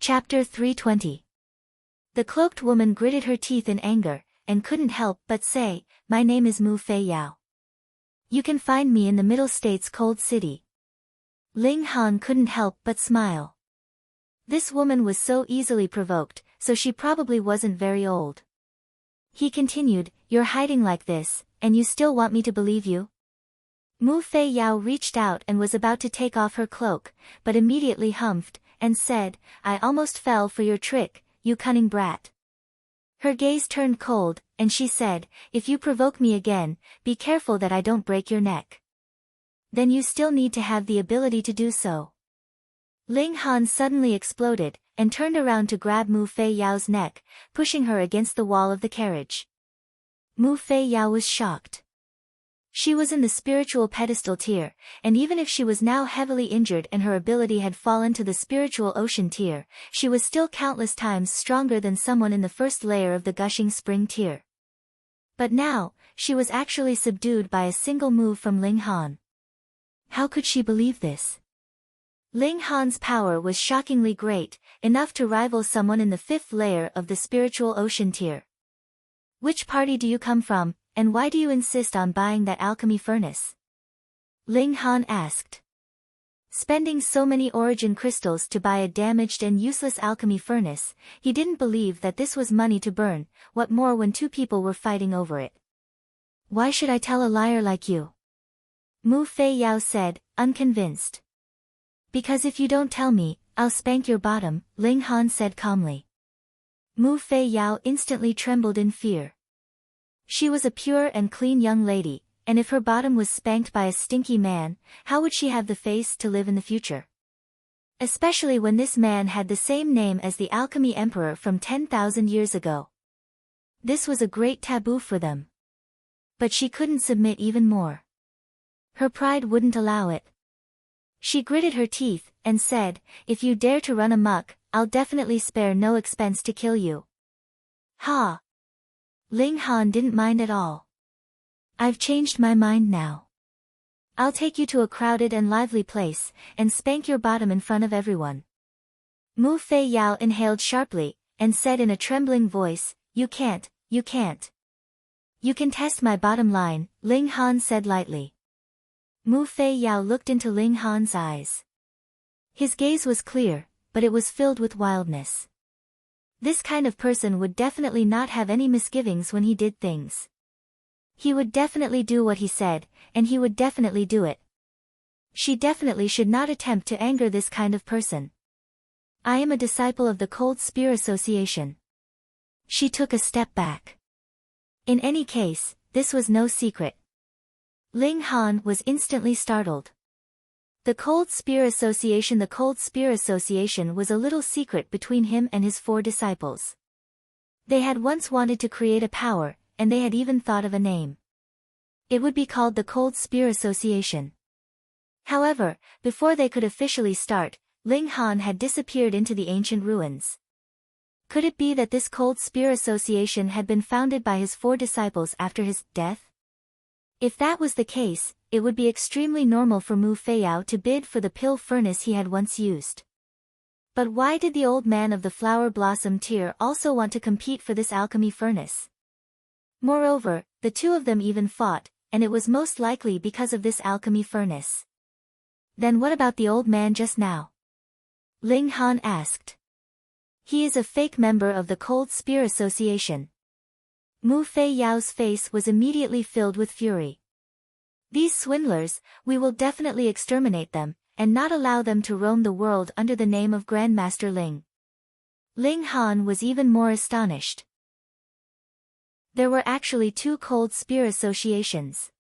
Chapter 320. The cloaked woman gritted her teeth in anger, and couldn't help but say, "My name is Mu Fei Yao. You can find me in the Middle States Cold City." Ling Han couldn't help but smile. This woman was so easily provoked, so she probably wasn't very old. He continued, "You're hiding like this, and you still want me to believe you?" Mu Fei Yao reached out and was about to take off her cloak, but immediately humphed, and said, "I almost fell for your trick, you cunning brat." Her gaze turned cold, and she said, "If you provoke me again, be careful that I don't break your neck." "Then you still need to have the ability to do so." Ling Han suddenly exploded, and turned around to grab Mu Fei Yao's neck, pushing her against the wall of the carriage. Mu Fei Yao was shocked. She was in the spiritual pedestal tier, and even if she was now heavily injured and her ability had fallen to the spiritual ocean tier, she was still countless times stronger than someone in the first layer of the gushing spring tier. But now, she was actually subdued by a single move from Ling Han. How could she believe this? Ling Han's power was shockingly great, enough to rival someone in the fifth layer of the spiritual ocean tier. "Which party do you come from, and why do you insist on buying that alchemy furnace?" Ling Han asked. Spending so many origin crystals to buy a damaged and useless alchemy furnace, he didn't believe that this was money to burn, what more when two people were fighting over it. "Why should I tell a liar like you?" Mu Fei Yao said, unconvinced. "Because if you don't tell me, I'll spank your bottom," Ling Han said calmly. Mu Fei Yao instantly trembled in fear. She was a pure and clean young lady, and if her bottom was spanked by a stinky man, how would she have the face to live in the future? Especially when this man had the same name as the alchemy emperor from 10,000 years ago. This was a great taboo for them. But she couldn't submit even more. Her pride wouldn't allow it. She gritted her teeth, and said, "If you dare to run amok, I'll definitely spare no expense to kill you." "Ha!" Ling Han didn't mind at all. "I've changed my mind now. I'll take you to a crowded and lively place, and spank your bottom in front of everyone." Mu Fei Yao inhaled sharply, and said in a trembling voice, "You can't, you can't." "You can test my bottom line," Ling Han said lightly. Mu Fei Yao looked into Ling Han's eyes. His gaze was clear, but it was filled with wildness. This kind of person would definitely not have any misgivings when he did things. He would definitely do what he said, and he would definitely do it. She definitely should not attempt to anger this kind of person. "I am a disciple of the Cold Spear Association." She took a step back. In any case, this was no secret. Ling Han was instantly startled. The Cold Spear Association was a little secret between him and his 4 disciples. They had once wanted to create a power, and they had even thought of a name. It would be called the Cold Spear Association. However, before they could officially start, Ling Han had disappeared into the ancient ruins. Could it be that this Cold Spear Association had been founded by his 4 disciples after his death? If that was the case, it would be extremely normal for Mu Fei Yao to bid for the pill furnace he had once used. But why did the old man of the flower blossom tier also want to compete for this alchemy furnace? Moreover, the two of them even fought, and it was most likely because of this alchemy furnace. Then what about the old man just now? Ling Han asked. "He is a fake member of the Cold Spear Association." Mu Fei Yao's face was immediately filled with fury. "These swindlers, we will definitely exterminate them, and not allow them to roam the world under the name of Grandmaster Ling." Ling Han was even more astonished. There were actually 2 Cold Spear Associations.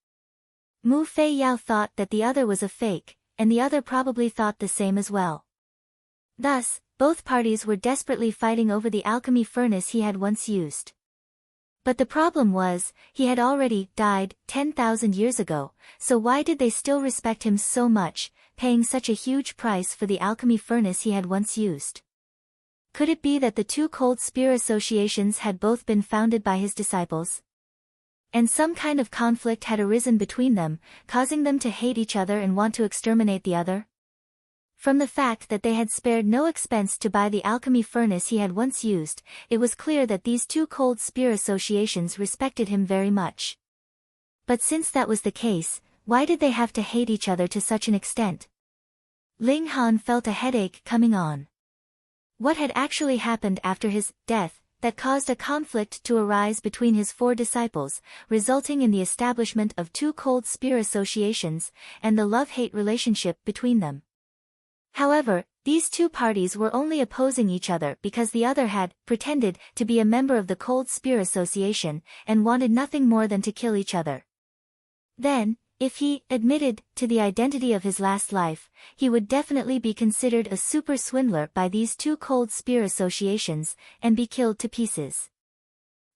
Mu Fei Yao thought that the other was a fake, and the other probably thought the same as well. Thus, both parties were desperately fighting over the alchemy furnace he had once used. But the problem was, he had already died 10,000 years ago, so why did they still respect him so much, paying such a huge price for the alchemy furnace he had once used? Could it be that the 2 Cold Spear Associations had both been founded by his disciples? And some kind of conflict had arisen between them, causing them to hate each other and want to exterminate the other? From the fact that they had spared no expense to buy the alchemy furnace he had once used, it was clear that these two cold spear associations respected him very much. But since that was the case, why did they have to hate each other to such an extent? Ling Han felt a headache coming on. What had actually happened after his death that caused a conflict to arise between his 4 disciples, resulting in the establishment of 2 cold spear associations, and the love-hate relationship between them? However, these 2 parties were only opposing each other because the other had pretended to be a member of the Cold Spear Association and wanted nothing more than to kill each other. Then, if he admitted to the identity of his last life, he would definitely be considered a super swindler by these 2 Cold Spear Associations and be killed to pieces.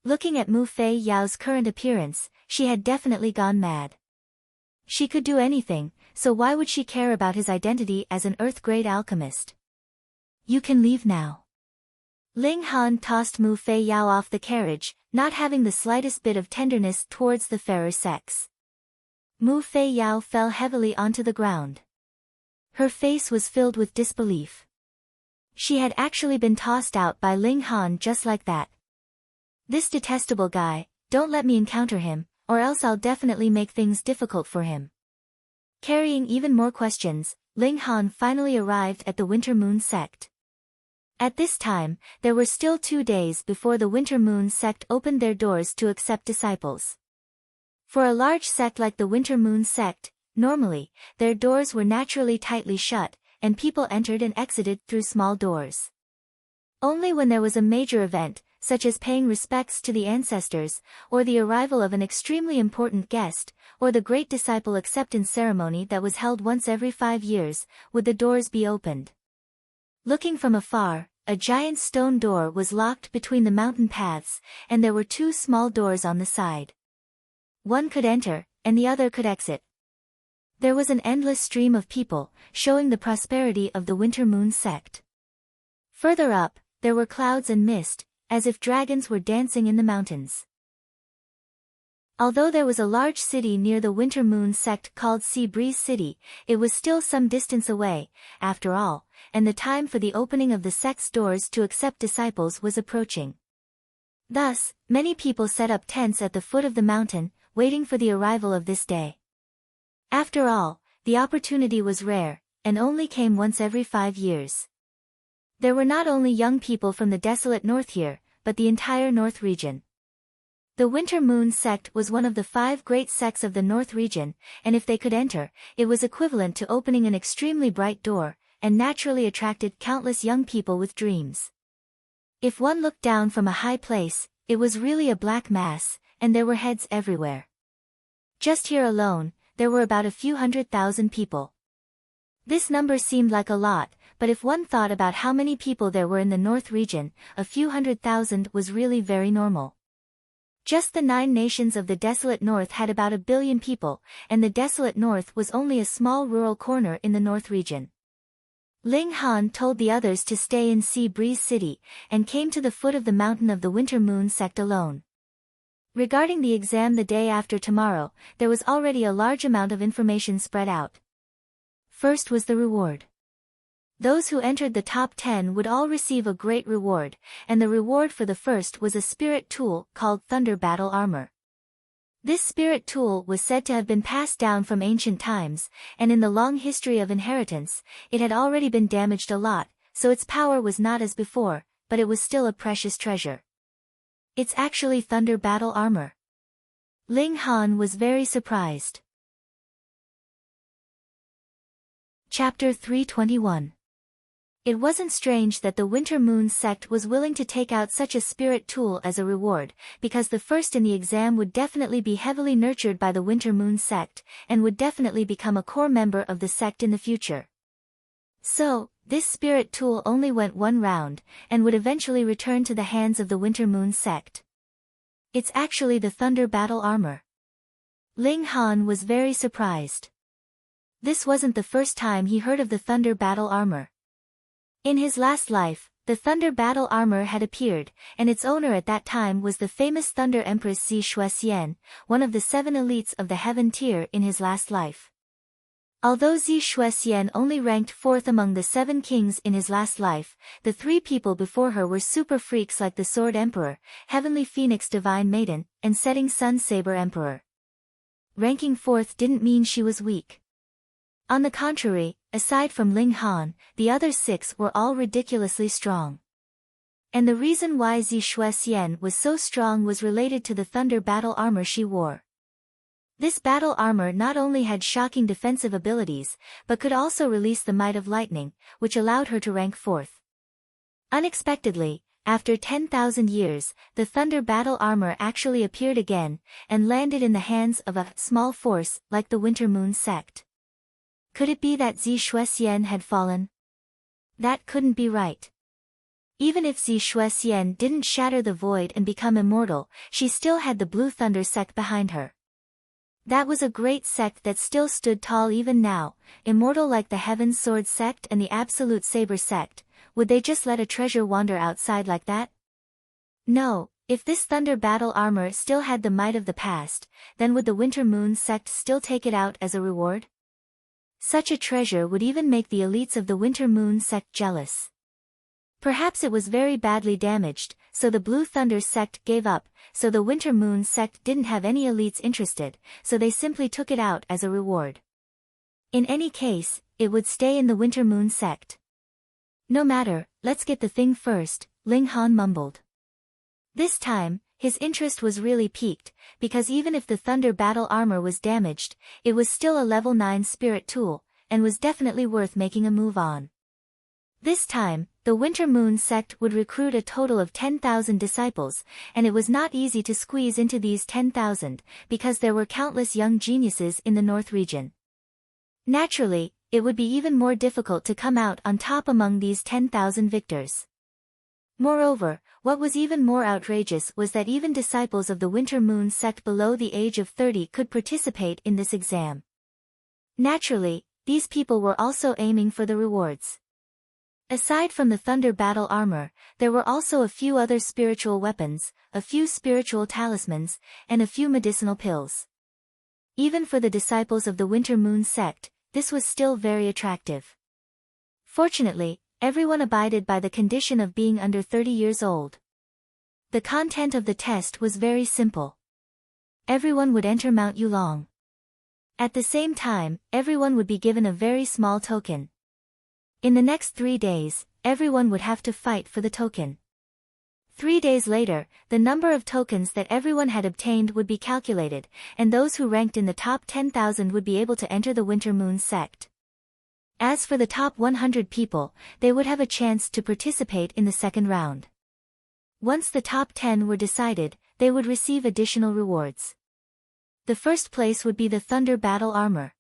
Looking at Mu Fei Yao's current appearance, she had definitely gone mad. She could do anything, so why would she care about his identity as an Earth-grade alchemist? You can leave now. Ling Han tossed Mu Fei Yao off the carriage, not having the slightest bit of tenderness towards the fairer sex. Mu Fei Yao fell heavily onto the ground. Her face was filled with disbelief. She had actually been tossed out by Ling Han just like that. This detestable guy, don't let me encounter him, or else I'll definitely make things difficult for him. Carrying even more questions, Ling Han finally arrived at the Winter Moon sect. At this time, there were still 2 days before the Winter Moon sect opened their doors to accept disciples. For a large sect like the Winter Moon sect, normally, their doors were naturally tightly shut, and people entered and exited through small doors. Only when there was a major event, such as paying respects to the ancestors, or the arrival of an extremely important guest, or the Great Disciple Acceptance ceremony that was held once every 5 years, would the doors be opened. Looking from afar, a giant stone door was locked between the mountain paths, and there were 2 small doors on the side. One could enter, and the other could exit. There was an endless stream of people, showing the prosperity of the Winter Moon sect. Further up, there were clouds and mist, as if dragons were dancing in the mountains. Although there was a large city near the Winter Moon sect called Sea Breeze City, it was still some distance away, after all, and the time for the opening of the sect's doors to accept disciples was approaching. Thus, many people set up tents at the foot of the mountain, waiting for the arrival of this day. After all, the opportunity was rare, and only came once every 5 years. There were not only young people from the desolate north here, but the entire north region. The Winter Moon sect was one of the 5 great sects of the north region, and if they could enter, it was equivalent to opening an extremely bright door, and naturally attracted countless young people with dreams. If one looked down from a high place, it was really a black mass, and there were heads everywhere. Just here alone, there were about a few 100,000 people. This number seemed like a lot, but if one thought about how many people there were in the north region, a few 100,000 was really very normal. Just the 9 nations of the desolate north had about 1 billion people, and the desolate north was only a small rural corner in the north region. Ling Han told the others to stay in Sea Breeze City, and came to the foot of the mountain of the Winter Moon sect alone. Regarding the exam the day after tomorrow, there was already a large amount of information spread out. First was the reward. Those who entered the top 10 would all receive a great reward, and the reward for the first was a spirit tool called Thunder Battle Armor. This spirit tool was said to have been passed down from ancient times, and in the long history of inheritance, it had already been damaged a lot, so its power was not as before, but it was still a precious treasure. It's actually Thunder Battle Armor. Ling Han was very surprised. Chapter 321. It wasn't strange that the Winter Moon sect was willing to take out such a spirit tool as a reward, because the first in the exam would definitely be heavily nurtured by the Winter Moon sect, and would definitely become a core member of the sect in the future. So, this spirit tool only went 1 round, and would eventually return to the hands of the Winter Moon sect. It's actually the Thunder Battle Armor. Ling Han was very surprised. This wasn't the first time he heard of the Thunder Battle Armor. In his last life, the Thunder Battle Armor had appeared, and its owner at that time was the famous Thunder Empress Zi Shuxian, one of the 7 elites of the Heaven tier in his last life. Although Zi Shuexian only ranked 4th among the 7 kings in his last life, the 3 people before her were super freaks like the Sword Emperor, Heavenly Phoenix Divine Maiden, and Setting Sun Saber Emperor. Ranking 4th didn't mean she was weak. On the contrary, aside from Ling Han, the other 6 were all ridiculously strong. And the reason why Zi Shuexian was so strong was related to the thunder battle armor she wore. This battle armor not only had shocking defensive abilities, but could also release the might of lightning, which allowed her to rank 4th. Unexpectedly, after 10,000 years, the thunder battle armor actually appeared again, and landed in the hands of a small force like the Winter Moon sect. Could it be that Zi Shuexian had fallen? That couldn't be right. Even if Zi Shuexian didn't shatter the void and become immortal, she still had the Blue Thunder sect behind her. That was a great sect that still stood tall even now, immortal like the Heaven Sword sect and the Absolute Saber sect. Would they just let a treasure wander outside like that? No, if this thunder battle armor still had the might of the past, then would the Winter Moon sect still take it out as a reward? Such a treasure would even make the elites of the Winter Moon sect jealous. Perhaps it was very badly damaged, so the Blue Thunder sect gave up, so the Winter Moon sect didn't have any elites interested, so they simply took it out as a reward. In any case, it would stay in the Winter Moon sect. No matter, let's get the thing first, Ling Han mumbled. This time, his interest was really piqued, because even if the thunder battle armor was damaged, it was still a level 9 spirit tool, and was definitely worth making a move on. This time, the Winter Moon sect would recruit a total of 10,000 disciples, and it was not easy to squeeze into these 10,000, because there were countless young geniuses in the North region. Naturally, it would be even more difficult to come out on top among these 10,000 victors. Moreover, what was even more outrageous was that even disciples of the Winter Moon sect below the age of 30 could participate in this exam. Naturally, these people were also aiming for the rewards. Aside from the thunder battle armor, there were also a few other spiritual weapons, a few spiritual talismans, and a few medicinal pills. Even for the disciples of the Winter Moon sect, this was still very attractive. Fortunately, everyone abided by the condition of being under 30 years old. The content of the test was very simple. Everyone would enter Mount Yulong. At the same time, everyone would be given a very small token. In the next 3 days, everyone would have to fight for the token. 3 days later, the number of tokens that everyone had obtained would be calculated, and those who ranked in the top 10,000 would be able to enter the Winter Moon sect. As for the top 100 people, they would have a chance to participate in the second round. Once the top 10 were decided, they would receive additional rewards. The first place would be the Thunder Battle Armor.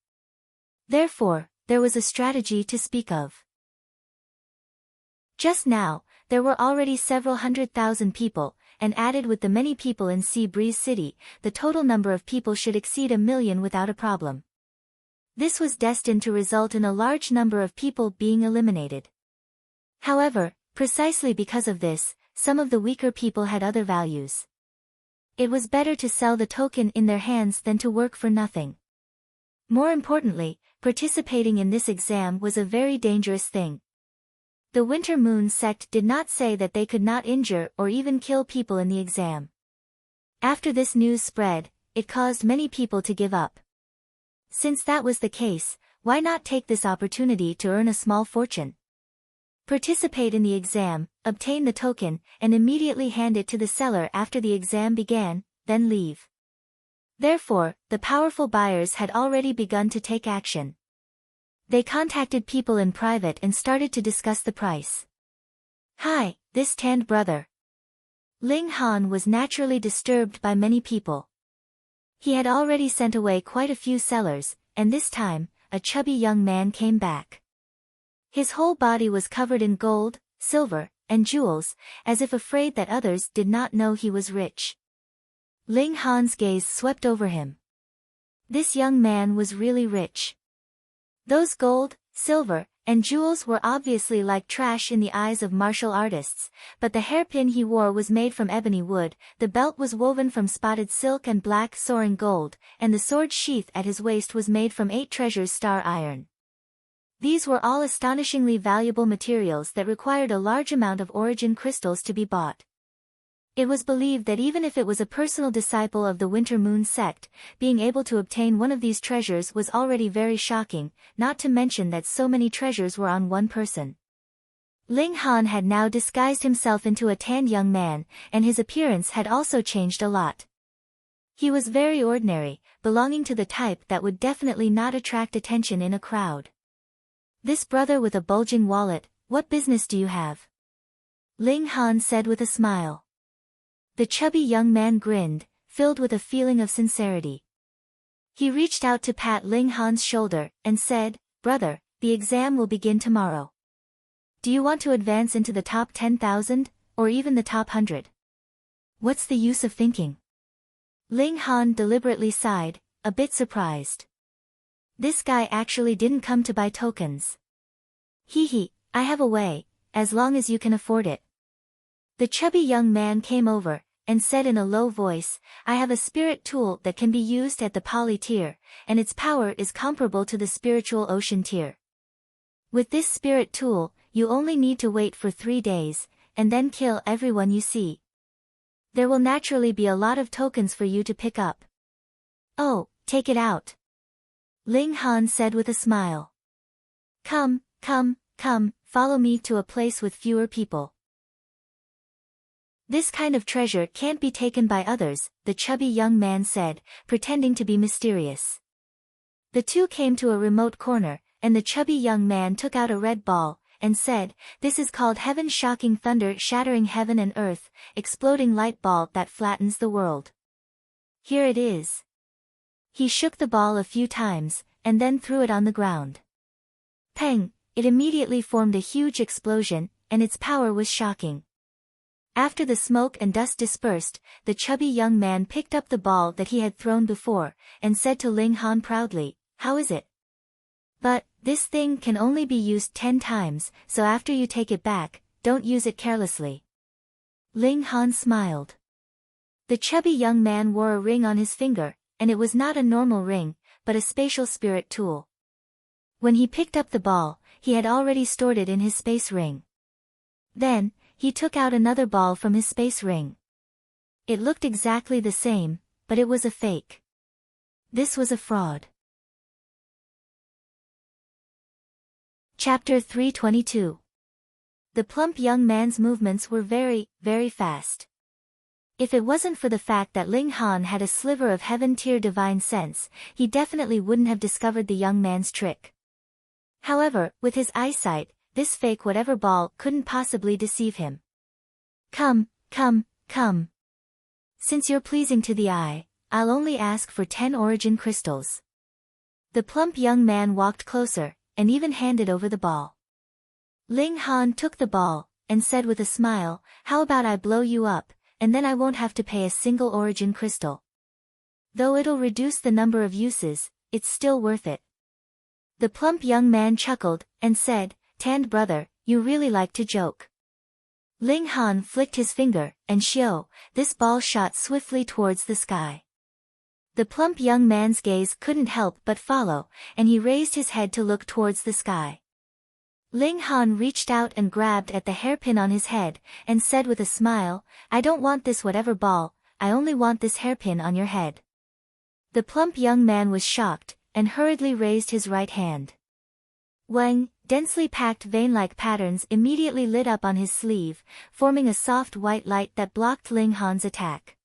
Therefore, there was a strategy to speak of. Just now, there were already several 100,000 people, and added with the many people in Sea Breeze City, the total number of people should exceed 1 million without a problem. This was destined to result in a large number of people being eliminated. However, precisely because of this, some of the weaker people had other values. It was better to sell the token in their hands than to work for nothing. More importantly, participating in this exam was a very dangerous thing. The Winter Moon sect did not say that they could not injure or even kill people in the exam. After this news spread, it caused many people to give up. Since that was the case, why not take this opportunity to earn a small fortune? Participate in the exam, obtain the token, and immediately hand it to the seller after the exam began, then leave. Therefore, the powerful buyers had already begun to take action. They contacted people in private and started to discuss the price. Hi, this tanned brother. Ling Han was naturally disturbed by many people. He had already sent away quite a few sellers, and this time, a chubby young man came back. His whole body was covered in gold, silver, and jewels, as if afraid that others did not know he was rich. Ling Han's gaze swept over him. This young man was really rich. Those gold, silver, and jewels were obviously like trash in the eyes of martial artists, but the hairpin he wore was made from ebony wood, the belt was woven from spotted silk and black soaring gold, and the sword sheath at his waist was made from 8 treasures star iron. These were all astonishingly valuable materials that required a large amount of origin crystals to be bought. It was believed that even if it was a personal disciple of the Winter Moon sect, being able to obtain one of these treasures was already very shocking, not to mention that so many treasures were on one person. Ling Han had now disguised himself into a tanned young man, and his appearance had also changed a lot. He was very ordinary, belonging to the type that would definitely not attract attention in a crowd. "This brother with a bulging wallet, what business do you have?" Ling Han said with a smile. The chubby young man grinned, filled with a feeling of sincerity. He reached out to pat Ling Han's shoulder, and said, "Brother, the exam will begin tomorrow. Do you want to advance into the top 10,000, or even the top 100? What's the use of thinking?" Ling Han deliberately sighed, a bit surprised. This guy actually didn't come to buy tokens. Hee, I have a way, as long as you can afford it. The chubby young man came over, and said in a low voice, "I have a spirit tool that can be used at the Poly tier, and its power is comparable to the spiritual ocean tier. With this spirit tool, you only need to wait for 3 days, and then kill everyone you see. There will naturally be a lot of tokens for you to pick up." "Oh, take it out," Ling Han said with a smile. Come, follow me to a place with fewer people." "This kind of treasure can't be taken by others," the chubby young man said, pretending to be mysterious. The two came to a remote corner, and the chubby young man took out a red ball, and said, "This is called Heaven Shocking Thunder Shattering Heaven and Earth, Exploding Light Ball that Flattens the World. Here it is." He shook the ball a few times, and then threw it on the ground. Peng! It immediately formed a huge explosion, and its power was shocking. After the smoke and dust dispersed, the chubby young man picked up the ball that he had thrown before, and said to Ling Han proudly, "How is it?" "But, this thing can only be used 10 times, so after you take it back, don't use it carelessly." Ling Han smiled. The chubby young man wore a ring on his finger, and it was not a normal ring, but a spatial spirit tool. When he picked up the ball, he had already stored it in his space ring. Then, he took out another ball from his space ring. It looked exactly the same, but it was a fake. This was a fraud. Chapter 322. The plump young man's movements were very, very fast. If it wasn't for the fact that Ling Han had a sliver of heaven-tier divine sense, he definitely wouldn't have discovered the young man's trick. However, with his eyesight, this fake whatever ball couldn't possibly deceive him. Come. Since you're pleasing to the eye, I'll only ask for 10 origin crystals." The plump young man walked closer, and even handed over the ball. Ling Han took the ball, and said with a smile, "How about I blow you up, and then I won't have to pay a single origin crystal. Though it'll reduce the number of uses, it's still worth it." The plump young man chuckled, and said, "Tanned brother, you really like to joke." Ling Han flicked his finger, and shio, this ball shot swiftly towards the sky. The plump young man's gaze couldn't help but follow, and he raised his head to look towards the sky. Ling Han reached out and grabbed at the hairpin on his head, and said with a smile, "I don't want this whatever ball, I only want this hairpin on your head." The plump young man was shocked, and hurriedly raised his right hand. Wang, densely packed vein-like patterns immediately lit up on his sleeve, forming a soft white light that blocked Ling Han's attack.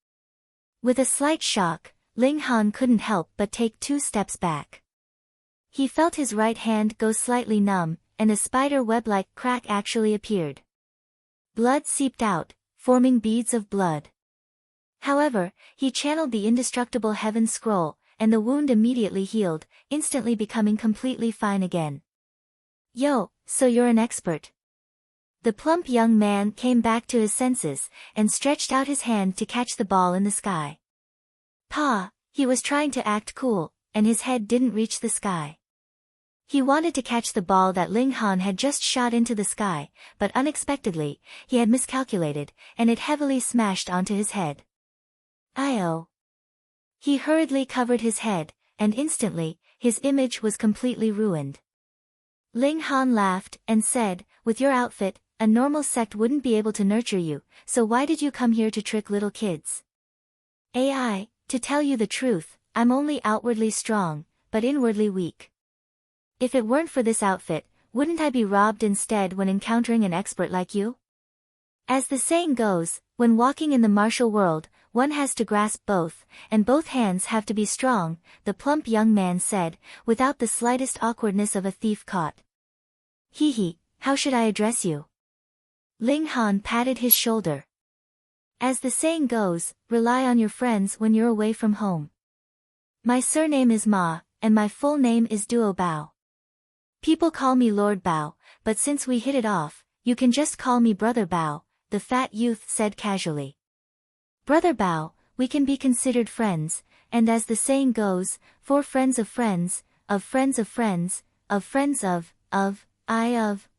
With a slight shock, Ling Han couldn't help but take 2 steps back. He felt his right hand go slightly numb, and a spider web-like crack actually appeared. Blood seeped out, forming beads of blood. However, he channeled the indestructible heaven scroll, and the wound immediately healed, instantly becoming completely fine again. "Yo, so you're an expert." The plump young man came back to his senses, and stretched out his hand to catch the ball in the sky. He was trying to act cool, and his head didn't reach the sky. He wanted to catch the ball that Ling Han had just shot into the sky, but unexpectedly, he had miscalculated, and it heavily smashed onto his head. "Io." He hurriedly covered his head, and instantly, his image was completely ruined. Ling Han laughed, and said, "With your outfit, a normal sect wouldn't be able to nurture you, so why did you come here to trick little kids?" "AI, to tell you the truth, I'm only outwardly strong, but inwardly weak. If it weren't for this outfit, wouldn't I be robbed instead when encountering an expert like you? As the saying goes, when walking in the martial world, one has to grasp both, and both hands have to be strong," the plump young man said, without the slightest awkwardness of a thief caught. "Hee, how should I address you?" Ling Han patted his shoulder. "As the saying goes, rely on your friends when you're away from home. My surname is Ma, and my full name is Duo Bao. People call me Lord Bao, but since we hit it off, you can just call me Brother Bao," the fat youth said casually. "Brother Bao, we can be considered friends, and as the saying goes, for friends of friends, of friends of friends, of friends of,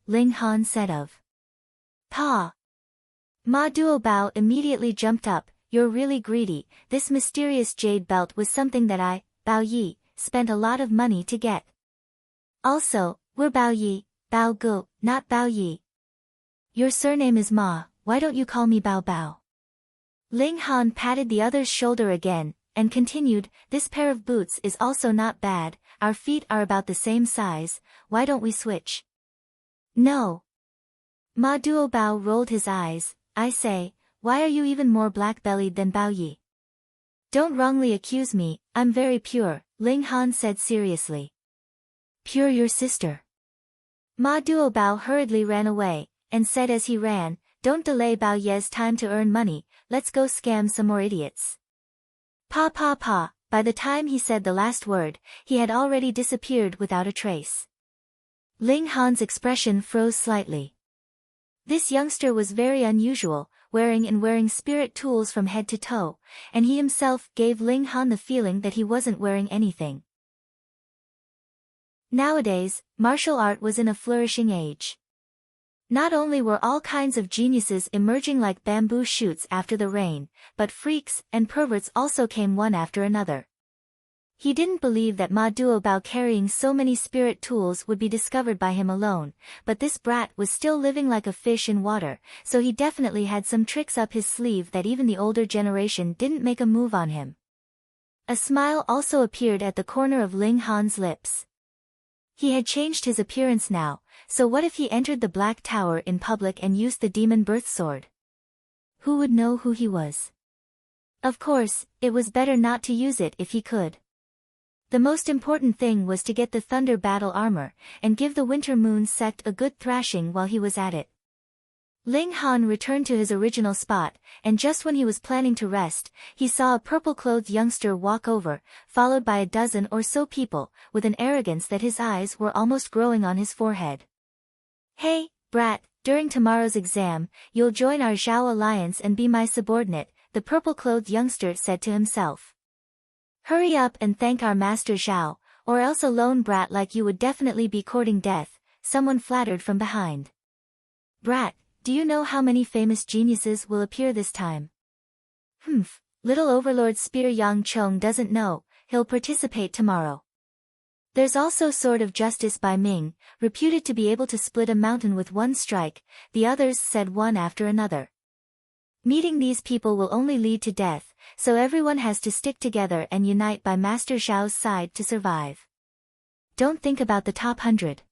Ling Han said of. "Pa." Ma Duo Bao immediately jumped up, "You're really greedy, this mysterious jade belt was something that I, Bao Yi, spent a lot of money to get. Also, we're Bao Yi, Bao Gu, not Bao Yi. Your surname is Ma, why don't you call me Bao Bao?" Ling Han patted the other's shoulder again, and continued, "This pair of boots is also not bad, our feet are about the same size, why don't we switch?" "No." Ma Duo Bao rolled his eyes, "I say, why are you even more black-bellied than Bao Yi?" "Don't wrongly accuse me, I'm very pure," Ling Han said seriously. "Pure your sister." Ma Duo Bao hurriedly ran away, and said as he ran, "Don't delay Bao Ye's time to earn money, let's go scam some more idiots." Pa. By the time he said the last word, he had already disappeared without a trace. Ling Han's expression froze slightly. This youngster was very unusual, wearing spirit tools from head to toe, and he himself gave Ling Han the feeling that he wasn't wearing anything. Nowadays, martial art was in a flourishing age. Not only were all kinds of geniuses emerging like bamboo shoots after the rain, but freaks and perverts also came one after another. He didn't believe that Ma Duo Bao carrying so many spirit tools would be discovered by him alone, but this brat was still living like a fish in water, so he definitely had some tricks up his sleeve that even the older generation didn't make a move on him. A smile also appeared at the corner of Ling Han's lips. He had changed his appearance now, so what if he entered the Black Tower in public and used the demon birth sword? Who would know who he was? Of course, it was better not to use it if he could. The most important thing was to get the Thunder Battle armor, and give the Winter Moon sect a good thrashing while he was at it. Ling Han returned to his original spot, and just when he was planning to rest, he saw a purple-clothed youngster walk over, followed by a dozen or so people, with an arrogance that his eyes were almost growing on his forehead. "Hey, brat, during tomorrow's exam, you'll join our Zhao alliance and be my subordinate," the purple-clothed youngster said to himself. "Hurry up and thank our master Zhao, or else a lone brat like you would definitely be courting death," someone flattered from behind. "Brat, do you know how many famous geniuses will appear this time?" Little Overlord Spear Yang Chong doesn't know, he'll participate tomorrow. There's also Sword of Justice by Ming, reputed to be able to split a mountain with one strike, the others said one after another. Meeting these people will only lead to death, so everyone has to stick together and unite by Master Zhao's side to survive. Don't think about the top 100.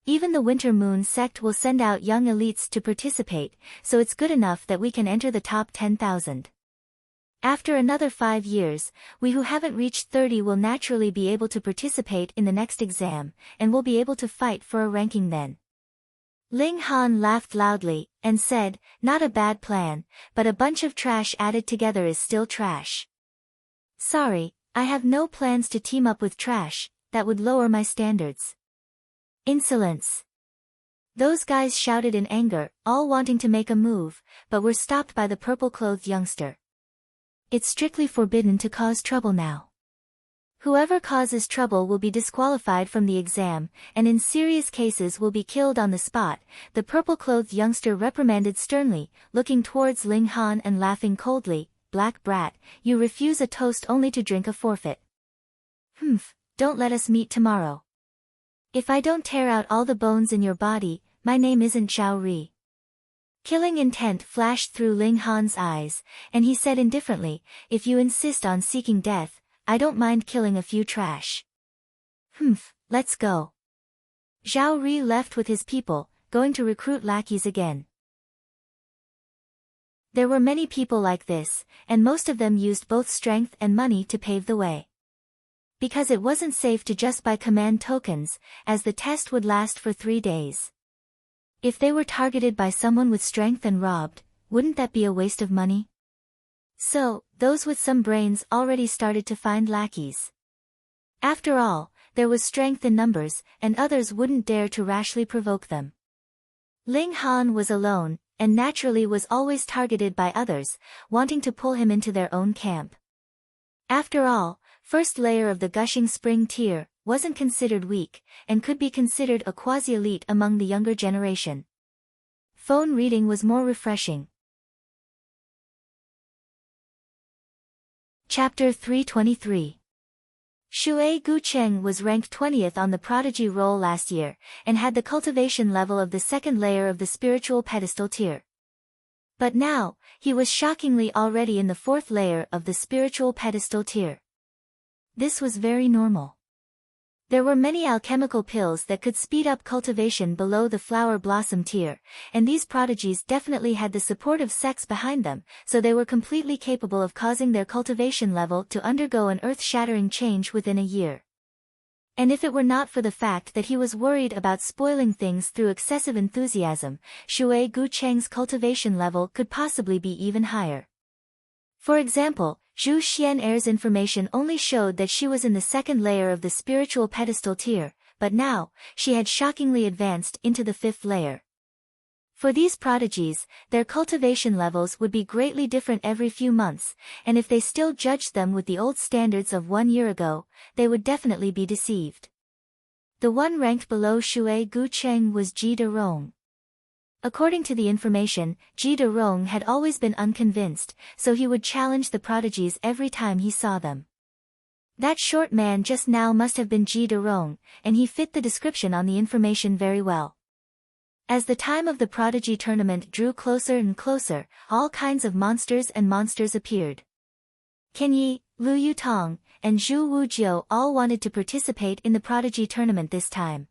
Even the Winter Moon sect will send out young elites to participate, so it's good enough that we can enter the top 10,000. After another 5 years, we who haven't reached 30 will naturally be able to participate in the next exam, and will be able to fight for a ranking then. Ling Han laughed loudly, and said, "Not a bad plan, but a bunch of trash added together is still trash. Sorry, I have no plans to team up with trash, that would lower my standards." Insolence. Those guys shouted in anger, all wanting to make a move, but were stopped by the purple-clothed youngster. "It's strictly forbidden to cause trouble now. Whoever causes trouble will be disqualified from the exam, and in serious cases will be killed on the spot, the purple-clothed youngster reprimanded sternly, looking towards Ling Han and laughing coldly. Black brat, you refuse a toast only to drink a forfeit. Humph, don't let us meet tomorrow. If I don't tear out all the bones in your body, my name isn't Zhao Ri. Killing intent flashed through Ling Han's eyes, and he said indifferently, if you insist on seeking death, I don't mind killing a few trash. Humph, let's go. Zhao Ri left with his people, going to recruit lackeys again. There were many people like this, and most of them used both strength and money to pave the way. Because it wasn't safe to just buy command tokens, as the test would last for 3 days. If they were targeted by someone with strength and robbed, wouldn't that be a waste of money? So, those with some brains already started to find lackeys. After all, there was strength in numbers, and others wouldn't dare to rashly provoke them. Ling Han was alone, and naturally was always targeted by others, wanting to pull him into their own camp. After all, first layer of the gushing spring tier wasn't considered weak, and could be considered a quasi-elite among the younger generation. Phone reading was more refreshing. Chapter 323. Shui Gucheng was ranked 20th on the prodigy roll last year, and had the cultivation level of the second layer of the spiritual pedestal tier. But now, he was shockingly already in the 4th layer of the spiritual pedestal tier. This was very normal. There were many alchemical pills that could speed up cultivation below the flower blossom tier, and these prodigies definitely had the support of sex behind them, so they were completely capable of causing their cultivation level to undergo an earth-shattering change within a year. And if it were not for the fact that he was worried about spoiling things through excessive enthusiasm, Shui Gucheng's cultivation level could possibly be even higher. For example, Zhu Xian'er's information only showed that she was in the 2nd layer of the spiritual pedestal tier, but now, she had shockingly advanced into the 5th layer. For these prodigies, their cultivation levels would be greatly different every few months, and if they still judged them with the old standards of 1 year ago, they would definitely be deceived. The one ranked below Shui Gucheng was Ji Derong. According to the information, Ji Derong had always been unconvinced, so he would challenge the prodigies every time he saw them. That short man just now must have been Ji Derong, and he fit the description on the information very well. As the time of the prodigy tournament drew closer and closer, all kinds of monsters appeared. Ken Yi, Lu Yutong, and Zhu Wujiu all wanted to participate in the prodigy tournament this time.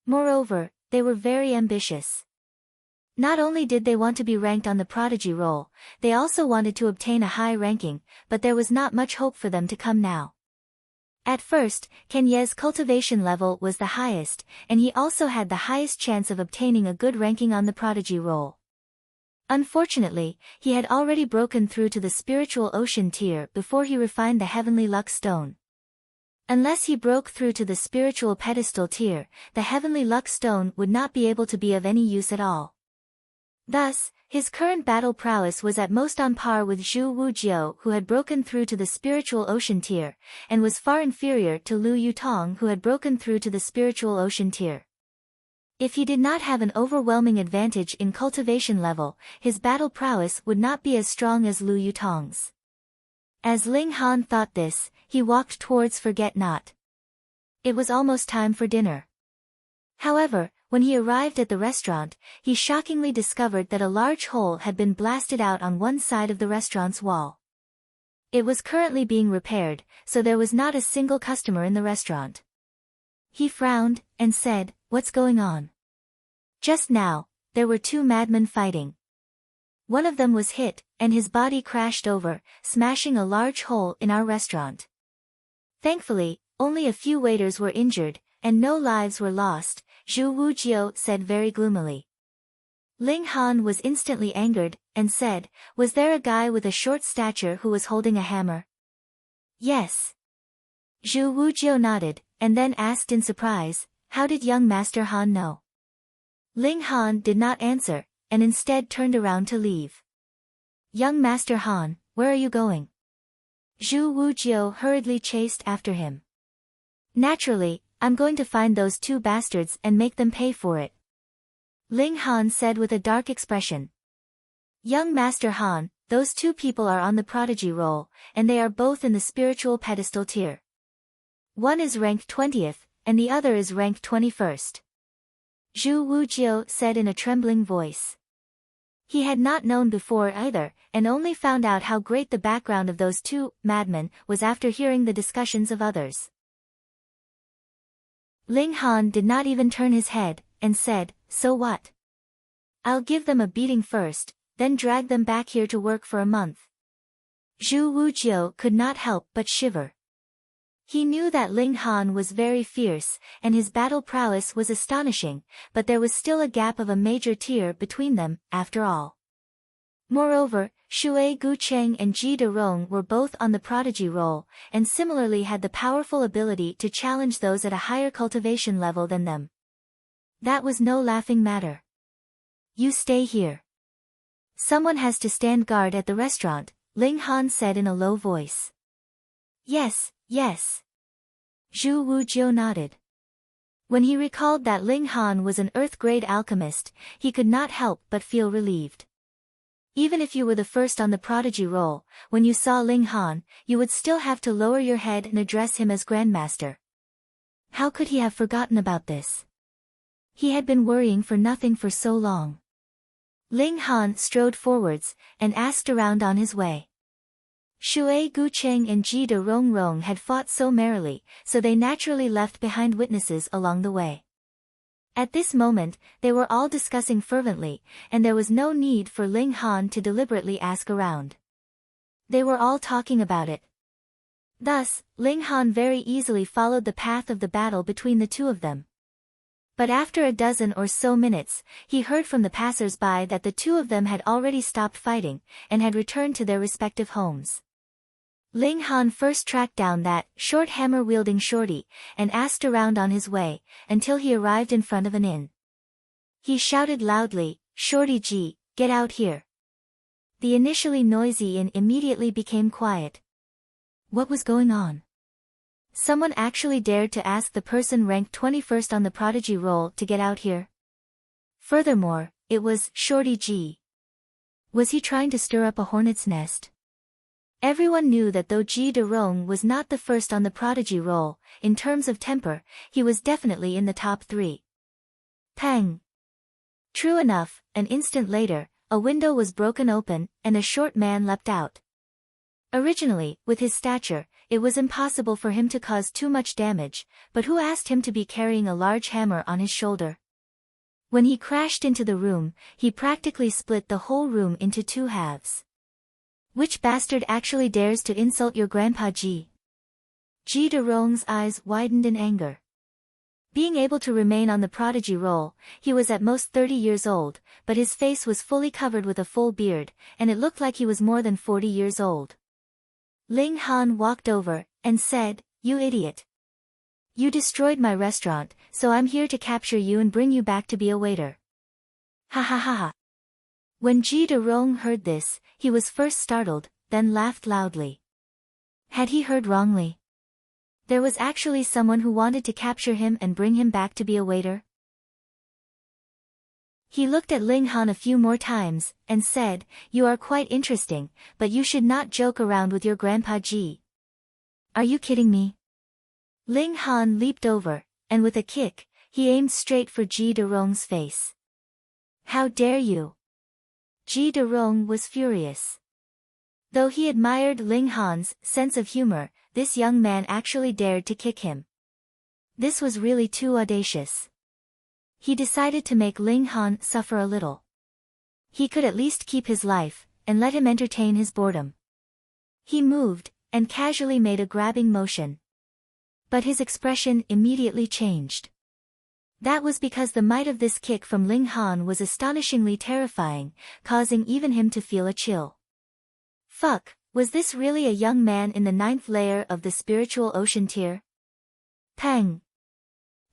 Moreover, they were very ambitious. Not only did they want to be ranked on the prodigy roll, they also wanted to obtain a high ranking, but there was not much hope for them to come now. At first, Ken Ye's cultivation level was the highest, and he also had the highest chance of obtaining a good ranking on the prodigy roll. Unfortunately, he had already broken through to the spiritual ocean tier before he refined the heavenly luck stone. Unless he broke through to the spiritual pedestal tier, the heavenly luck stone would not be able to be of any use at all. Thus, his current battle prowess was at most on par with Zhu Wujiu, who had broken through to the spiritual ocean tier, and was far inferior to Lu Yutong, who had broken through to the spiritual ocean tier. If he did not have an overwhelming advantage in cultivation level, his battle prowess would not be as strong as Lu Yutong's. As Ling Han thought this, he walked towards Forget Not. It was almost time for dinner. However, when he arrived at the restaurant, he shockingly discovered that a large hole had been blasted out on one side of the restaurant's wall. It was currently being repaired, so there was not a single customer in the restaurant. He frowned, and said, "What's going on?" Just now, there were 2 madmen fighting. One of them was hit, and his body crashed over, smashing a large hole in our restaurant. Thankfully, only a few waiters were injured, and no lives were lost, Zhu Wujiu said very gloomily. Ling Han was instantly angered, and said, "Was there a guy with a short stature who was holding a hammer?" "Yes." Zhu Wujiu nodded, and then asked in surprise, "How did young Master Han know?" Ling Han did not answer, and instead turned around to leave. "Young Master Han, where are you going?" Zhu Wujiu hurriedly chased after him. Naturally, I'm going to find those two bastards and make them pay for it. Ling Han said with a dark expression. Young Master Han, those two people are on the prodigy roll, and they are both in the spiritual pedestal tier. One is ranked 20th, and the other is ranked 21st. Zhu Wujiu said in a trembling voice. He had not known before either, and only found out how great the background of those two madmen was after hearing the discussions of others. Ling Han did not even turn his head, and said, so what? I'll give them a beating first, then drag them back here to work for a month. Zhu Wujiu could not help but shiver. He knew that Ling Han was very fierce, and his battle prowess was astonishing, but there was still a gap of a major tier between them, after all. Moreover, Shui Gucheng and Ji Derong were both on the prodigy roll, and similarly had the powerful ability to challenge those at a higher cultivation level than them. That was no laughing matter. You stay here. Someone has to stand guard at the restaurant, Ling Han said in a low voice. Yes, yes. Zhu Wujiu nodded. When he recalled that Ling Han was an earth-grade alchemist, he could not help but feel relieved. Even if you were the first on the prodigy roll, when you saw Ling Han, you would still have to lower your head and address him as Grandmaster. How could he have forgotten about this? He had been worrying for nothing for so long. Ling Han strode forwards, and asked around on his way. Shui Gucheng and Ji Derong had fought so merrily, so they naturally left behind witnesses along the way. At this moment, they were all discussing fervently, and there was no need for Ling Han to deliberately ask around. They were all talking about it. Thus, Ling Han very easily followed the path of the battle between the two of them. But after a dozen or so minutes, he heard from the passers-by that the two of them had already stopped fighting, and had returned to their respective homes. Ling Han first tracked down that short hammer-wielding shorty, and asked around on his way, until he arrived in front of an inn. He shouted loudly, Shorty Ji, get out here. The initially noisy inn immediately became quiet. What was going on? Someone actually dared to ask the person ranked 21st on the prodigy roll to get out here? Furthermore, it was Shorty Ji. Was he trying to stir up a hornet's nest? Everyone knew that though Ji Derong was not the first on the prodigy roll, in terms of temper, he was definitely in the top 3. Pang! True enough, an instant later, a window was broken open, and a short man leapt out. Originally, with his stature, it was impossible for him to cause too much damage, but who asked him to be carrying a large hammer on his shoulder? When he crashed into the room, he practically split the whole room into 2 halves. Which bastard actually dares to insult your Grandpa Ji? Ji Derong's eyes widened in anger. Being able to remain on the prodigy roll, he was at most 30 years old, but his face was fully covered with a full beard, and it looked like he was more than 40 years old. Ling Han walked over, and said, You idiot. You destroyed my restaurant, so I'm here to capture you and bring you back to be a waiter. Ha ha ha ha. When Ji Derong heard this, he was first startled, then laughed loudly. Had he heard wrongly? There was actually someone who wanted to capture him and bring him back to be a waiter? He looked at Ling Han a few more times, and said, You are quite interesting, but you should not joke around with your Grandpa Ji. Are you kidding me? Ling Han leaped over, and with a kick, he aimed straight for Ji Derong's face. How dare you? Ji Derong was furious. Though he admired Ling Han's sense of humor, this young man actually dared to kick him. This was really too audacious. He decided to make Ling Han suffer a little. He could at least keep his life, and let him entertain his boredom. He moved, and casually made a grabbing motion. But his expression immediately changed. That was because the might of this kick from Ling Han was astonishingly terrifying, causing even him to feel a chill. Fuck, was this really a young man in the 9th layer of the spiritual ocean tier? Pang!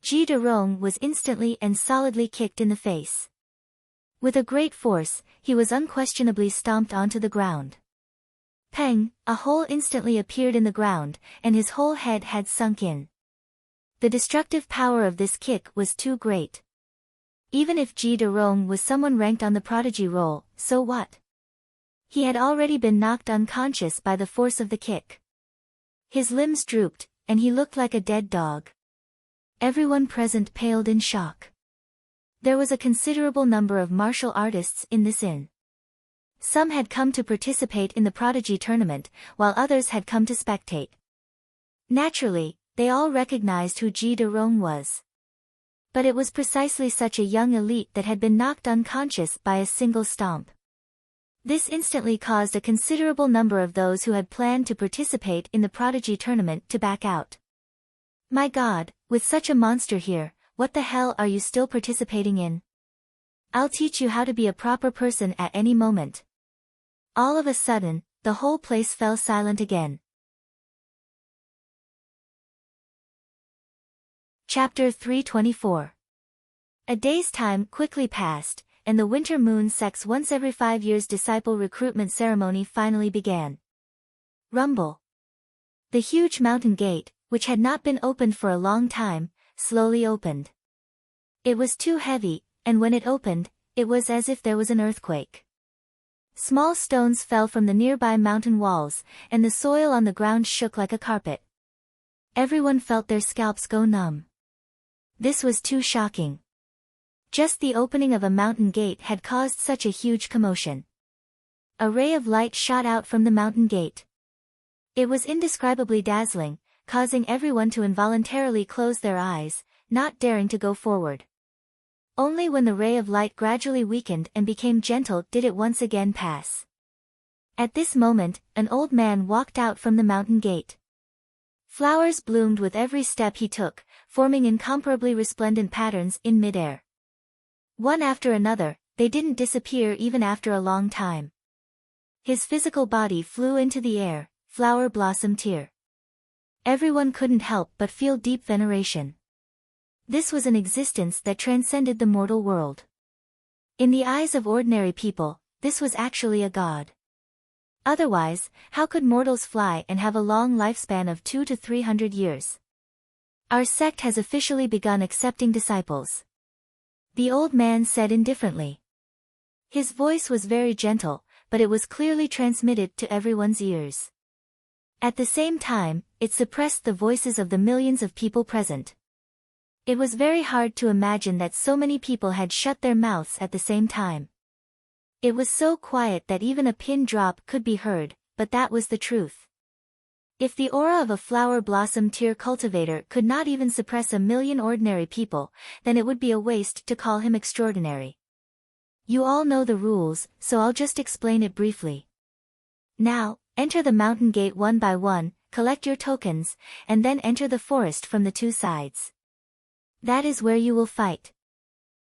Ji Derong was instantly and solidly kicked in the face. With a great force, he was unquestionably stomped onto the ground. Peng, a hole instantly appeared in the ground, and his whole head had sunk in. The destructive power of this kick was too great. Even if Ji Derong was someone ranked on the prodigy roll, so what? He had already been knocked unconscious by the force of the kick. His limbs drooped, and he looked like a dead dog. Everyone present paled in shock. There was a considerable number of martial artists in this inn. Some had come to participate in the prodigy tournament, while others had come to spectate. Naturally, they all recognized who Ji Derong was. But it was precisely such a young elite that had been knocked unconscious by a single stomp. This instantly caused a considerable number of those who had planned to participate in the prodigy tournament to back out. My God, with such a monster here, what the hell are you still participating in? I'll teach you how to be a proper person at any moment. All of a sudden, the whole place fell silent again. Chapter 324. A day's time quickly passed, and the Winter Moon Sect's once every 5 years disciple recruitment ceremony finally began. Rumble. The huge mountain gate, which had not been opened for a long time, slowly opened. It was too heavy, and when it opened, it was as if there was an earthquake. Small stones fell from the nearby mountain walls, and the soil on the ground shook like a carpet. Everyone felt their scalps go numb. This was too shocking. Just the opening of a mountain gate had caused such a huge commotion. A ray of light shot out from the mountain gate. It was indescribably dazzling, causing everyone to involuntarily close their eyes, not daring to go forward. Only when the ray of light gradually weakened and became gentle did it once again pass. At this moment, an old man walked out from the mountain gate. Flowers bloomed with every step he took, forming incomparably resplendent patterns in midair. One after another, they didn't disappear even after a long time. His physical body flew into the air, flower blossom tear. Everyone couldn't help but feel deep veneration. This was an existence that transcended the mortal world. In the eyes of ordinary people, this was actually a god. Otherwise, how could mortals fly and have a long lifespan of 200 to 300 years? Our sect has officially begun accepting disciples. The old man said indifferently. His voice was very gentle, but it was clearly transmitted to everyone's ears. At the same time, it suppressed the voices of the millions of people present. It was very hard to imagine that so many people had shut their mouths at the same time. It was so quiet that even a pin drop could be heard, but that was the truth. If the aura of a flower blossom tear cultivator could not even suppress 1,000,000 ordinary people, then it would be a waste to call him extraordinary. You all know the rules, so I'll just explain it briefly. Now, enter the mountain gate one by one, collect your tokens, and then enter the forest from the two sides. That is where you will fight.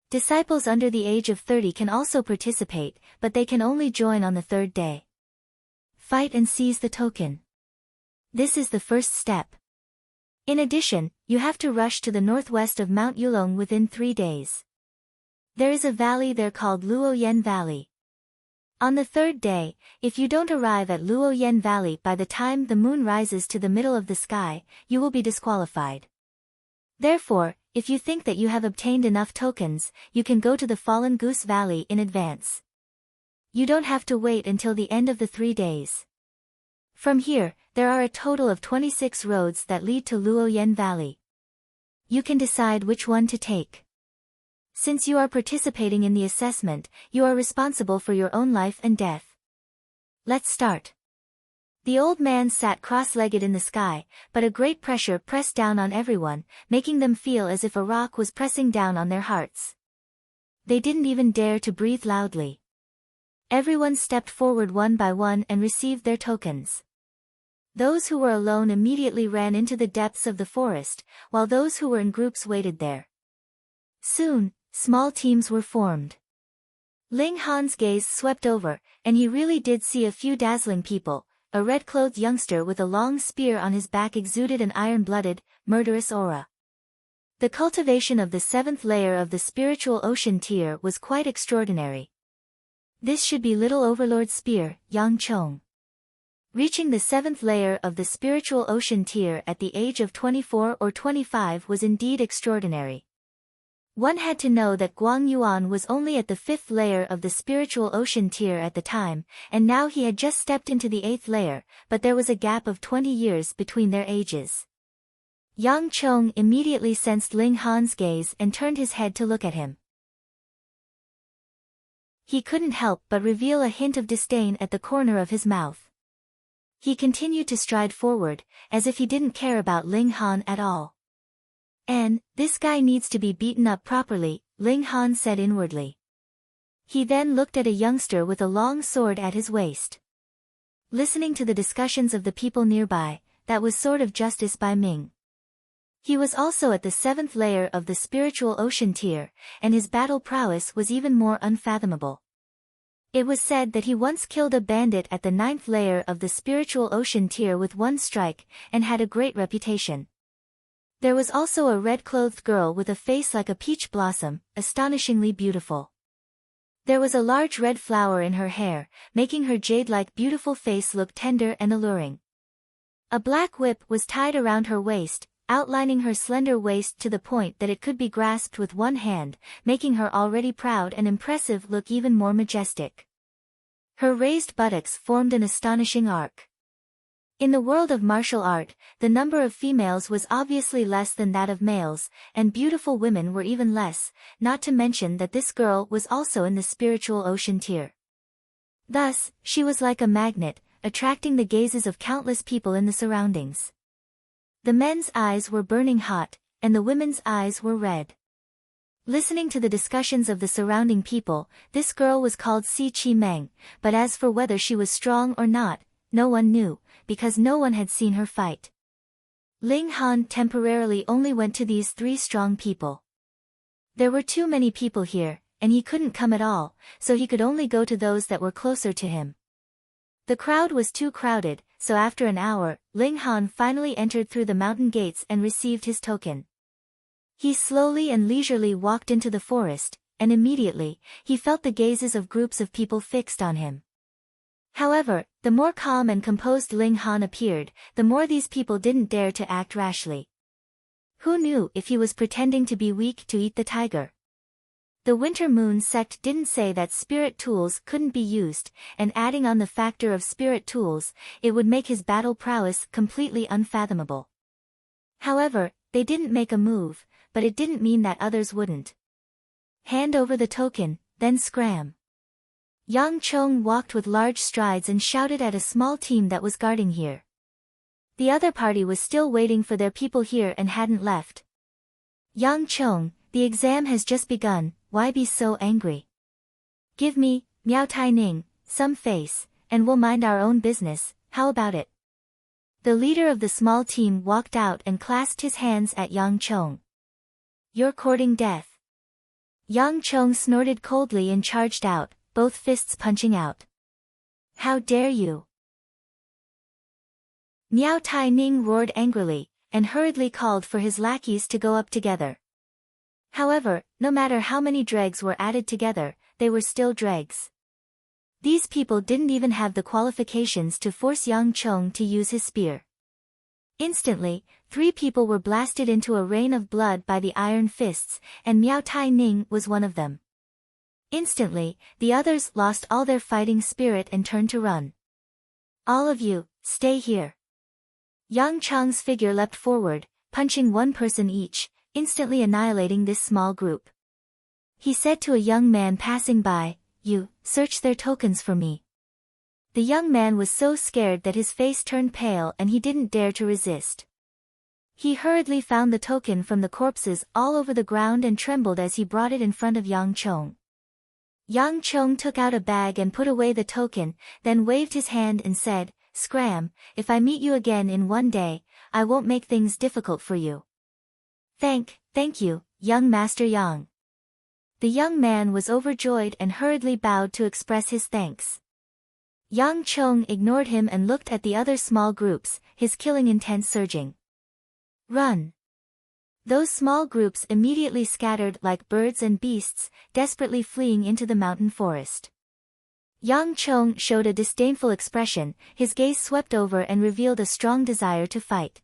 Disciples under the age of 30 can also participate, but they can only join on the third day. Fight and seize the token. This is the first step. In addition, you have to rush to the northwest of Mount Yulong within 3 days. There is a valley there called Luoyen Valley. On the third day, if you don't arrive at Luoyen Valley by the time the moon rises to the middle of the sky, you will be disqualified. Therefore, if you think that you have obtained enough tokens, you can go to the Fallen Goose Valley in advance. You don't have to wait until the end of the 3 days. From here, there are a total of 26 roads that lead to Luoyen Valley. You can decide which one to take. Since you are participating in the assessment, you are responsible for your own life and death. Let's start. The old man sat cross-legged in the sky, but a great pressure pressed down on everyone, making them feel as if a rock was pressing down on their hearts. They didn't even dare to breathe loudly. Everyone stepped forward one by one and received their tokens. Those who were alone immediately ran into the depths of the forest, while those who were in groups waited there. Soon, small teams were formed. Ling Han's gaze swept over, and he really did see a few dazzling people. A red-clothed youngster with a long spear on his back exuded an iron-blooded, murderous aura. The cultivation of the 7th layer of the spiritual ocean tier was quite extraordinary. This should be Little Overlord Spear, Yang Chong. Reaching the 7th layer of the spiritual ocean tier at the age of 24 or 25 was indeed extraordinary. One had to know that Guang Yuan was only at the 5th layer of the spiritual ocean tier at the time, and now he had just stepped into the 8th layer, but there was a gap of 20 years between their ages. Yang Chong immediately sensed Ling Han's gaze and turned his head to look at him. He couldn't help but reveal a hint of disdain at the corner of his mouth. He continued to stride forward, as if he didn't care about Ling Han at all. This guy needs to be beaten up properly, Ling Han said inwardly. He then looked at a youngster with a long sword at his waist. Listening to the discussions of the people nearby, that was sort of justice by Ming. He was also at the 7th layer of the spiritual ocean tier, and his battle prowess was even more unfathomable. It was said that he once killed a bandit at the 9th layer of the spiritual ocean tier with one strike, and had a great reputation. There was also a red-clothed girl with a face like a peach blossom, astonishingly beautiful. There was a large red flower in her hair, making her jade-like beautiful face look tender and alluring. A black whip was tied around her waist, outlining her slender waist to the point that it could be grasped with one hand, making her already proud and impressive look even more majestic. Her raised buttocks formed an astonishing arc. In the world of martial art, the number of females was obviously less than that of males, and beautiful women were even less, not to mention that this girl was also in the spiritual ocean tier. Thus, she was like a magnet, attracting the gazes of countless people in the surroundings. The men's eyes were burning hot, and the women's eyes were red. Listening to the discussions of the surrounding people, this girl was called Si Chi Meng, but as for whether she was strong or not, no one knew, because no one had seen her fight. Ling Han temporarily only went to these 3 strong people. There were too many people here, and he couldn't come at all, so he could only go to those that were closer to him. The crowd was too crowded, so after an hour, Ling Han finally entered through the mountain gates and received his token. He slowly and leisurely walked into the forest, and immediately, he felt the gazes of groups of people fixed on him. However, the more calm and composed Ling Han appeared, the more these people didn't dare to act rashly. Who knew if he was pretending to be weak to eat the tiger? The Winter Moon sect didn't say that spirit tools couldn't be used, and adding on the factor of spirit tools, it would make his battle prowess completely unfathomable. However, they didn't make a move, but it didn't mean that others wouldn't. Hand over the token, then scram. Yang Chong walked with large strides and shouted at a small team that was guarding here. The other party was still waiting for their people here and hadn't left. Yang Chong, the exam has just begun, why be so angry? Give me, Miao Tai Ning, some face, and we'll mind our own business, how about it? The leader of the small team walked out and clasped his hands at Yang Chong. You're courting death. Yang Chong snorted coldly and charged out, both fists punching out. How dare you? Miao Tai Ning roared angrily, and hurriedly called for his lackeys to go up together. However, no matter how many dregs were added together, they were still dregs. These people didn't even have the qualifications to force Yang Chong to use his spear. Instantly, 3 people were blasted into a rain of blood by the iron fists, and Miao Tai Ning was one of them. Instantly, the others lost all their fighting spirit and turned to run. All of you, stay here. Yang Chong's figure leapt forward, punching 1 person each, instantly annihilating this small group. He said to a young man passing by, You, search their tokens for me. The young man was so scared that his face turned pale and he didn't dare to resist. He hurriedly found the token from the corpses all over the ground and trembled as he brought it in front of Yang Chong. Yang Chong took out a bag and put away the token, then waved his hand and said, Scram, if I meet you again in 1 day, I won't make things difficult for you. Thank you, young Master Yang. The young man was overjoyed and hurriedly bowed to express his thanks. Yang Chong ignored him and looked at the other small groups, his killing intent surging. Run! Those small groups immediately scattered like birds and beasts, desperately fleeing into the mountain forest. Yang Chong showed a disdainful expression, his gaze swept over and revealed a strong desire to fight.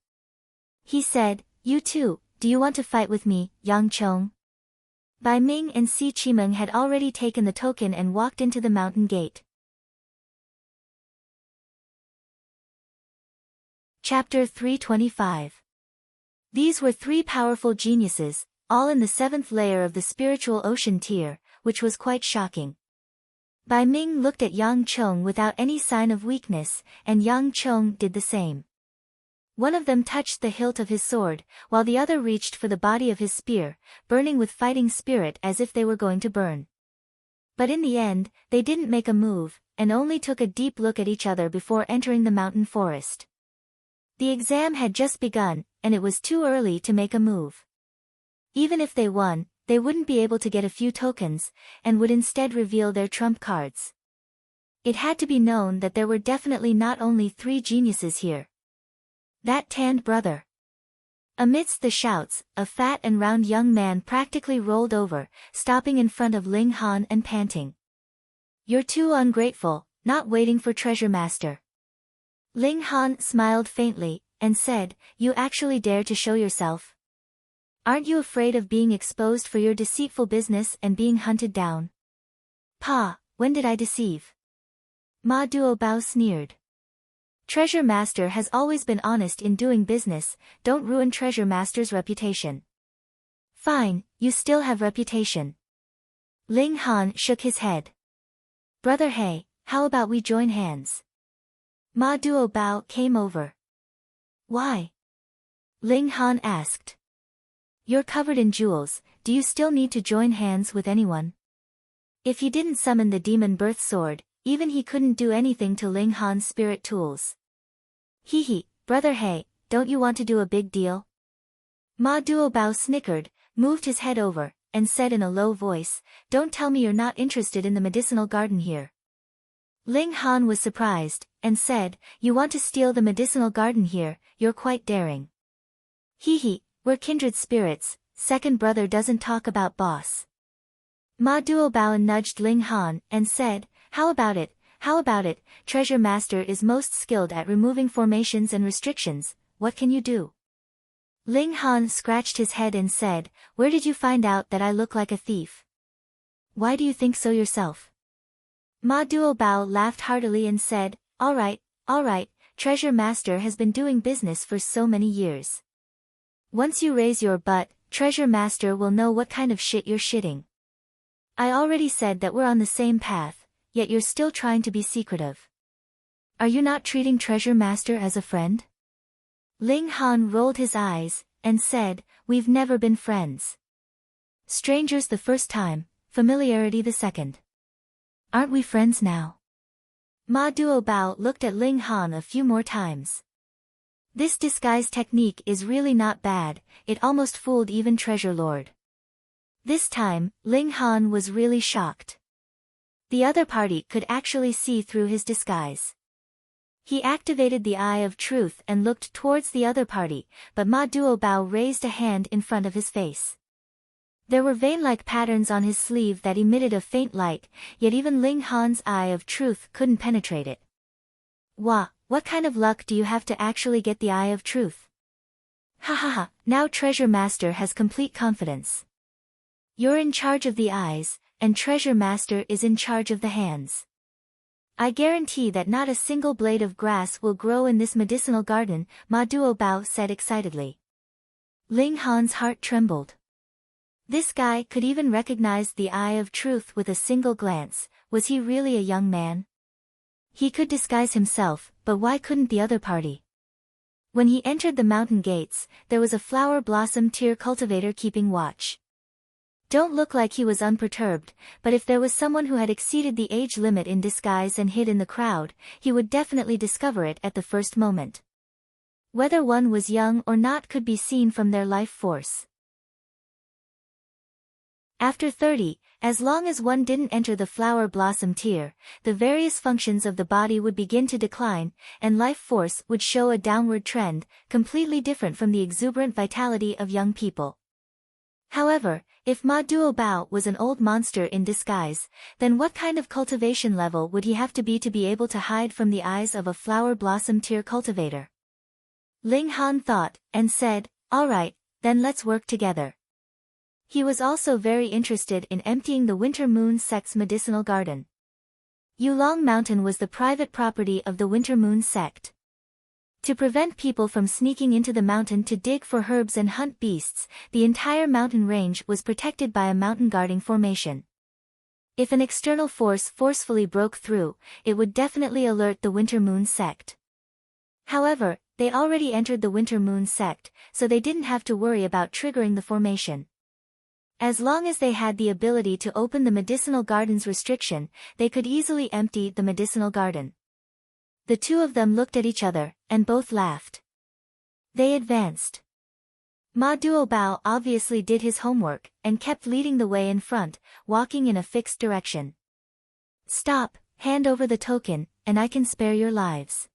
He said, "You too, do you want to fight with me, Yang Chong?" Bai Ming and Si Qimeng had already taken the token and walked into the mountain gate. Chapter 325. These were three powerful geniuses, all in the 7th layer of the spiritual ocean tier, which was quite shocking. Bai Ming looked at Yang Chong without any sign of weakness, and Yang Chong did the same. One of them touched the hilt of his sword, while the other reached for the body of his spear, burning with fighting spirit as if they were going to burn. But in the end, they didn't make a move, and only took a deep look at each other before entering the mountain forest. The exam had just begun, and it was too early to make a move. Even if they won, they wouldn't be able to get a few tokens, and would instead reveal their trump cards. It had to be known that there were definitely not only 3 geniuses here. That tanned brother. Amidst the shouts, a fat and round young man practically rolled over, stopping in front of Ling Han and panting. "You're too ungrateful, not waiting for Treasure Master." Ling Han smiled faintly, and said, "You actually dare to show yourself? Aren't you afraid of being exposed for your deceitful business and being hunted down?" "Pa, when did I deceive?" Ma Duobao sneered. "Treasure Master has always been honest in doing business, don't ruin Treasure Master's reputation." "Fine, you still have reputation." Ling Han shook his head. "Brother He, how about we join hands?" Ma Duobao came over. "Why?" Ling Han asked. "You're covered in jewels, do you still need to join hands with anyone?" If he didn't summon the demon birth sword, even he couldn't do anything to Ling Han's spirit tools. "Hee, Brother He, don't you want to do a big deal?" Ma Duobao snickered, moved his head over, and said in a low voice, "Don't tell me you're not interested in the medicinal garden here." Ling Han was surprised, and said, "You want to steal the medicinal garden here, you're quite daring." "Hee, we're kindred spirits, second brother doesn't talk about boss." Ma Duobao nudged Ling Han, and said, How about it, Treasure Master is most skilled at removing formations and restrictions, what can you do?" Ling Han scratched his head and said, "Where did you find out that I look like a thief?" "Why do you think so yourself?" Ma Duobao laughed heartily and said, all right, Treasure Master has been doing business for so many years. Once you raise your butt, Treasure Master will know what kind of shit you're shitting. I already said that we're on the same path, yet you're still trying to be secretive. Are you not treating Treasure Master as a friend?" Ling Han rolled his eyes, and said, "We've never been friends. Strangers the first time, familiarity the second. Aren't we friends now?" Ma Duobao looked at Ling Han a few more times. This disguise technique is really not bad, it almost fooled even Treasure Lord. This time, Ling Han was really shocked. The other party could actually see through his disguise. He activated the Eye of Truth and looked towards the other party, but Ma Duobao raised a hand in front of his face. There were vein-like patterns on his sleeve that emitted a faint light, yet even Ling Han's Eye of Truth couldn't penetrate it. "Wah, what kind of luck do you have to actually get the Eye of Truth?" Ha, now Treasure Master has complete confidence. You're in charge of the eyes, and Treasure Master is in charge of the hands. I guarantee that not a single blade of grass will grow in this medicinal garden, Ma Duobao said excitedly. Ling Han's heart trembled. This guy could even recognize the Eye of Truth with a single glance, was he really a young man? He could disguise himself, but why couldn't the other party? When he entered the mountain gates, there was a flower blossom tier cultivator keeping watch. Don't look like he was unperturbed, but if there was someone who had exceeded the age limit in disguise and hid in the crowd, he would definitely discover it at the first moment. Whether one was young or not could be seen from their life force. After 30, as long as one didn't enter the flower blossom tier, the various functions of the body would begin to decline, and life force would show a downward trend, completely different from the exuberant vitality of young people. However, if Ma Duobao was an old monster in disguise, then what kind of cultivation level would he have to be able to hide from the eyes of a flower blossom tier cultivator? Ling Han thought, and said, "All right, then let's work together." He was also very interested in emptying the Winter Moon sect's medicinal garden. Yulong Mountain was the private property of the Winter Moon sect. To prevent people from sneaking into the mountain to dig for herbs and hunt beasts, the entire mountain range was protected by a mountain guarding formation. If an external force forcefully broke through, it would definitely alert the Winter Moon sect. However, they already entered the Winter Moon sect, so they didn't have to worry about triggering the formation. As long as they had the ability to open the medicinal garden's restriction, they could easily empty the medicinal garden. The two of them looked at each other, and both laughed. They advanced. Ma Duobao obviously did his homework, and kept leading the way in front, walking in a fixed direction. "Stop, hand over the token, and I can spare your lives."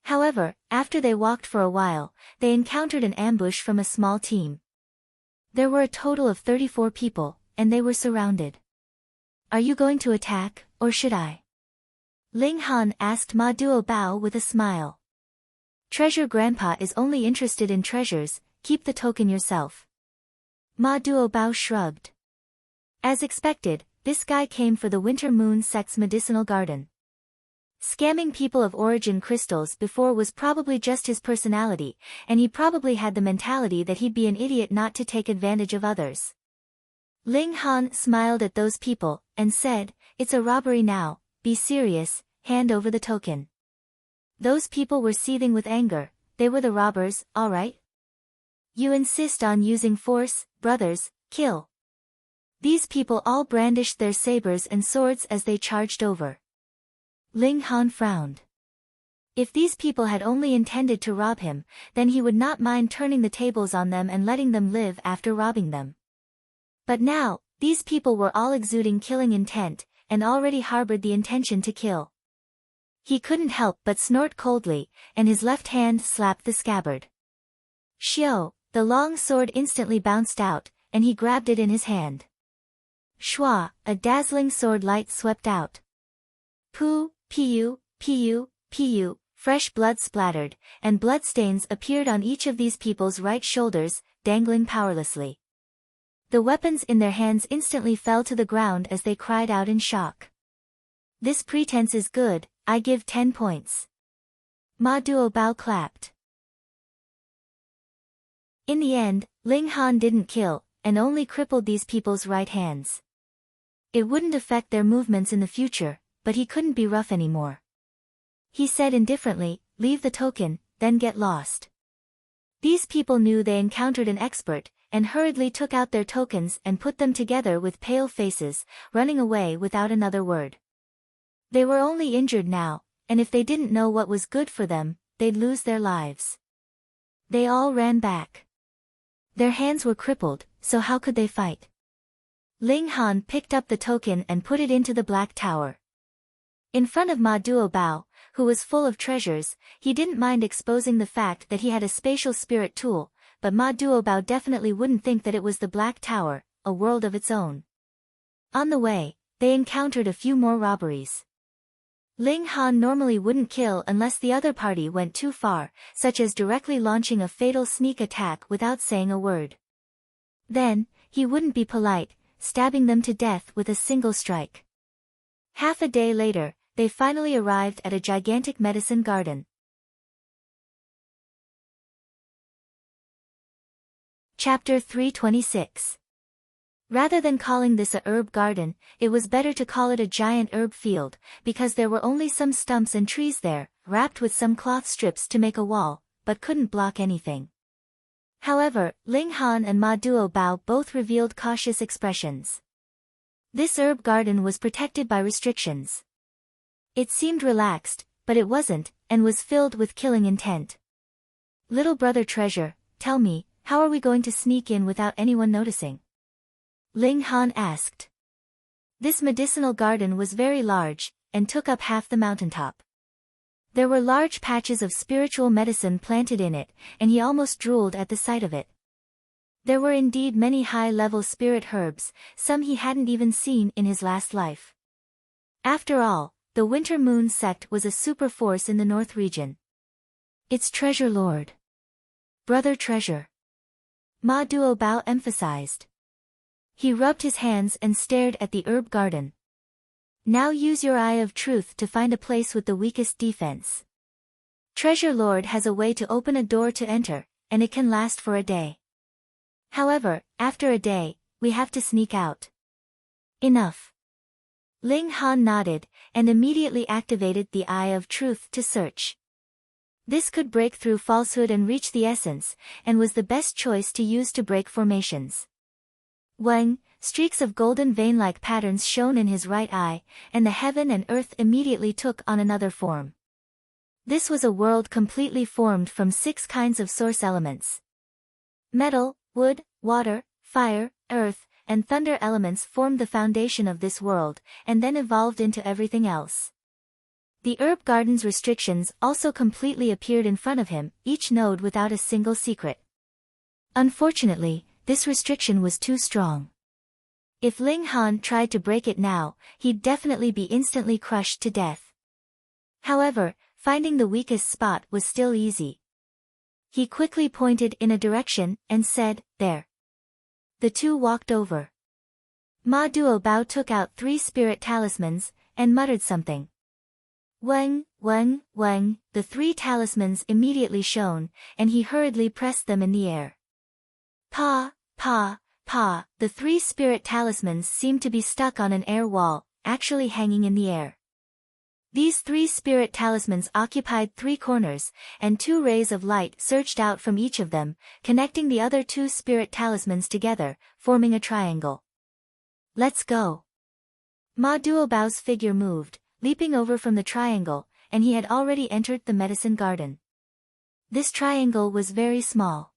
However, after they walked for a while, they encountered an ambush from a small team. There were a total of 34 people, and they were surrounded. "Are you going to attack, or should I?" Ling Han asked Ma Duobao with a smile. "Treasure Grandpa is only interested in treasures, keep the token yourself." Ma Duobao shrugged. As expected, this guy came for the Winter Moon sect's medicinal garden. Scamming people of origin crystals before was probably just his personality, and he probably had the mentality that he'd be an idiot not to take advantage of others. Ling Han smiled at those people, and said, "It's a robbery now, be serious, hand over the token." Those people were seething with anger, they were the robbers, all right? "You insist on using force, brothers, kill." These people all brandished their sabers and swords as they charged over. Ling Han frowned. If these people had only intended to rob him, then he would not mind turning the tables on them and letting them live after robbing them. But now, these people were all exuding killing intent, and already harbored the intention to kill. He couldn't help but snort coldly, and his left hand slapped the scabbard. Xiao, the long sword instantly bounced out, and he grabbed it in his hand. Shua, a dazzling sword light swept out. Pu, piu, piu, piu, fresh blood splattered, and bloodstains appeared on each of these people's right shoulders, dangling powerlessly. The weapons in their hands instantly fell to the ground as they cried out in shock. "This pretense is good, I give 10 points. Ma Duobao clapped. In the end, Ling Han didn't kill, and only crippled these people's right hands. It wouldn't affect their movements in the future, but he couldn't be rough anymore. He said indifferently, "Leave the token, then get lost." These people knew they encountered an expert, and hurriedly took out their tokens and put them together with pale faces, running away without another word. They were only injured now, and if they didn't know what was good for them, they'd lose their lives. They all ran back. Their hands were crippled, so how could they fight? Ling Han picked up the token and put it into the Black Tower. In front of Ma Duobao, who was full of treasures, he didn't mind exposing the fact that he had a spatial spirit tool, but Ma Duobao definitely wouldn't think that it was the Black Tower, a world of its own. On the way, they encountered a few more robberies. Ling Han normally wouldn't kill unless the other party went too far, such as directly launching a fatal sneak attack without saying a word. Then, he wouldn't be polite, stabbing them to death with a single strike. Half a day later, they finally arrived at a gigantic medicine garden. Chapter 326. Rather than calling this a herb garden, it was better to call it a giant herb field, because there were only some stumps and trees there, wrapped with some cloth strips to make a wall, but couldn't block anything. However, Ling Han and Ma Duobao both revealed cautious expressions. This herb garden was protected by restrictions. It seemed relaxed, but it wasn't, and was filled with killing intent. "Little brother Treasure, tell me, how are we going to sneak in without anyone noticing?" Ling Han asked. This medicinal garden was very large, and took up half the mountaintop. There were large patches of spiritual medicine planted in it, and he almost drooled at the sight of it. There were indeed many high-level spirit herbs, some he hadn't even seen in his last life. After all, the Winter Moon sect was a super force in the North region. It's Treasure Lord. Brother Treasure. Ma Duo Bao emphasized. He rubbed his hands and stared at the herb garden. Now use your eye of truth to find a place with the weakest defense. Treasure Lord has a way to open a door to enter, and it can last for a day. However, after a day, we have to sneak out. Enough. Ling Han nodded, and immediately activated the Eye of Truth to search. This could break through falsehood and reach the essence, and was the best choice to use to break formations. Wang, streaks of golden vein-like patterns shone in his right eye, and the heaven and earth immediately took on another form. This was a world completely formed from 6 kinds of source elements. Metal, wood, water, fire, earth, and thunder elements formed the foundation of this world, and then evolved into everything else. The herb garden's restrictions also completely appeared in front of him, each node without a single secret. Unfortunately, this restriction was too strong. If Ling Han tried to break it now, he'd definitely be instantly crushed to death. However, finding the weakest spot was still easy. He quickly pointed in a direction, and said, "There." The two walked over. Ma Duo Bao took out 3 spirit talismans, and muttered something. Wang, Wang, Wang, the 3 talismans immediately shone, and he hurriedly pressed them in the air. Pa, pa, pa, the 3 spirit talismans seemed to be stuck on an air wall, actually hanging in the air. These 3 spirit talismans occupied 3 corners, and 2 rays of light surged out from each of them, connecting the other 2 spirit talismans together, forming a triangle. Let's go. Ma Duo Bao's figure moved, leaping over from the triangle, and he had already entered the medicine garden. This triangle was very small.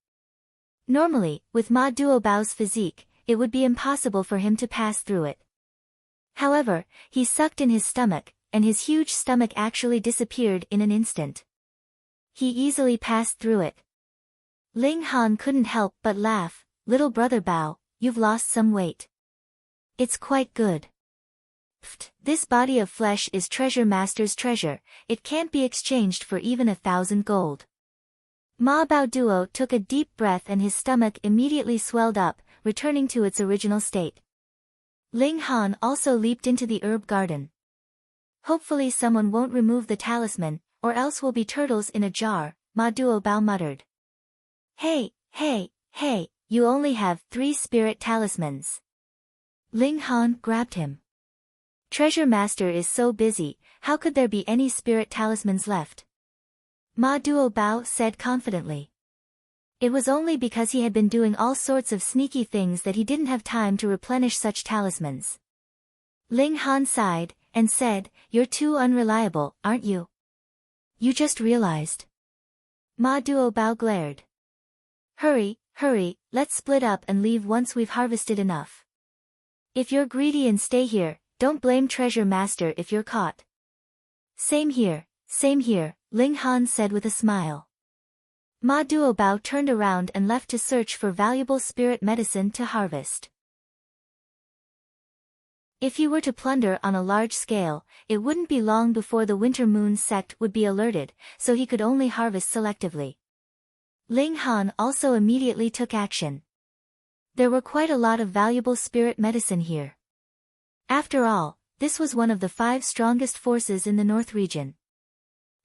Normally, with Ma Duo Bao's physique, it would be impossible for him to pass through it. However, he sucked in his stomach, and his huge stomach actually disappeared in an instant. He easily passed through it. Ling Han couldn't help but laugh. "Little brother Bao, you've lost some weight. It's quite good. Pfft, this body of flesh is Treasure Master's treasure, it can't be exchanged for even 1,000 gold. Ma Bao Duo took a deep breath and his stomach immediately swelled up, returning to its original state. Ling Han also leaped into the herb garden. Hopefully someone won't remove the talisman, or else we'll be turtles in a jar, Ma Duo Bao muttered. Hey, you only have 3 spirit talismans. Ling Han grabbed him. Treasure Master is so busy, how could there be any spirit talismans left? Ma Duo Bao said confidently. It was only because he had been doing all sorts of sneaky things that he didn't have time to replenish such talismans. Ling Han sighed, and said, "You're too unreliable, aren't you? You just realized." Ma Duo Bao glared. Hurry, let's split up and leave once we've harvested enough. If you're greedy and stay here, don't blame Treasure Master if you're caught. Same here, Ling Han said with a smile. Ma Duo Bao turned around and left to search for valuable spirit medicine to harvest. If he were to plunder on a large scale, it wouldn't be long before the Winter Moon sect would be alerted, so he could only harvest selectively. Ling Han also immediately took action. There were quite a lot of valuable spirit medicine here. After all, this was one of the 5 strongest forces in the North region.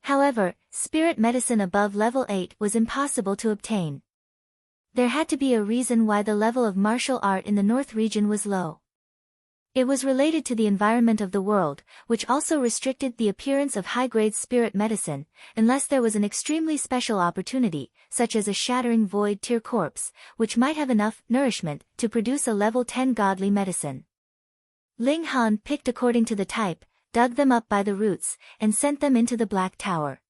However, spirit medicine above level 8 was impossible to obtain. There had to be a reason why the level of martial art in the North region was low. It was related to the environment of the world, which also restricted the appearance of high-grade spirit medicine, unless there was an extremely special opportunity, such as a shattering void tier corpse, which might have enough nourishment to produce a level 10 godly medicine. Ling Han picked according to the type, dug them up by the roots, and sent them into the Black Tower.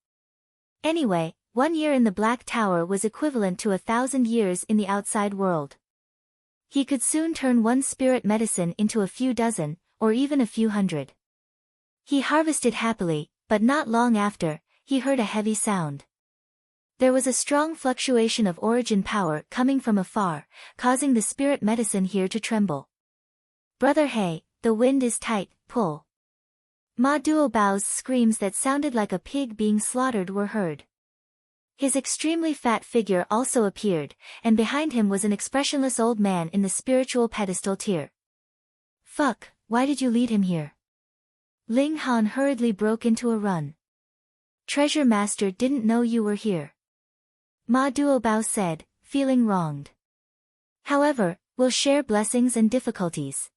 Anyway, 1 year in the Black Tower was equivalent to 1,000 years in the outside world. He could soon turn 1 spirit medicine into a few dozen, or even a few hundred. He harvested happily, but not long after, he heard a heavy sound. There was a strong fluctuation of origin power coming from afar, causing the spirit medicine here to tremble. Brother He, the wind is tight, pull. Ma Duobao's screams that sounded like a pig being slaughtered were heard. His extremely fat figure also appeared, and behind him was an expressionless old man in the spiritual pedestal tier. Fuck, why did you lead him here? Ling Han hurriedly broke into a run. Treasure Master didn't know you were here. Ma Duobao said, feeling wronged. However, we'll share blessings and difficulties.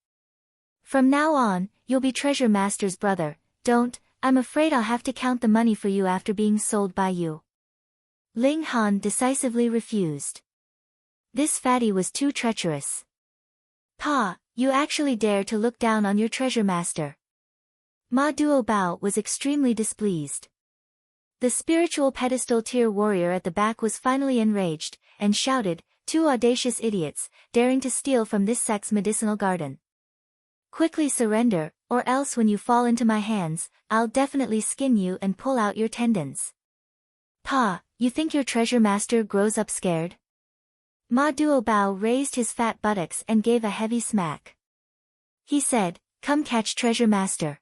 From now on, you'll be Treasure Master's brother. Don't, I'm afraid I'll have to count the money for you after being sold by you. Ling Han decisively refused. This fatty was too treacherous. Pa, you actually dare to look down on your Treasure Master. Ma Duobao was extremely displeased. The spiritual pedestal tier warrior at the back was finally enraged, and shouted, "Two audacious idiots, daring to steal from this sect's medicinal garden. Quickly surrender, or else when you fall into my hands, I'll definitely skin you and pull out your tendons." Pa, you think your Treasure Master grows up scared? Ma Duobao raised his fat buttocks and gave a heavy smack. He said, "Come catch Treasure Master.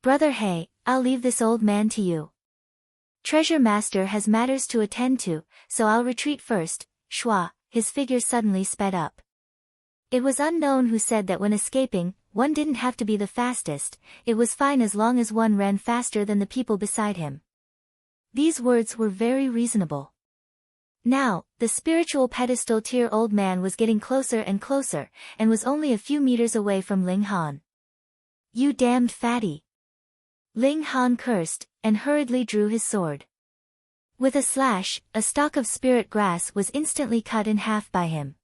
Brother He, I'll leave this old man to you. Treasure Master has matters to attend to, so I'll retreat first." Shua, his figure suddenly sped up. It was unknown who said that when escaping, one didn't have to be the fastest, it was fine as long as one ran faster than the people beside him. These words were very reasonable. Now, the spiritual pedestal tier old man was getting closer and closer, and was only a few meters away from Ling Han. "You damned fatty!" Ling Han cursed, and hurriedly drew his sword. With a slash, a stalk of spirit grass was instantly cut in half by him.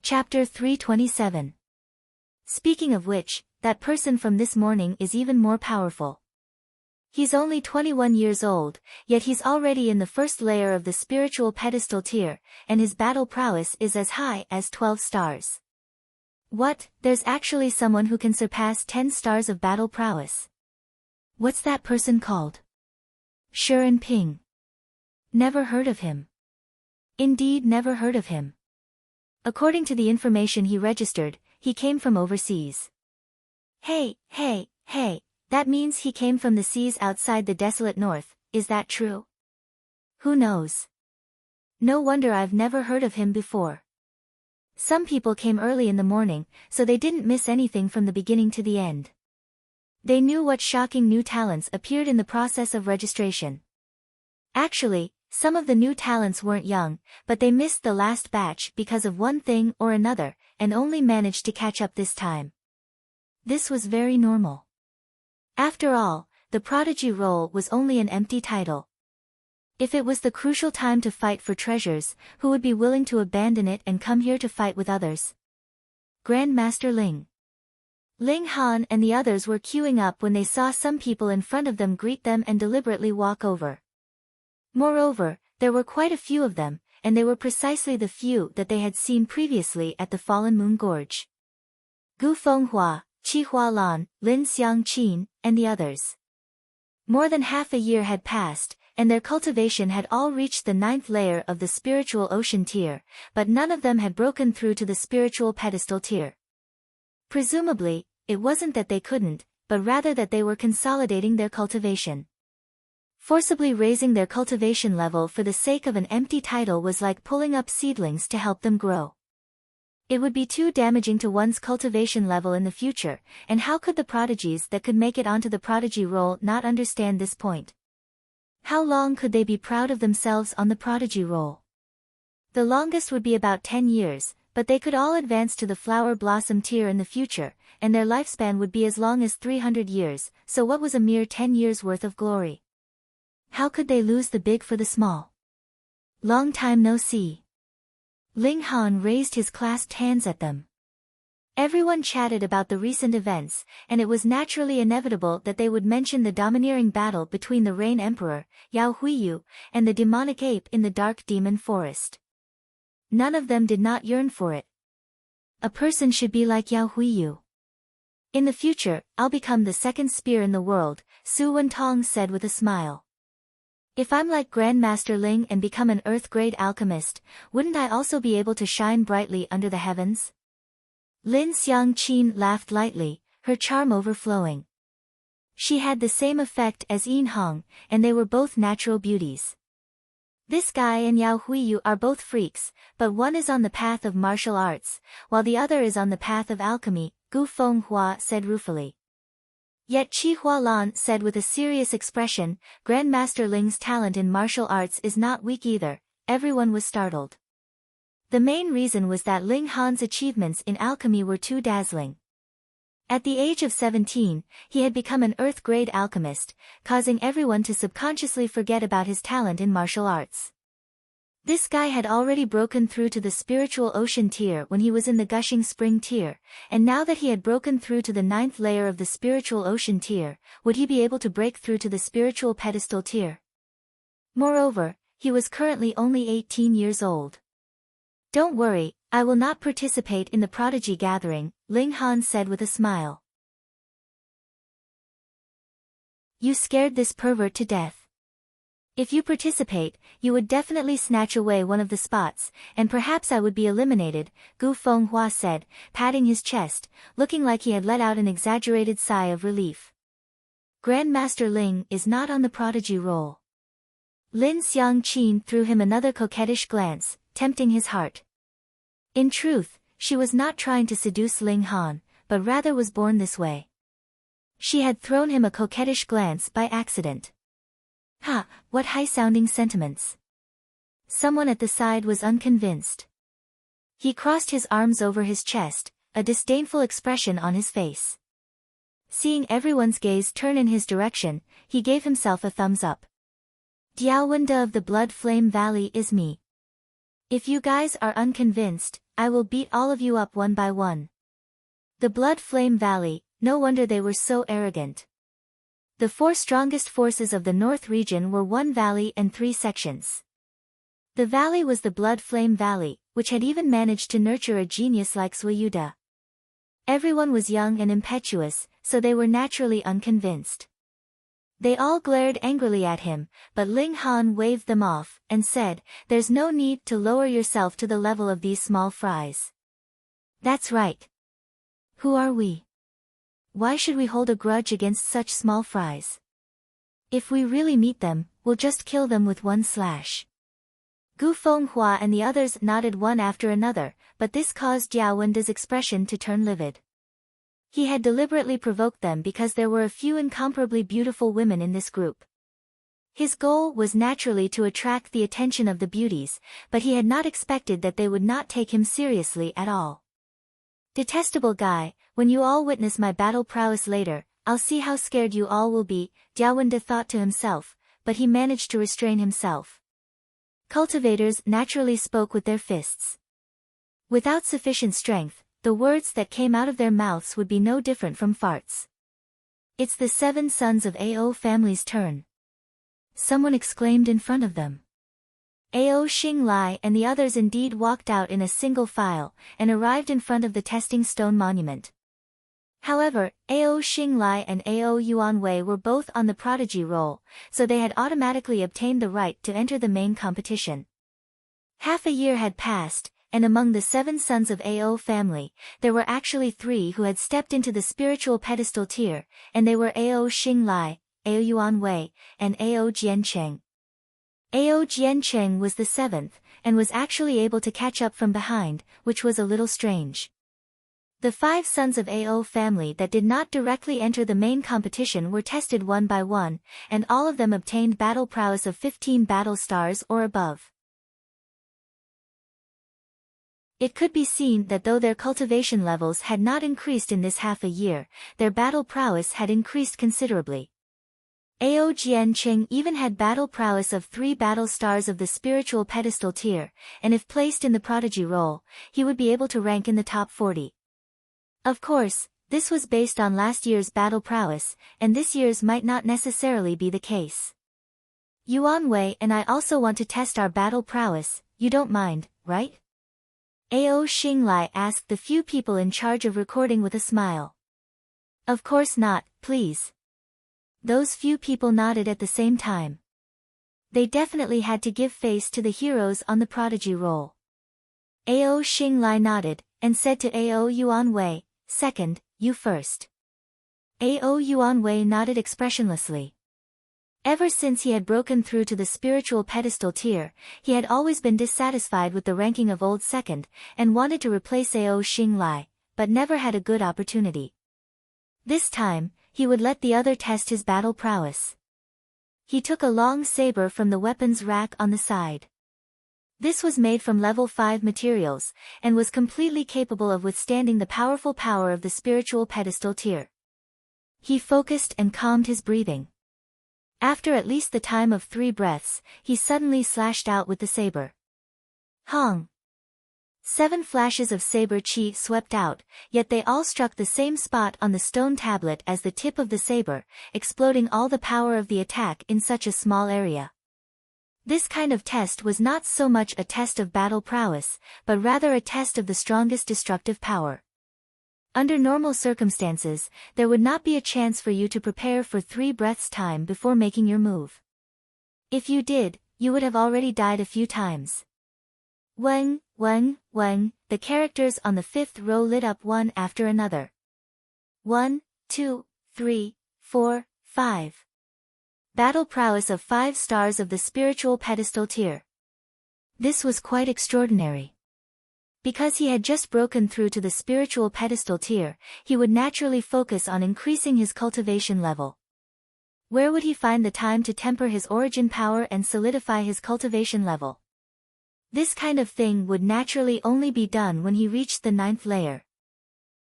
Chapter 327. Speaking of which, that person from this morning is even more powerful. He's only 21 years old, yet he's already in the first layer of the spiritual pedestal tier, and his battle prowess is as high as 12 stars. What, there's actually someone who can surpass 10 stars of battle prowess. What's that person called? Shuren Ping. Never heard of him. Indeed, never heard of him. According to the information he registered, he came from overseas. Hey, that means he came from the seas outside the desolate north, is that true? Who knows? No wonder I've never heard of him before. Some people came early in the morning, so they didn't miss anything from the beginning to the end. They knew what shocking new talents appeared in the process of registration. Actually, some of the new talents weren't young, but they missed the last batch because of one thing or another, and only managed to catch up this time. This was very normal. After all, the prodigy role was only an empty title. If it was the crucial time to fight for treasures, who would be willing to abandon it and come here to fight with others? Grandmaster Ling. Ling Han and the others were queuing up when they saw some people in front of them greet them and deliberately walk over. Moreover, there were quite a few of them, and they were precisely the few that they had seen previously at the Fallen Moon Gorge. Gu Fenghua, Qi Hualan, Lin Xiangqin, and the others. More than half a year had passed, and their cultivation had all reached the 9th layer of the spiritual ocean tier, but none of them had broken through to the spiritual pedestal tier. Presumably, it wasn't that they couldn't, but rather that they were consolidating their cultivation. Forcibly raising their cultivation level for the sake of an empty title was like pulling up seedlings to help them grow. It would be too damaging to one's cultivation level in the future, and how could the prodigies that could make it onto the prodigy roll not understand this point? How long could they be proud of themselves on the prodigy roll? The longest would be about 10 years, but they could all advance to the flower blossom tier in the future, and their lifespan would be as long as 300 years, so what was a mere 10 years worth of glory? How could they lose the big for the small? Long time no see. Ling Han raised his clasped hands at them. Everyone chatted about the recent events, and it was naturally inevitable that they would mention the domineering battle between the Rain Emperor, Yao Huiyu, and the demonic ape in the dark demon forest. None of them did not yearn for it. A person should be like Yao Huiyu. In the future, I'll become the second spear in the world, Su Wentong said with a smile. If I'm like Grandmaster Ling and become an earth-grade alchemist, wouldn't I also be able to shine brightly under the heavens? Lin Xiangqin laughed lightly, her charm overflowing. She had the same effect as Yin Hong, and they were both natural beauties. This guy and Yao Huiyu are both freaks, but one is on the path of martial arts, while the other is on the path of alchemy, Gu Fenghua said ruefully. Yet Qi Hualan said with a serious expression, Grandmaster Ling's talent in martial arts is not weak either. Everyone was startled. The main reason was that Ling Han's achievements in alchemy were too dazzling. At the age of 17, he had become an earth-grade alchemist, causing everyone to subconsciously forget about his talent in martial arts. This guy had already broken through to the spiritual ocean tier when he was in the gushing spring tier, and now that he had broken through to the 9th layer of the spiritual ocean tier, would he be able to break through to the spiritual pedestal tier? Moreover, he was currently only 18 years old. Don't worry, I will not participate in the prodigy gathering, Ling Han said with a smile. You scared this pervert to death. If you participate, you would definitely snatch away one of the spots, and perhaps I would be eliminated, Gu Fenghua said, patting his chest, looking like he had let out an exaggerated sigh of relief. Grandmaster Ling is not on the prodigy roll. Lin Xiangqin threw him another coquettish glance, tempting his heart. In truth, she was not trying to seduce Ling Han, but rather was born this way. She had thrown him a coquettish glance by accident. Ha, what high-sounding sentiments. Someone at the side was unconvinced. He crossed his arms over his chest, a disdainful expression on his face. Seeing everyone's gaze turn in his direction, he gave himself a thumbs up. Diaowenda of the Blood Flame Valley is me. If you guys are unconvinced, I will beat all of you up one by one. The Blood Flame Valley, no wonder they were so arrogant. The 4 strongest forces of the North region were 1 valley and 3 sections. The valley was the Blood Flame Valley, which had even managed to nurture a genius like Suiyuda. Everyone was young and impetuous, so they were naturally unconvinced. They all glared angrily at him, but Ling Han waved them off, and said, There's no need to lower yourself to the level of these small fries. That's right. Who are we? Why should we hold a grudge against such small fries? If we really meet them, we'll just kill them with one slash. Gu Fenghua and the others nodded one after another, but this caused Diaowenda's expression to turn livid. He had deliberately provoked them because there were a few incomparably beautiful women in this group. His goal was naturally to attract the attention of the beauties, but he had not expected that they would not take him seriously at all. Detestable guy, when you all witness my battle prowess later, I'll see how scared you all will be, Diawenda thought to himself, but he managed to restrain himself. Cultivators naturally spoke with their fists. Without sufficient strength, the words that came out of their mouths would be no different from farts. It's the 7 sons of Ao family's turn. Someone exclaimed in front of them. Ao Xinglai and the others indeed walked out in a single file, and arrived in front of the testing stone monument. However, Ao Xinglai and Ao Yuanwei were both on the prodigy roll, so they had automatically obtained the right to enter the main competition. Half a year had passed, and among the 7 sons of Ao family, there were actually 3 who had stepped into the spiritual pedestal tier, and they were Ao Xinglai, Ao Yuanwei, and Ao Jiancheng. Ao Jiancheng was the 7th, and was actually able to catch up from behind, which was a little strange. The 5 sons of Ao family that did not directly enter the main competition were tested one by one, and all of them obtained battle prowess of 15 battle stars or above. It could be seen that though their cultivation levels had not increased in this half a year, their battle prowess had increased considerably. Ao Jiancheng even had battle prowess of 3 battle stars of the spiritual pedestal tier, and if placed in the prodigy role, he would be able to rank in the top 40. Of course, this was based on last year's battle prowess, and this year's might not necessarily be the case. Yuanwei and I also want to test our battle prowess, you don't mind, right? Ao Xinglai asked the few people in charge of recording with a smile. Of course not, please. Those few people nodded at the same time. They definitely had to give face to the heroes on the prodigy role. Ao Xinglai nodded, and said to Ao Yuanwei, "Second, you first." Ao Yuanwei nodded expressionlessly. Ever since he had broken through to the spiritual pedestal tier, he had always been dissatisfied with the ranking of old second, and wanted to replace Ao Xinglai, but never had a good opportunity. This time, he would let the other test his battle prowess. He took a long saber from the weapons rack on the side. This was made from level 5 materials, and was completely capable of withstanding the powerful power of the spiritual pedestal tier. He focused and calmed his breathing. After at least the time of 3 breaths, he suddenly slashed out with the saber. Hong! 7 flashes of saber chi swept out, yet they all struck the same spot on the stone tablet as the tip of the saber, exploding all the power of the attack in such a small area. This kind of test was not so much a test of battle prowess, but rather a test of the strongest destructive power. Under normal circumstances, there would not be a chance for you to prepare for 3 breaths' time before making your move. If you did, you would have already died a few times. Weng, the characters on the 5th row lit up one after another. 1, 2, 3, 4, 5. Battle prowess of 5 stars of the spiritual pedestal tier. This was quite extraordinary. Because he had just broken through to the spiritual pedestal tier, he would naturally focus on increasing his cultivation level. Where would he find the time to temper his origin power and solidify his cultivation level? This kind of thing would naturally only be done when he reached the 9th layer.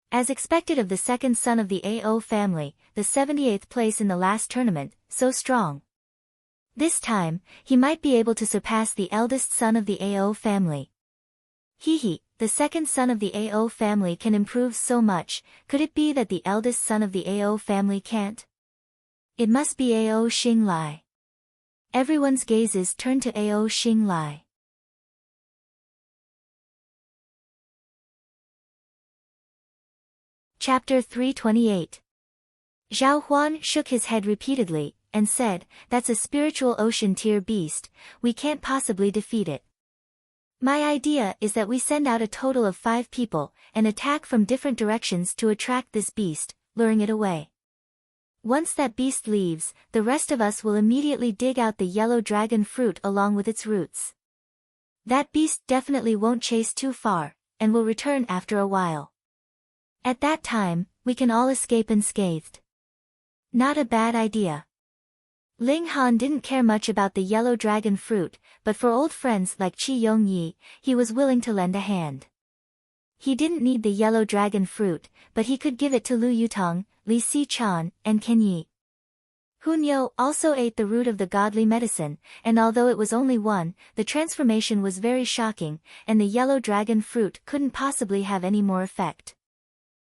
As expected of the second son of the AO family, the 78th place in the last tournament, so strong. This time, he might be able to surpass the eldest son of the AO family. The second son of the AO family can improve so much, could it be that the eldest son of the AO family can't? It must be Ao Xinglai. Everyone's gazes turned to Ao Xinglai. Chapter 328. Zhao Huan shook his head repeatedly, and said, "That's a spiritual ocean tier beast, we can't possibly defeat it. My idea is that we send out a total of 5 people, and attack from different directions to attract this beast, luring it away. Once that beast leaves, the rest of us will immediately dig out the yellow dragon fruit along with its roots. That beast definitely won't chase too far, and will return after a while. At that time, we can all escape unscathed." Not a bad idea. Ling Han didn't care much about the yellow dragon fruit, but for old friends like Qi Yongyi, he was willing to lend a hand. He didn't need the yellow dragon fruit, but he could give it to Lu Yutong, Li Xichan, and Ken Yi. Hunyo also ate the root of the godly medicine, and although it was only one, the transformation was very shocking, and the yellow dragon fruit couldn't possibly have any more effect.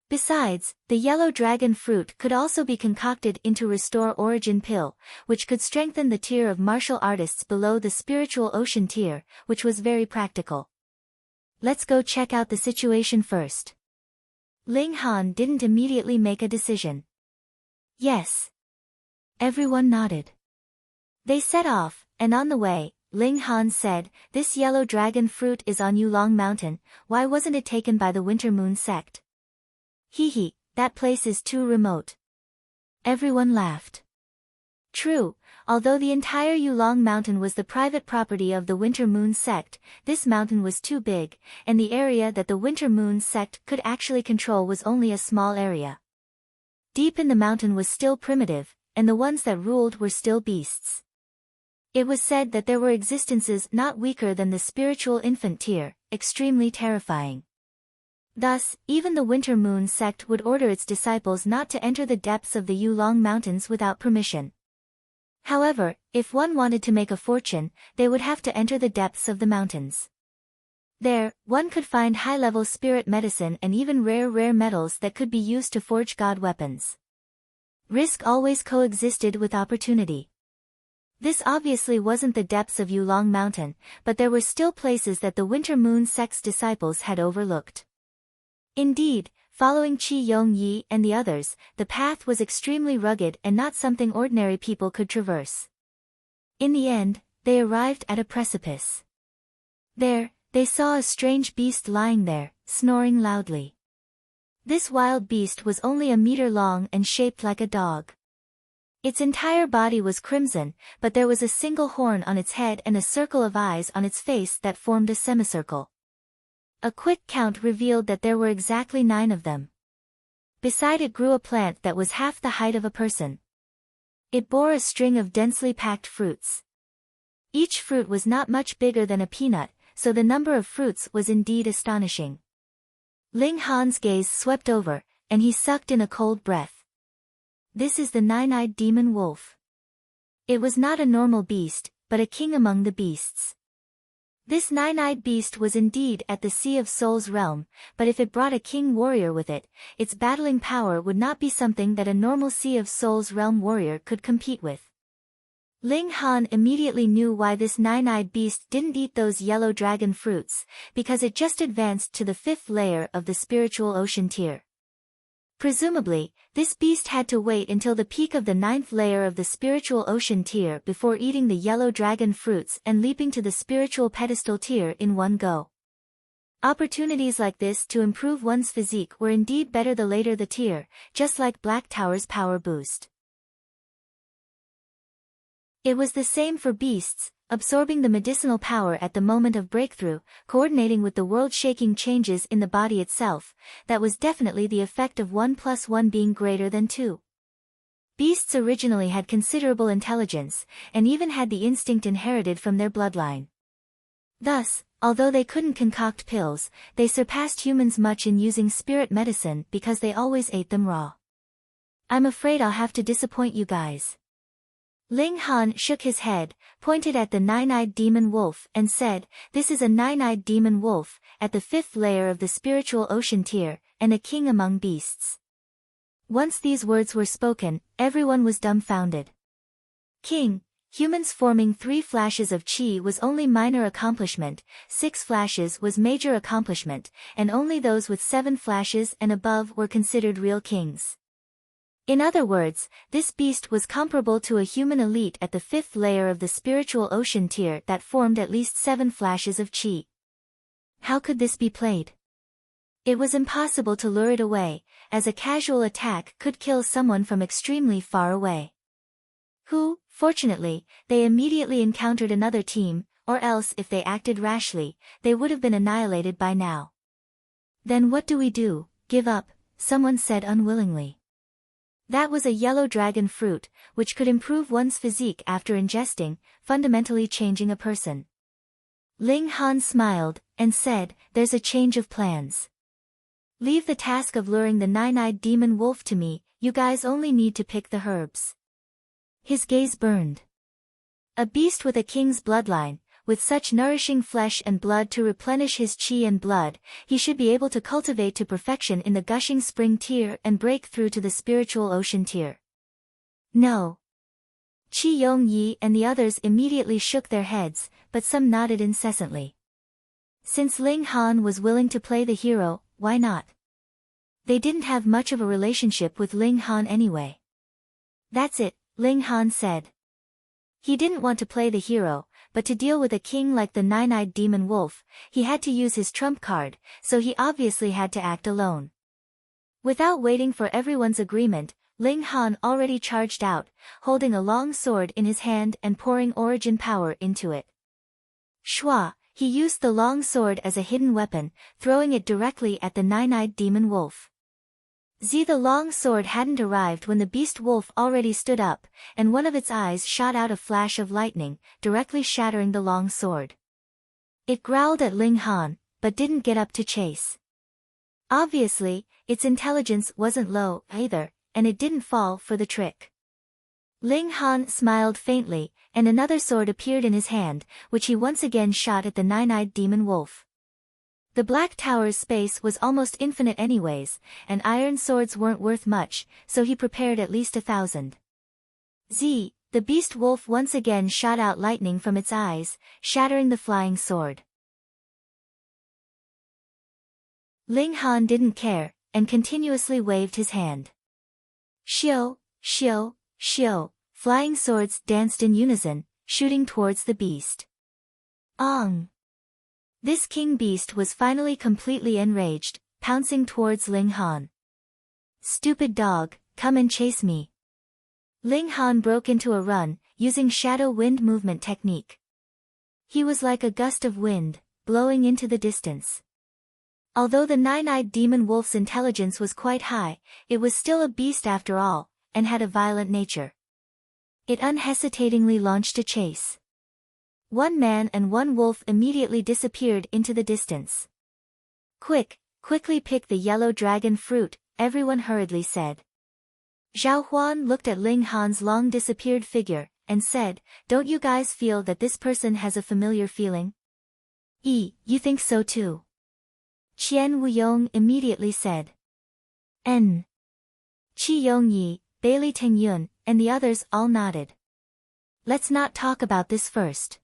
Besides, the yellow dragon fruit could also be concocted into Restore Origin Pill, which could strengthen the tier of martial artists below the spiritual ocean tier, which was very practical. Let's go check out the situation first. Ling Han didn't immediately make a decision. Yes. Everyone nodded. They set off, and on the way, Ling Han said, "This yellow dragon fruit is on Yulong Mountain, why wasn't it taken by the Winter Moon sect?" That place is too remote. Everyone laughed. True, although the entire Yulong Mountain was the private property of the Winter Moon sect, this mountain was too big, and the area that the Winter Moon sect could actually control was only a small area. Deep in the mountain was still primitive, and the ones that ruled were still beasts. It was said that there were existences not weaker than the spiritual infant tier, extremely terrifying. Thus, even the Winter Moon sect would order its disciples not to enter the depths of the Yulong Mountains without permission. However, if one wanted to make a fortune, they would have to enter the depths of the mountains. There, one could find high-level spirit medicine and even rare metals that could be used to forge god weapons. Risk always coexisted with opportunity. This obviously wasn't the depths of Yulong Mountain, but there were still places that the Winter Moon sect's disciples had overlooked. Indeed, following Qi Yongyi and the others, the path was extremely rugged and not something ordinary people could traverse. In the end, they arrived at a precipice. There, they saw a strange beast lying there, snoring loudly. This wild beast was only a meter long and shaped like a dog. Its entire body was crimson, but there was a single horn on its head and a circle of eyes on its face that formed a semicircle. A quick count revealed that there were exactly 9 of them. Beside it grew a plant that was half the height of a person. It bore a string of densely packed fruits. Each fruit was not much bigger than a peanut, so the number of fruits was indeed astonishing. Ling Han's gaze swept over, and he sucked in a cold breath. This is the 9-eyed demon wolf. It was not a normal beast, but a king among the beasts. This 9-eyed beast was indeed at the Sea of Souls realm, but if it brought a king warrior with it, its battling power would not be something that a normal Sea of Souls realm warrior could compete with. Ling Han immediately knew why this 9-eyed beast didn't eat those yellow dragon fruits, because it just advanced to the 5th layer of the spiritual ocean tier. Presumably, this beast had to wait until the peak of the 9th layer of the spiritual ocean tier before eating the yellow dragon fruits and leaping to the spiritual pedestal tier in one go. Opportunities like this to improve one's physique were indeed better the later the tier, just like Black Tower's power boost. It was the same for beasts, absorbing the medicinal power at the moment of breakthrough, coordinating with the world-shaking changes in the body itself. That was definitely the effect of 1 + 1 being greater than 2. Beasts originally had considerable intelligence, and even had the instinct inherited from their bloodline. Thus, although they couldn't concoct pills, they surpassed humans much in using spirit medicine because they always ate them raw. I'm afraid I'll have to disappoint you guys. Ling Han shook his head, pointed at the 9-eyed demon wolf and said, "This is a 9-eyed demon wolf, at the 5th layer of the spiritual ocean tier, and a king among beasts." Once these words were spoken, everyone was dumbfounded. King, humans forming 3 flashes of Qi was only minor accomplishment, 6 flashes was major accomplishment, and only those with 7 flashes and above were considered real kings. In other words, this beast was comparable to a human elite at the 5th layer of the spiritual ocean tier that formed at least 7 flashes of Qi. How could this be played? It was impossible to lure it away, as a casual attack could kill someone from extremely far away. Fortunately, they immediately encountered another team, or else if they acted rashly, they would have been annihilated by now. Then what do we do? Give up, someone said unwillingly. That was a yellow dragon fruit, which could improve one's physique after ingesting, fundamentally changing a person. Ling Han smiled, and said, "There's a change of plans. Leave the task of luring the 9-eyed demon wolf to me, you guys only need to pick the herbs." His gaze burned. A beast with a king's bloodline, with such nourishing flesh and blood to replenish his Qi and blood, he should be able to cultivate to perfection in the gushing spring tier and break through to the spiritual ocean tier. No. Qi Yongyi and the others immediately shook their heads, but some nodded incessantly. Since Ling Han was willing to play the hero, why not? They didn't have much of a relationship with Ling Han anyway. "That's it," Ling Han said. He didn't want to play the hero, but to deal with a king like the 9-eyed demon wolf, he had to use his trump card, so he obviously had to act alone. Without waiting for everyone's agreement, Ling Han already charged out, holding a long sword in his hand and pouring origin power into it. Shua, he used the long sword as a hidden weapon, throwing it directly at the 9-eyed demon wolf. The long sword hadn't arrived when the beast wolf already stood up, and one of its eyes shot out a flash of lightning, directly shattering the long sword. It growled at Ling Han, but didn't get up to chase. Obviously, its intelligence wasn't low either, and it didn't fall for the trick. Ling Han smiled faintly, and another sword appeared in his hand, which he once again shot at the 9-eyed demon wolf. The Black Tower's space was almost infinite anyways, and iron swords weren't worth much, so he prepared at least 1,000. The beast wolf once again shot out lightning from its eyes, shattering the flying sword. Ling Han didn't care, and continuously waved his hand. Shio, shio, shio, flying swords danced in unison, shooting towards the beast. Ong! This king beast was finally completely enraged, pouncing towards Ling Han. Stupid dog, come and chase me. Ling Han broke into a run, using shadow wind movement technique. He was like a gust of wind, blowing into the distance. Although the nine-eyed demon wolf's intelligence was quite high, it was still a beast after all, and had a violent nature. It unhesitatingly launched a chase. One man and one wolf immediately disappeared into the distance. Quickly pick the yellow dragon fruit, everyone hurriedly said. Zhao Huan looked at Ling Han's long disappeared figure, and said, don't you guys feel that this person has a familiar feeling? You think so too? Qian Wuyong immediately said. N. Qi Yongyi, Bailey Tingyun, and the others all nodded. Let's not talk about this first.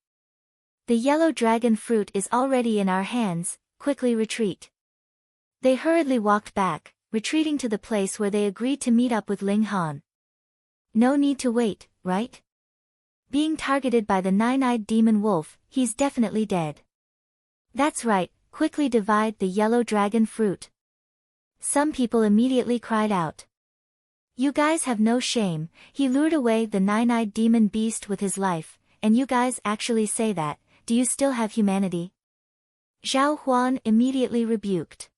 The yellow dragon fruit is already in our hands, quickly retreat. They hurriedly walked back, retreating to the place where they agreed to meet up with Ling Han. No need to wait, right? Being targeted by the nine-eyed demon wolf, he's definitely dead. That's right, quickly divide the yellow dragon fruit. Some people immediately cried out. You guys have no shame, he lured away the nine-eyed demon beast with his life, and you guys actually say that, do you still have humanity? Zhao Huan immediately rebuked.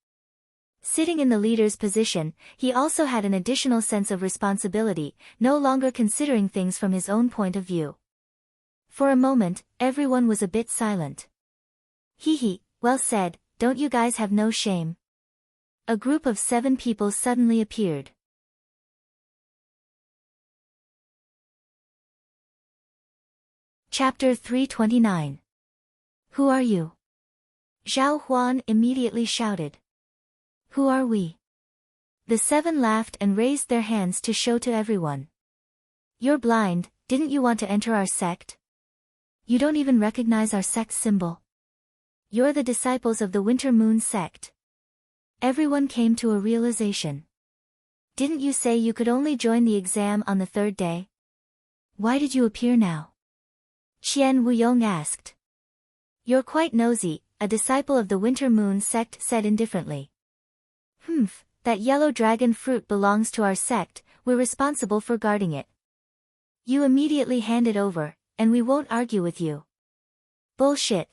Sitting in the leader's position, he also had an additional sense of responsibility, no longer considering things from his own point of view. For a moment, everyone was a bit silent. Hee, well said, don't you guys have no shame? A group of 7 people suddenly appeared. Chapter 329. Who are you? Zhao Huan immediately shouted. Who are we? The 7 laughed and raised their hands to show to everyone. You're blind, didn't you want to enter our sect? You don't even recognize our sect symbol. You're the disciples of the Winter Moon sect. Everyone came to a realization. Didn't you say you could only join the exam on the 3rd day? Why did you appear now? Qian Wuyong asked. You're quite nosy, a disciple of the Winter Moon sect said indifferently. That yellow dragon fruit belongs to our sect, we're responsible for guarding it. You immediately hand it over, and we won't argue with you. Bullshit.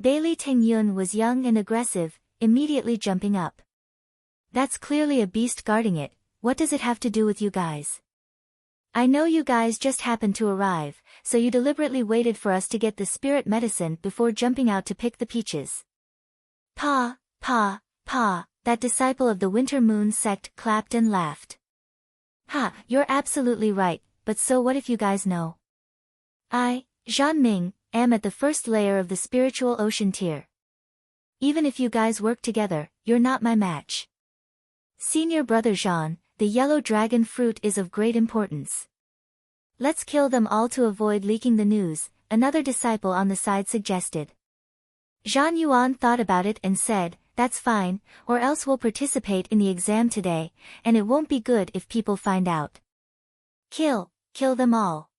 Bailey Tingyun was young and aggressive, immediately jumping up. That's clearly a beast guarding it, what does it have to do with you guys? I know you guys just happened to arrive, so you deliberately waited for us to get the spirit medicine before jumping out to pick the peaches. Pa, that disciple of the Winter Moon sect clapped and laughed. Ha, you're absolutely right, but so what if you guys know? I, Zhan Ming, am at the first layer of the spiritual ocean tier. Even if you guys work together, you're not my match. Senior brother Zhan, the yellow dragon fruit is of great importance. Let's kill them all to avoid leaking the news, another disciple on the side suggested. Zhan Yuan thought about it and said, that's fine, or else we'll participate in the exam today, and it won't be good if people find out. Kill them all.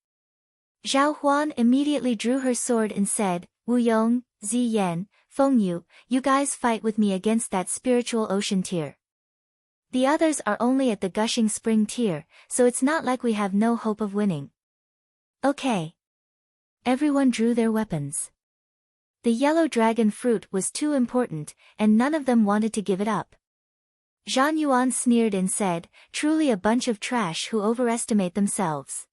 Zhao Huan immediately drew her sword and said, Wu Yong, Zi Yan, Feng Yu, you guys fight with me against that spiritual ocean tier. The others are only at the gushing spring tier, so it's not like we have no hope of winning. Okay. Everyone drew their weapons. The yellow dragon fruit was too important, and none of them wanted to give it up. Zhan Yuan sneered and said, truly a bunch of trash who overestimate themselves.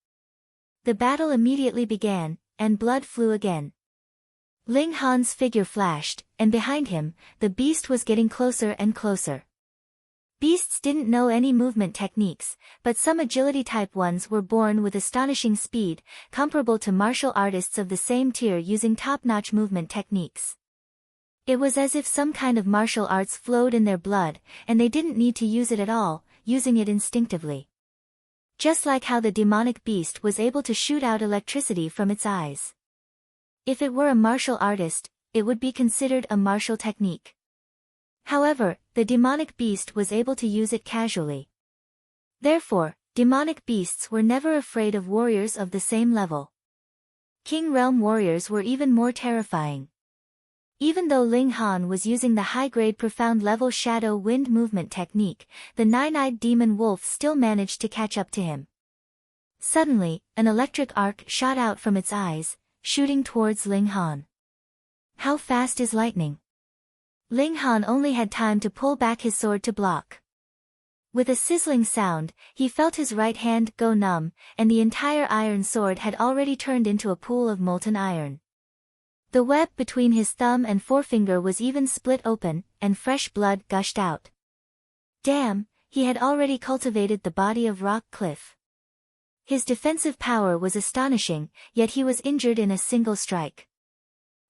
The battle immediately began, and blood flew again. Ling Han's figure flashed, and behind him, the beast was getting closer and closer. Beasts didn't know any movement techniques, but some agility-type ones were born with astonishing speed, comparable to martial artists of the same tier using top-notch movement techniques. It was as if some kind of martial arts flowed in their blood, and they didn't need to use it at all, using it instinctively. Just like how the demonic beast was able to shoot out electricity from its eyes. If it were a martial artist, it would be considered a martial technique. However, the demonic beast was able to use it casually. Therefore, demonic beasts were never afraid of warriors of the same level. King Realm warriors were even more terrifying. Even though Ling Han was using the high-grade profound-level shadow wind movement technique, the nine-eyed demon wolf still managed to catch up to him. Suddenly, an electric arc shot out from its eyes, shooting towards Ling Han. How fast is lightning? Ling Han only had time to pull back his sword to block. With a sizzling sound, he felt his right hand go numb, and the entire iron sword had already turned into a pool of molten iron. The web between his thumb and forefinger was even split open, and fresh blood gushed out. Damn, he had already cultivated the body of rock cliff. His defensive power was astonishing, yet he was injured in a single strike.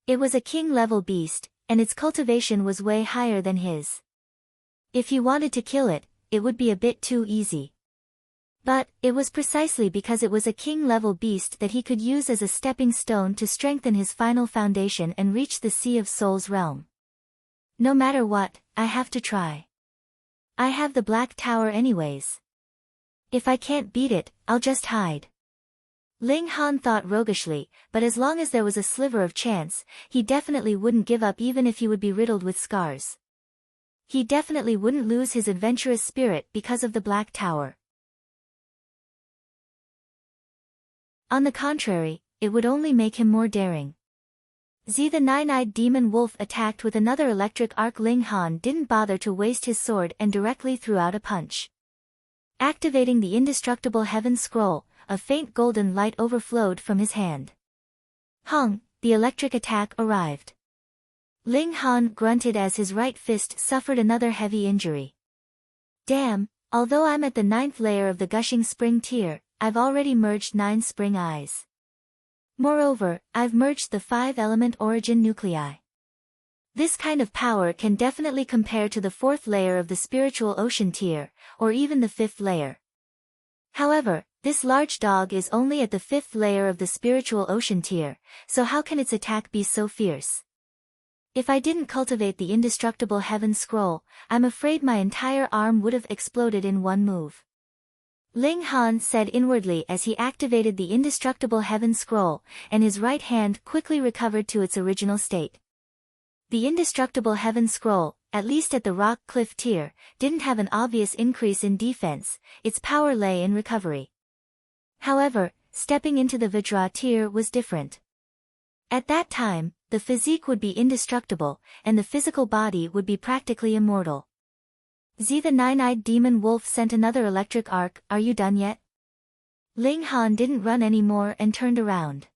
It was a king-level beast, and its cultivation was way higher than his. If he wanted to kill it, it would be a bit too easy. But, it was precisely because it was a king-level beast that he could use as a stepping stone to strengthen his final foundation and reach the Sea of Souls realm. No matter what, I have to try. I have the Black Tower anyways. If I can't beat it, I'll just hide. Ling Han thought roguishly, but as long as there was a sliver of chance, he definitely wouldn't give up even if he would be riddled with scars. He definitely wouldn't lose his adventurous spirit because of the Black Tower. On the contrary, it would only make him more daring. The nine-eyed demon wolf attacked with another electric arc. Ling Han didn't bother to waste his sword and directly threw out a punch. Activating the indestructible heaven scroll, a faint golden light overflowed from his hand. Hung, the electric attack arrived. Ling Han grunted as his right fist suffered another heavy injury. Damn, although I'm at the 9th layer of the gushing spring tier, I've already merged 9 spring eyes. Moreover, I've merged the 5-element origin nuclei. This kind of power can definitely compare to the 4th layer of the spiritual ocean tier, or even the 5th layer. However, this large dog is only at the 5th layer of the spiritual ocean tier, so how can its attack be so fierce? If I didn't cultivate the indestructible heaven scroll, I'm afraid my entire arm would have exploded in one move. Ling Han said inwardly as he activated the indestructible heaven scroll, and his right hand quickly recovered to its original state. The indestructible heaven scroll, at least at the rock cliff tier, didn't have an obvious increase in defense, its power lay in recovery. However, stepping into the Vajra tier was different. At that time, the physique would be indestructible, and the physical body would be practically immortal. The nine-eyed demon wolf sent another electric arc. Are you done yet? Ling Han didn't run anymore and turned around.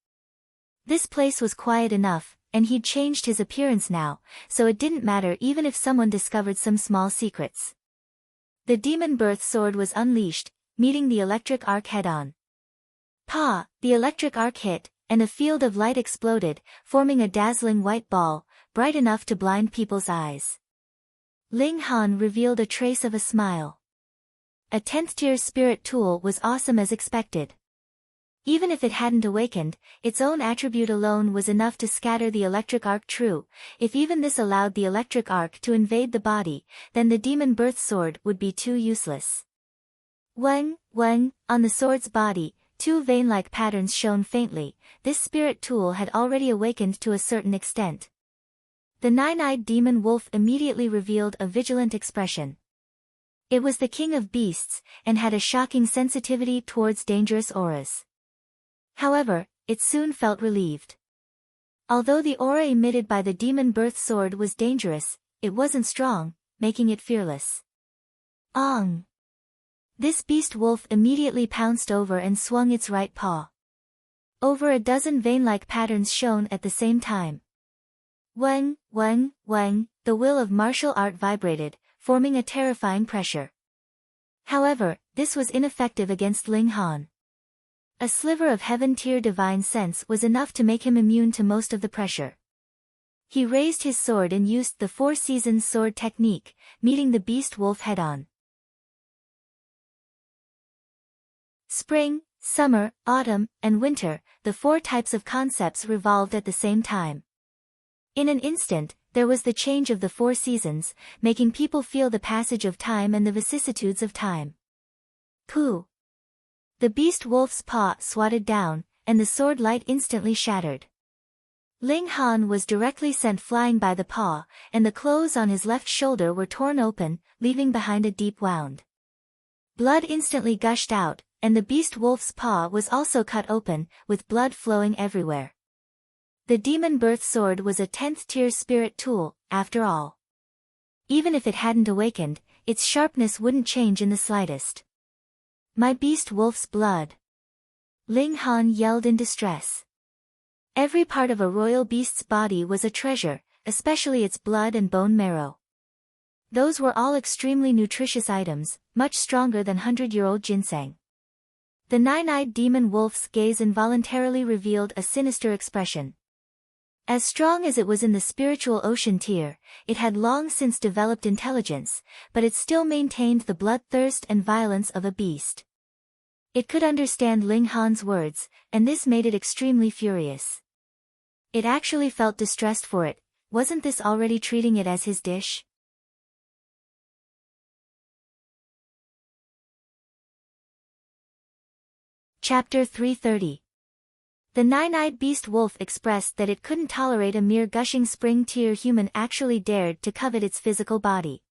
This place was quiet enough, and he'd changed his appearance now, so it didn't matter even if someone discovered some small secrets. The demon birth sword was unleashed, meeting the electric arc head-on. Pa! The electric arc hit, and a field of light exploded, forming a dazzling white ball, bright enough to blind people's eyes. Ling Han revealed a trace of a smile. A 10th tier spirit tool was awesome as expected. Even if it hadn't awakened, its own attribute alone was enough to scatter the electric arc. True, if even this allowed the electric arc to invade the body, then the demon birth sword would be too useless. Weng, on the sword's body, 2 vein-like patterns shone faintly. This spirit tool had already awakened to a certain extent. The nine-eyed demon wolf immediately revealed a vigilant expression. It was the king of beasts, and had a shocking sensitivity towards dangerous auras. However, it soon felt relieved. Although the aura emitted by the demon birth sword was dangerous, it wasn't strong, making it fearless. Ong! This beast wolf immediately pounced over and swung its right paw. Over a dozen vein-like patterns shone at the same time. Weng, the will of martial art vibrated, forming a terrifying pressure. However, this was ineffective against Ling Han. A sliver of heaven-tier divine sense was enough to make him immune to most of the pressure. He raised his sword and used the 4 seasons sword technique, meeting the beast wolf head-on. Spring, summer, autumn, and winter, the 4 types of concepts revolved at the same time. In an instant, There was the change of the 4 seasons, making people feel the passage of time and the vicissitudes of time. Pooh! The beast wolf's paw swatted down, and the sword light instantly shattered. Ling Han was directly sent flying by the paw, and the clothes on his left shoulder were torn open, leaving behind a deep wound. Blood instantly gushed out, and the beast wolf's paw was also cut open, with blood flowing everywhere. The demon birth sword was a 10th tier spirit tool, after all. Even if it hadn't awakened, its sharpness wouldn't change in the slightest. My beast wolf's blood! Ling Han yelled in distress. Every part of a royal beast's body was a treasure, especially its blood and bone marrow. Those were all extremely nutritious items, much stronger than 100-year-old ginseng. The 9-eyed demon wolf's gaze involuntarily revealed a sinister expression. As strong as it was in the spiritual ocean tier, it had long since developed intelligence, but it still maintained the bloodthirst and violence of a beast. It could understand Ling Han's words, and this made it extremely furious. It actually felt distressed for it. Wasn't this already treating it as his dish? Chapter 330. The 9-eyed beast wolf expressed that it couldn't tolerate a mere gushing spring-tier human actually dared to covet its physical body.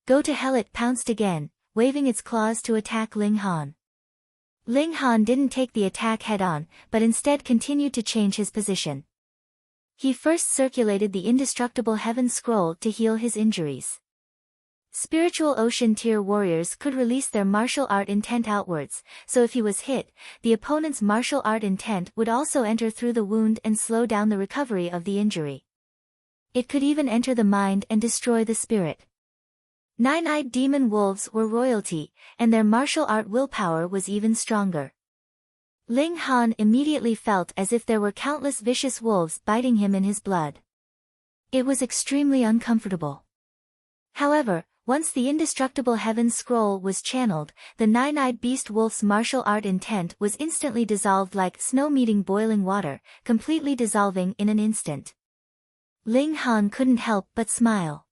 Go to hell! It pounced again, waving its claws to attack Ling Han. Ling Han didn't take the attack head-on, but instead continued to change his position. He first circulated the indestructible heaven scroll to heal his injuries. Spiritual ocean tier warriors could release their martial art intent outwards, so if he was hit, the opponent's martial art intent would also enter through the wound and slow down the recovery of the injury. It could even enter the mind and destroy the spirit. 9-eyed demon wolves were royalty, and their martial art willpower was even stronger. Ling Han immediately felt as if there were countless vicious wolves biting him in his blood. It was extremely uncomfortable. However, once the indestructible heaven scroll was channeled, the 9-eyed beast wolf's martial art intent was instantly dissolved like snow meeting boiling water, completely dissolving in an instant. Ling Han couldn't help but smile.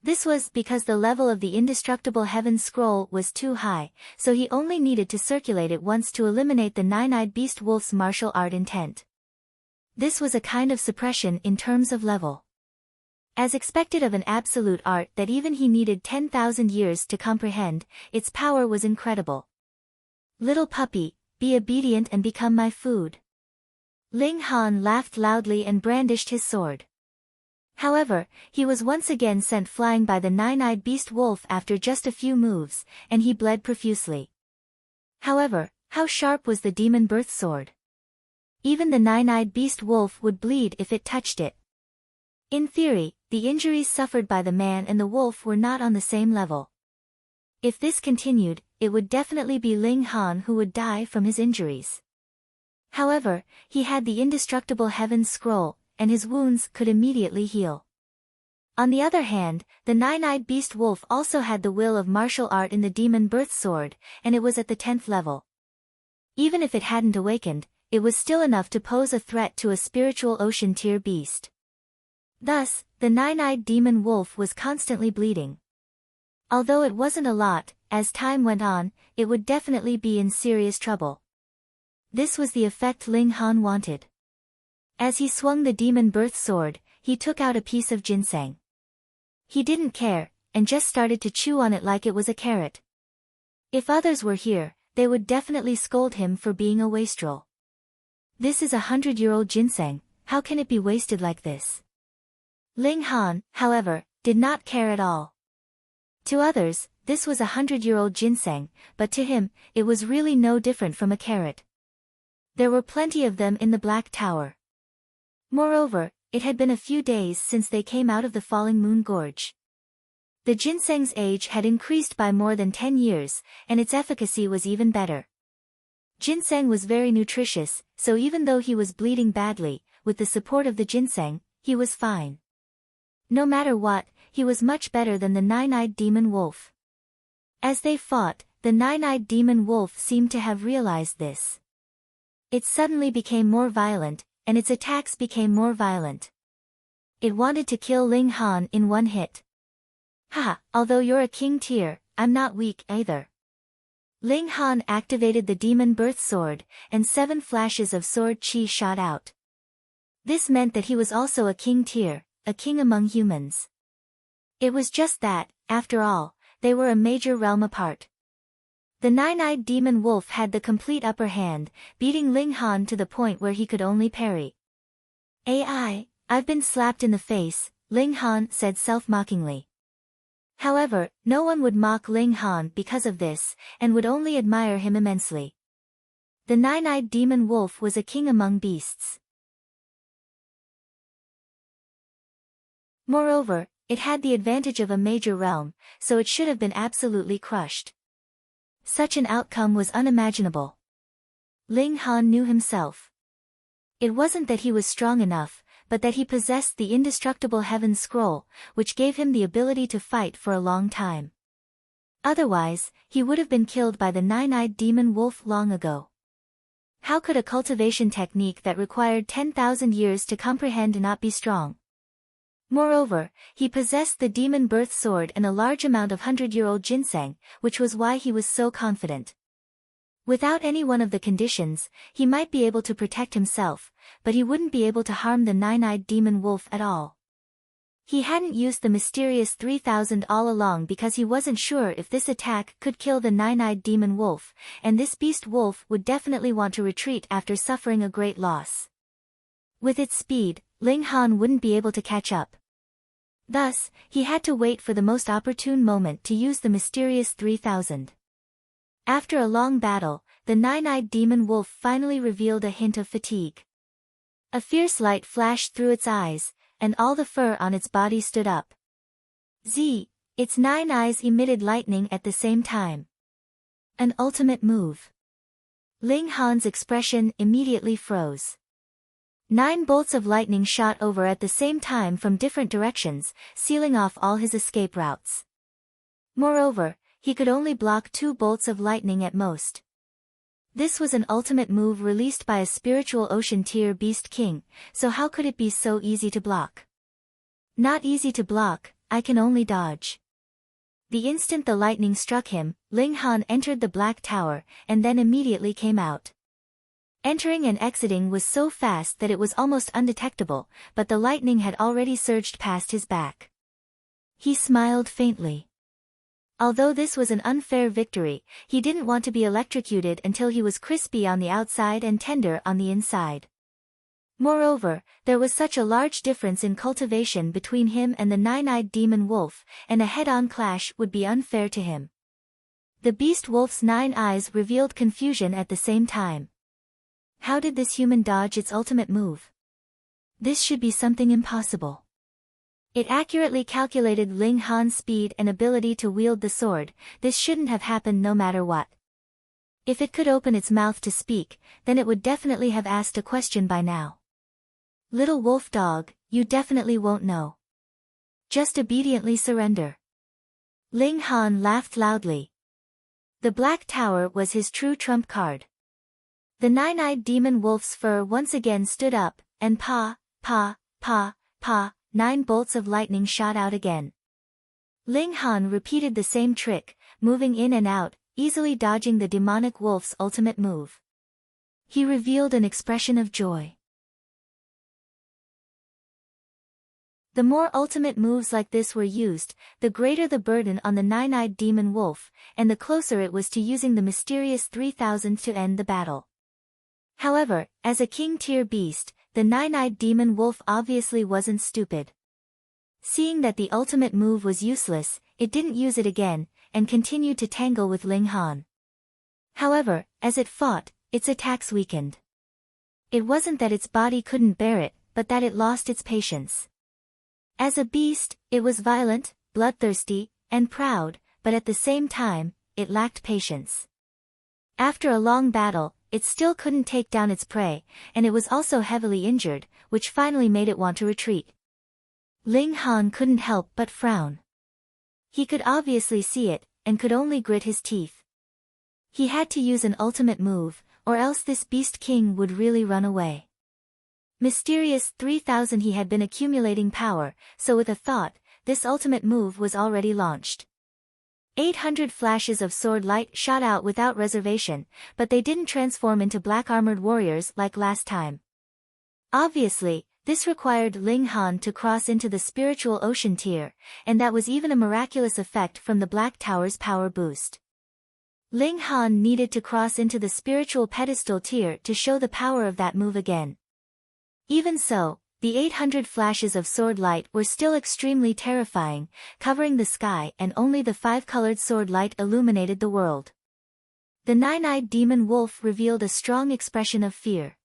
This was because the level of the indestructible heaven scroll was too high, so he only needed to circulate it once to eliminate the 9-eyed beast wolf's martial art intent. This was a kind of suppression in terms of level. As expected of an absolute art that even he needed 10,000 years to comprehend, its power was incredible. Little puppy, be obedient and become my food. Ling Han laughed loudly and brandished his sword. However, he was once again sent flying by the 9-eyed beast wolf after just a few moves, and he bled profusely. However, how sharp was the demon birth sword? Even the 9-eyed beast wolf would bleed if it touched it. In theory, the injuries suffered by the man and the wolf were not on the same level. If this continued, it would definitely be Ling Han who would die from his injuries. However, he had the indestructible heaven scroll, and his wounds could immediately heal. On the other hand, the 9-eyed beast wolf also had the will of martial art in the demon birth sword, and it was at the 10th level. Even if it hadn't awakened, it was still enough to pose a threat to a spiritual ocean tier beast. Thus, the 9-eyed demon wolf was constantly bleeding. Although it wasn't a lot, as time went on, it would definitely be in serious trouble. This was the effect Ling Han wanted. As he swung the demon birth sword, he took out a piece of ginseng. He didn't care, and just started to chew on it like it was a carrot. If others were here, they would definitely scold him for being a wastrel. This is 100-year-old ginseng, how can it be wasted like this? Ling Han, however, did not care at all. To others, this was 100-year-old ginseng, but to him, it was really no different from a carrot. There were plenty of them in the Black Tower. Moreover, it had been a few days since they came out of the Falling Moon Gorge. The ginseng's age had increased by more than 10 years, and its efficacy was even better. Ginseng was very nutritious, so even though he was bleeding badly, with the support of the ginseng, he was fine. No matter what, he was much better than the 9-eyed demon wolf. As they fought, the 9-eyed demon wolf seemed to have realized this. It suddenly became more violent, and its attacks became more violent. It wanted to kill Ling Han in one hit. Haha, although you're a king tier, I'm not weak either. Ling Han activated the demon birth sword, and 7 flashes of sword chi shot out. This meant that he was also a king tier, a king among humans. It was just that, after all, they were a major realm apart. The 9-eyed demon wolf had the complete upper hand, beating Ling Han to the point where he could only parry. I've been slapped in the face, Ling Han said self-mockingly. However, no one would mock Ling Han because of this, and would only admire him immensely. The 9-eyed demon wolf was a king among beasts. Moreover, it had the advantage of a major realm, so it should have been absolutely crushed. Such an outcome was unimaginable. Ling Han knew himself. It wasn't that he was strong enough, but that he possessed the indestructible Heaven Scroll, which gave him the ability to fight for a long time. Otherwise, he would have been killed by the 9-eyed demon wolf long ago. How could a cultivation technique that required 10,000 years to comprehend not be strong? Moreover, he possessed the demon birth sword and a large amount of 100-year-old ginseng, which was why he was so confident. Without any one of the conditions, he might be able to protect himself, but he wouldn't be able to harm the 9-eyed demon wolf at all. He hadn't used the mysterious 3000 all along because he wasn't sure if this attack could kill the 9-eyed demon wolf, and this beast wolf would definitely want to retreat after suffering a great loss. With its speed, Ling Han wouldn't be able to catch up. Thus, he had to wait for the most opportune moment to use the mysterious 3000. After a long battle, the 9-eyed demon wolf finally revealed a hint of fatigue. A fierce light flashed through its eyes, and all the fur on its body stood up. Its 9 eyes emitted lightning at the same time. An ultimate move. Ling Han's expression immediately froze. 9 bolts of lightning shot over at the same time from different directions, sealing off all his escape routes. Moreover, he could only block 2 bolts of lightning at most. This was an ultimate move released by a spiritual ocean tier beast king, so how could it be so easy to block? Not easy to block, I can only dodge. The instant the lightning struck him, Ling Han entered the Black Tower, and then immediately came out. Entering and exiting was so fast that it was almost undetectable, but the lightning had already surged past his back. He smiled faintly. Although this was an unfair victory, he didn't want to be electrocuted until he was crispy on the outside and tender on the inside. Moreover, there was such a large difference in cultivation between him and the 9-eyed demon wolf, and a head-on clash would be unfair to him. The beast wolf's 9 eyes revealed confusion at the same time. How did this human dodge its ultimate move? This should be something impossible. It accurately calculated Ling Han's speed and ability to wield the sword. This shouldn't have happened no matter what. If it could open its mouth to speak, then it would definitely have asked a question by now. Little wolf dog, you definitely won't know. Just obediently surrender. Ling Han laughed loudly. The Black Tower was his true trump card. The 9-eyed demon wolf's fur once again stood up, and 9 bolts of lightning shot out again. Ling Han repeated the same trick, moving in and out, easily dodging the demonic wolf's ultimate move. He revealed an expression of joy. The more ultimate moves like this were used, the greater the burden on the 9-eyed demon wolf, and the closer it was to using the mysterious 3000 to end the battle. However, as a king-tier beast, the 9-eyed demon wolf obviously wasn't stupid. Seeing that the ultimate move was useless, it didn't use it again, and continued to tangle with Ling Han. However, as it fought, its attacks weakened. It wasn't that its body couldn't bear it, but that it lost its patience. As a beast, it was violent, bloodthirsty, and proud, but at the same time, it lacked patience. After a long battle, it still couldn't take down its prey, and it was also heavily injured, which finally made it want to retreat. Ling Han couldn't help but frown. He could obviously see it, and could only grit his teeth. He had to use an ultimate move, or else this beast king would really run away. Mysterious 3000. He had been accumulating power, so with a thought, this ultimate move was already launched. 800 flashes of sword light shot out without reservation, but they didn't transform into black-armored warriors like last time. Obviously, this required Ling Han to cross into the spiritual ocean tier, and that was even a miraculous effect from the Black Tower's power boost. Ling Han needed to cross into the spiritual pedestal tier to show the power of that move again. Even so, the 800 flashes of sword light were still extremely terrifying, covering the sky, and only the 5-colored sword light illuminated the world. The 9-eyed demon wolf revealed a strong expression of fear.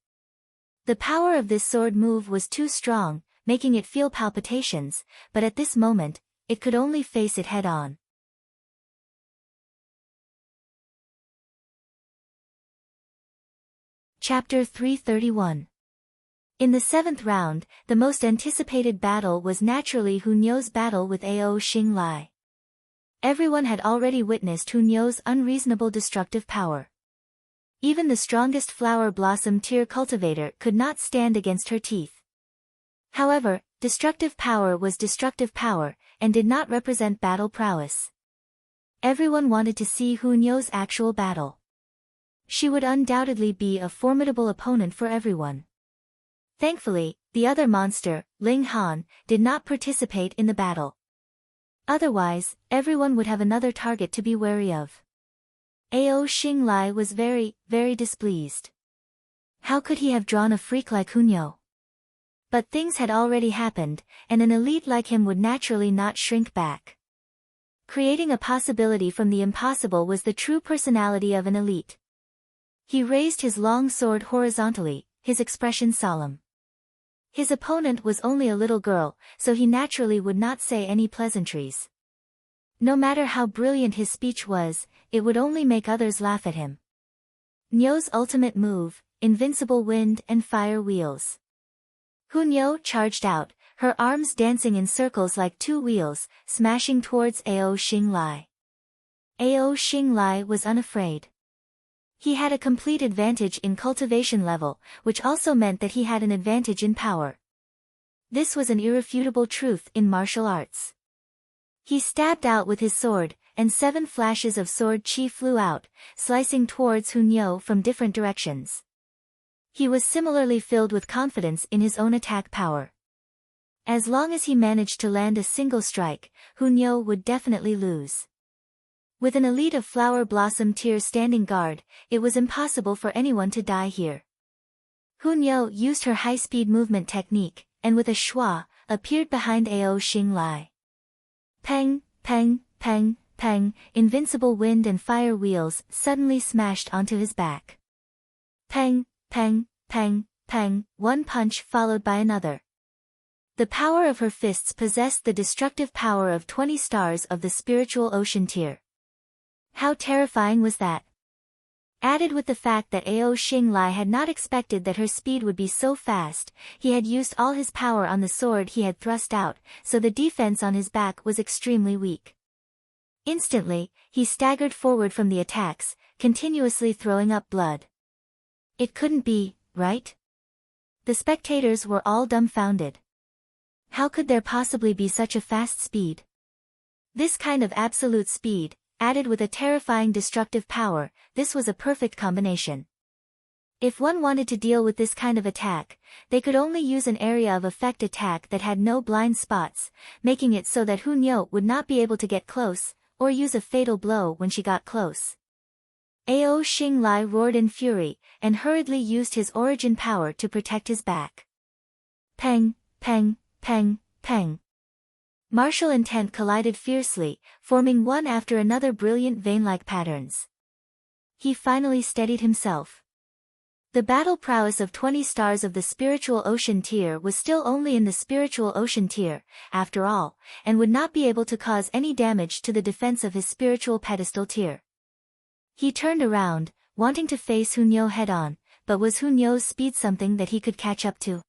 The power of this sword move was too strong, making it feel palpitations, but at this moment, it could only face it head-on. Chapter 331. In the 7th round, the most anticipated battle was naturally Hunyo's battle with Ao Xinglai. Everyone had already witnessed Hunyo's unreasonable destructive power. Even the strongest flower blossom tier cultivator could not stand against her teeth. However, destructive power was destructive power, and did not represent battle prowess. Everyone wanted to see Hunyo's actual battle. She would undoubtedly be a formidable opponent for everyone. Thankfully, the other monster, Ling Han, did not participate in the battle. Otherwise, everyone would have another target to be wary of. Ao Xinglai was very, very displeased. How could he have drawn a freak like Hunyo? But things had already happened, and an elite like him would naturally not shrink back. Creating a possibility from the impossible was the true personality of an elite. He raised his long sword horizontally, his expression solemn. His opponent was only a little girl, so he naturally would not say any pleasantries. No matter how brilliant his speech was, it would only make others laugh at him. Nyo's ultimate move, invincible wind and fire wheels. Hunyo charged out, her arms dancing in circles like 2 wheels, smashing towards Ao Xinglai. Ao Xinglai was unafraid. He had a complete advantage in cultivation level, which also meant that he had an advantage in power. This was an irrefutable truth in martial arts. He stabbed out with his sword, and 7 flashes of sword chi flew out, slicing towards Hunyo from different directions. He was similarly filled with confidence in his own attack power. As long as he managed to land a single strike, Hunyo would definitely lose. With an elite of flower blossom tier standing guard, it was impossible for anyone to die here. Hunyo used her high-speed movement technique, and with a schwa, appeared behind Ao Xinglai. Peng, peng, peng, peng, invincible wind and fire wheels suddenly smashed onto his back. Peng, peng, peng, peng, one punch followed by another. The power of her fists possessed the destructive power of 20 stars of the spiritual ocean tier. How terrifying was that? Added with the fact that Ao Xinglai had not expected that her speed would be so fast, he had used all his power on the sword he had thrust out, so the defense on his back was extremely weak. Instantly, he staggered forward from the attacks, continuously throwing up blood. It couldn't be, right? The spectators were all dumbfounded. How could there possibly be such a fast speed? This kind of absolute speed, added with a terrifying destructive power, this was a perfect combination. If one wanted to deal with this kind of attack, they could only use an area of effect attack that had no blind spots, making it so that Hunyo would not be able to get close, or use a fatal blow when she got close. Ao Xinglai roared in fury, and hurriedly used his origin power to protect his back. Peng, peng, peng, peng. Martial intent collided fiercely, forming one after another brilliant vein-like patterns. He finally steadied himself. The battle prowess of 20 stars of the spiritual ocean tier was still only in the spiritual ocean tier, after all, and would not be able to cause any damage to the defense of his spiritual pedestal tier. He turned around, wanting to face Hunyo head-on, but was Hunyo's speed something that he could catch up to?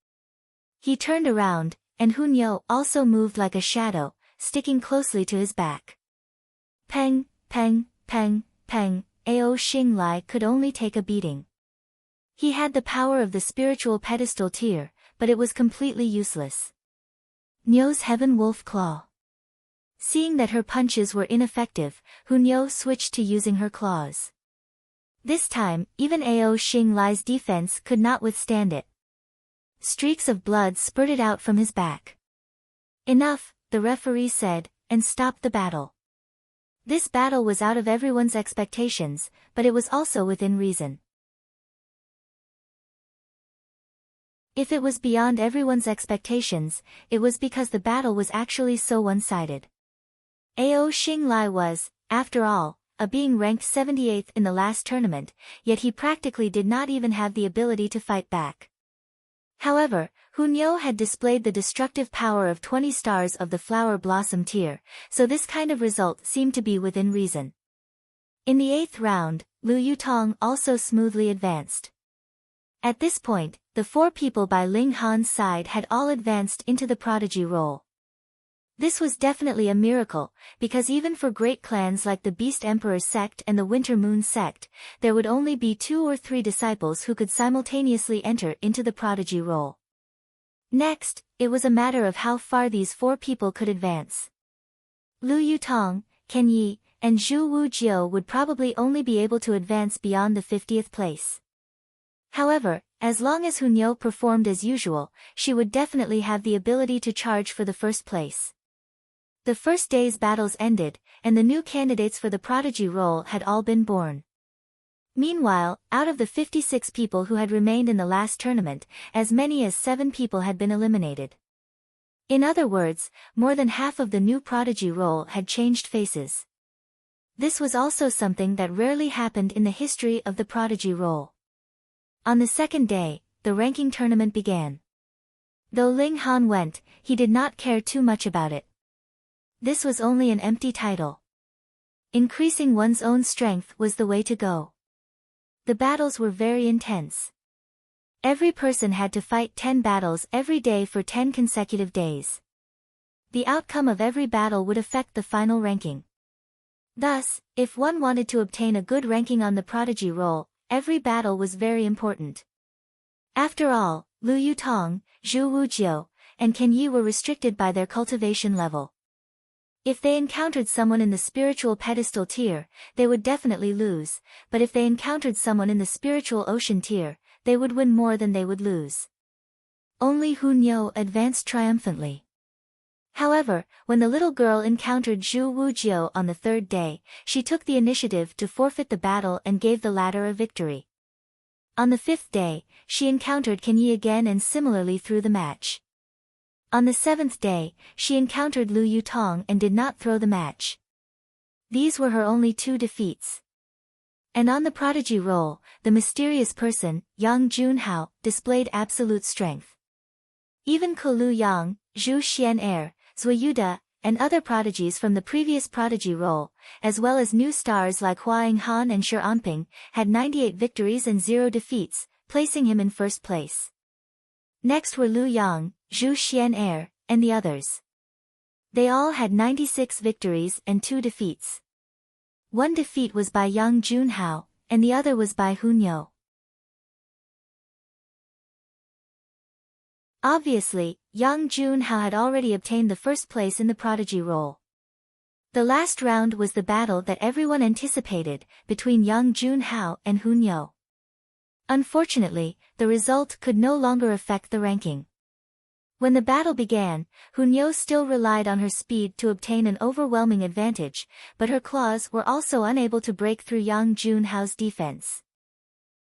He turned around, and Hunyo also moved like a shadow, sticking closely to his back. Peng, peng, peng, peng, Ao Xinglai could only take a beating. He had the power of the spiritual pedestal tier, but it was completely useless. Nyo's Heaven Wolf Claw. Seeing that her punches were ineffective, Hunyo switched to using her claws. This time, even Ao Xing Lai's defense could not withstand it. Streaks of blood spurted out from his back. Enough, the referee said, and stopped the battle. This battle was out of everyone's expectations, but it was also within reason. If it was beyond everyone's expectations, it was because the battle was actually so one-sided. Ao Xing Lai was, after all, a being ranked 78th in the last tournament, yet he practically did not even have the ability to fight back. However, Hunyo had displayed the destructive power of 20 stars of the Flower Blossom tier, so this kind of result seemed to be within reason. In the 8th round, Lu Yutong also smoothly advanced. At this point, the 4 people by Ling Han's side had all advanced into the prodigy role. This was definitely a miracle, because even for great clans like the Beast Emperor sect and the Winter Moon sect, there would only be 2 or 3 disciples who could simultaneously enter into the prodigy role. Next, it was a matter of how far these 4 people could advance. Lu Yutong, Ken Yi, and Zhu Wujiu would probably only be able to advance beyond the 50th place. However, as long as Hunyo performed as usual, she would definitely have the ability to charge for the first place. The first day's battles ended, and the new candidates for the prodigy role had all been born. Meanwhile, out of the 56 people who had remained in the last tournament, as many as 7 people had been eliminated. In other words, more than half of the new prodigy role had changed faces. This was also something that rarely happened in the history of the prodigy role. On the second day, the ranking tournament began. Though Ling Han went, he did not care too much about it. This was only an empty title. Increasing one's own strength was the way to go. The battles were very intense. Every person had to fight 10 battles every day for 10 consecutive days. The outcome of every battle would affect the final ranking. Thus, if one wanted to obtain a good ranking on the prodigy role, every battle was very important. After all, Lu Yutong, Zhu Wujiu, and Ken Yi were restricted by their cultivation level. If they encountered someone in the spiritual pedestal tier, they would definitely lose, but if they encountered someone in the spiritual ocean tier, they would win more than they would lose. Only Hunyo advanced triumphantly. However, when the little girl encountered Zhu Wujiu on the 3rd day, she took the initiative to forfeit the battle and gave the latter a victory. On the 5th day, she encountered Ken Yi again and similarly threw the match. On the 7th day, she encountered Lu Yutong and did not throw the match. These were her only 2 defeats. And on the prodigy role, the mysterious person, Yang Junhao, displayed absolute strength. Even Ko Lu Yang, Zhu Xian-er, Zuiyuda, and other prodigies from the previous prodigy role, as well as new stars like Hua Yinghan and Shi Anping, had 98 victories and 0 defeats, placing him in first place. Next were Lu Yang, Zhu Xian-er, and the others. They all had 96 victories and 2 defeats. One defeat was by Yang Junhao, and the other was by Hunyo. Obviously, Yang Junhao had already obtained the first place in the prodigy role. The last round was the battle that everyone anticipated, between Yang Junhao and Hunyo. Unfortunately, the result could no longer affect the ranking. When the battle began, Hunyo still relied on her speed to obtain an overwhelming advantage, but her claws were also unable to break through Yang Junhao's defense.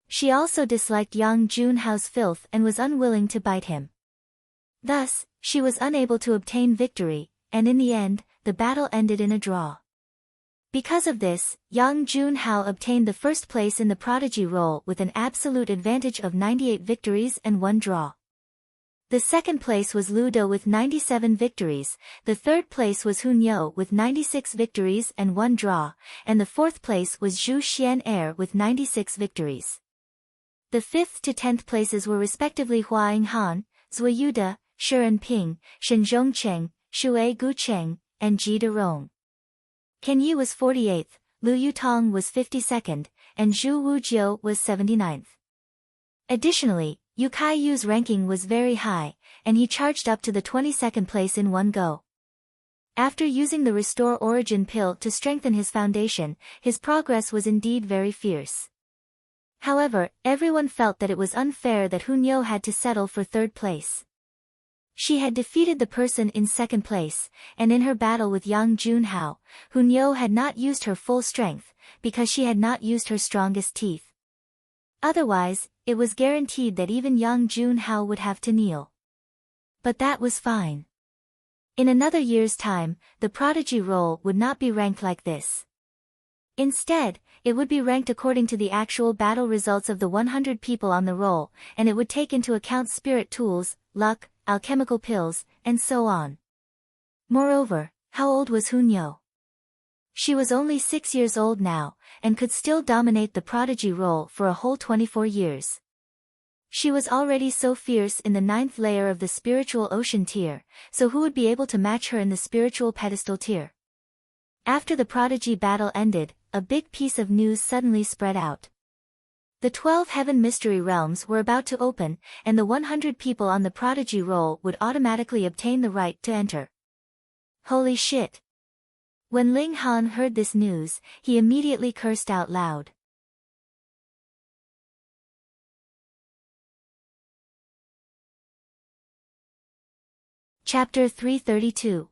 She also disliked Yang Junhao's filth and was unwilling to bite him. Thus, she was unable to obtain victory, and in the end, the battle ended in a draw. Because of this, Yang Junhao obtained the first place in the prodigy role with an absolute advantage of 98 victories and 1 draw. The second place was Lu De with 97 victories, the third place was Hunyo with 96 victories and 1 draw, and the fourth place was Zhu Xian-er with 96 victories. The 5th to 10th places were respectively Hua Yinghan, Zuiyuda, Shi Anping, Shen Zhongcheng, Shui Gucheng, and Ji Derong. Ken Yi was 48th, Lu Yutong was 52nd, and Zhu Wujiu was 79th. Additionally, Yu Kaiyu's ranking was very high, and he charged up to the 22nd place in one go. After using the Restore Origin pill to strengthen his foundation, his progress was indeed very fierce. However, everyone felt that it was unfair that Hunyo had to settle for 3rd place. She had defeated the person in 2nd place, and in her battle with Yang Junhao, Hunyo had not used her full strength, because she had not used her strongest teeth. Otherwise, it was guaranteed that even Yang Junhao would have to kneel. But that was fine. In another year's time, the prodigy role would not be ranked like this. Instead, it would be ranked according to the actual battle results of the 100 people on the roll, and it would take into account spirit tools, luck, alchemical pills, and so on. Moreover, how old was Hunyo? She was only 6 years old now, and could still dominate the prodigy role for a whole 24 years. She was already so fierce in the 9th layer of the spiritual ocean tier, so who would be able to match her in the spiritual pedestal tier? After the prodigy battle ended, a big piece of news suddenly spread out. The 12 heaven mystery realms were about to open, and the 100 people on the prodigy roll would automatically obtain the right to enter. Holy shit! When Ling Han heard this news, he immediately cursed out loud. Chapter 332.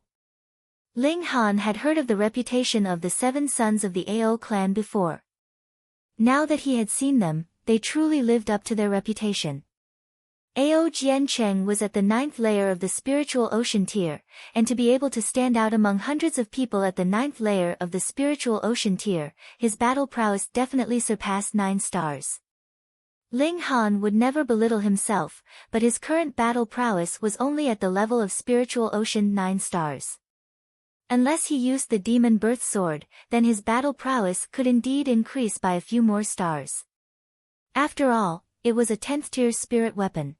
Ling Han had heard of the reputation of the 7 sons of the Ao clan before. Now that he had seen them, they truly lived up to their reputation. Ao Jiancheng was at the 9th layer of the spiritual ocean tier, and to be able to stand out among hundreds of people at the 9th layer of the spiritual ocean tier, his battle prowess definitely surpassed 9 stars. Ling Han would never belittle himself, but his current battle prowess was only at the level of spiritual ocean 9 stars. Unless he used the demon birth sword, then his battle prowess could indeed increase by a few more stars. After all, it was a 10th tier spirit weapon.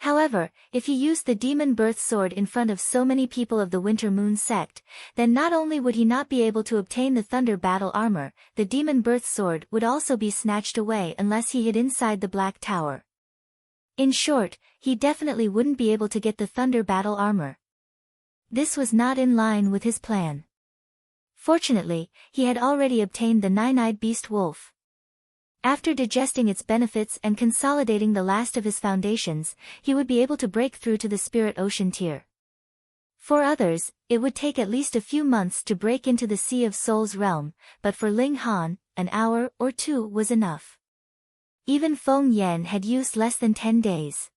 However, if he used the demon birth sword in front of so many people of the Winter Moon sect, then not only would he not be able to obtain the Thunder Battle Armor, the demon birth sword would also be snatched away unless he hid inside the Black Tower. In short, he definitely wouldn't be able to get the Thunder Battle Armor. This was not in line with his plan. Fortunately, he had already obtained the Nine-Eyed Beast Wolf. After digesting its benefits and consolidating the last of his foundations, he would be able to break through to the Spirit Ocean tier. For others, it would take at least a few months to break into the Sea of Souls realm, but for Ling Han, an hour or 2 was enough. Even Feng Yan had used less than 10 days.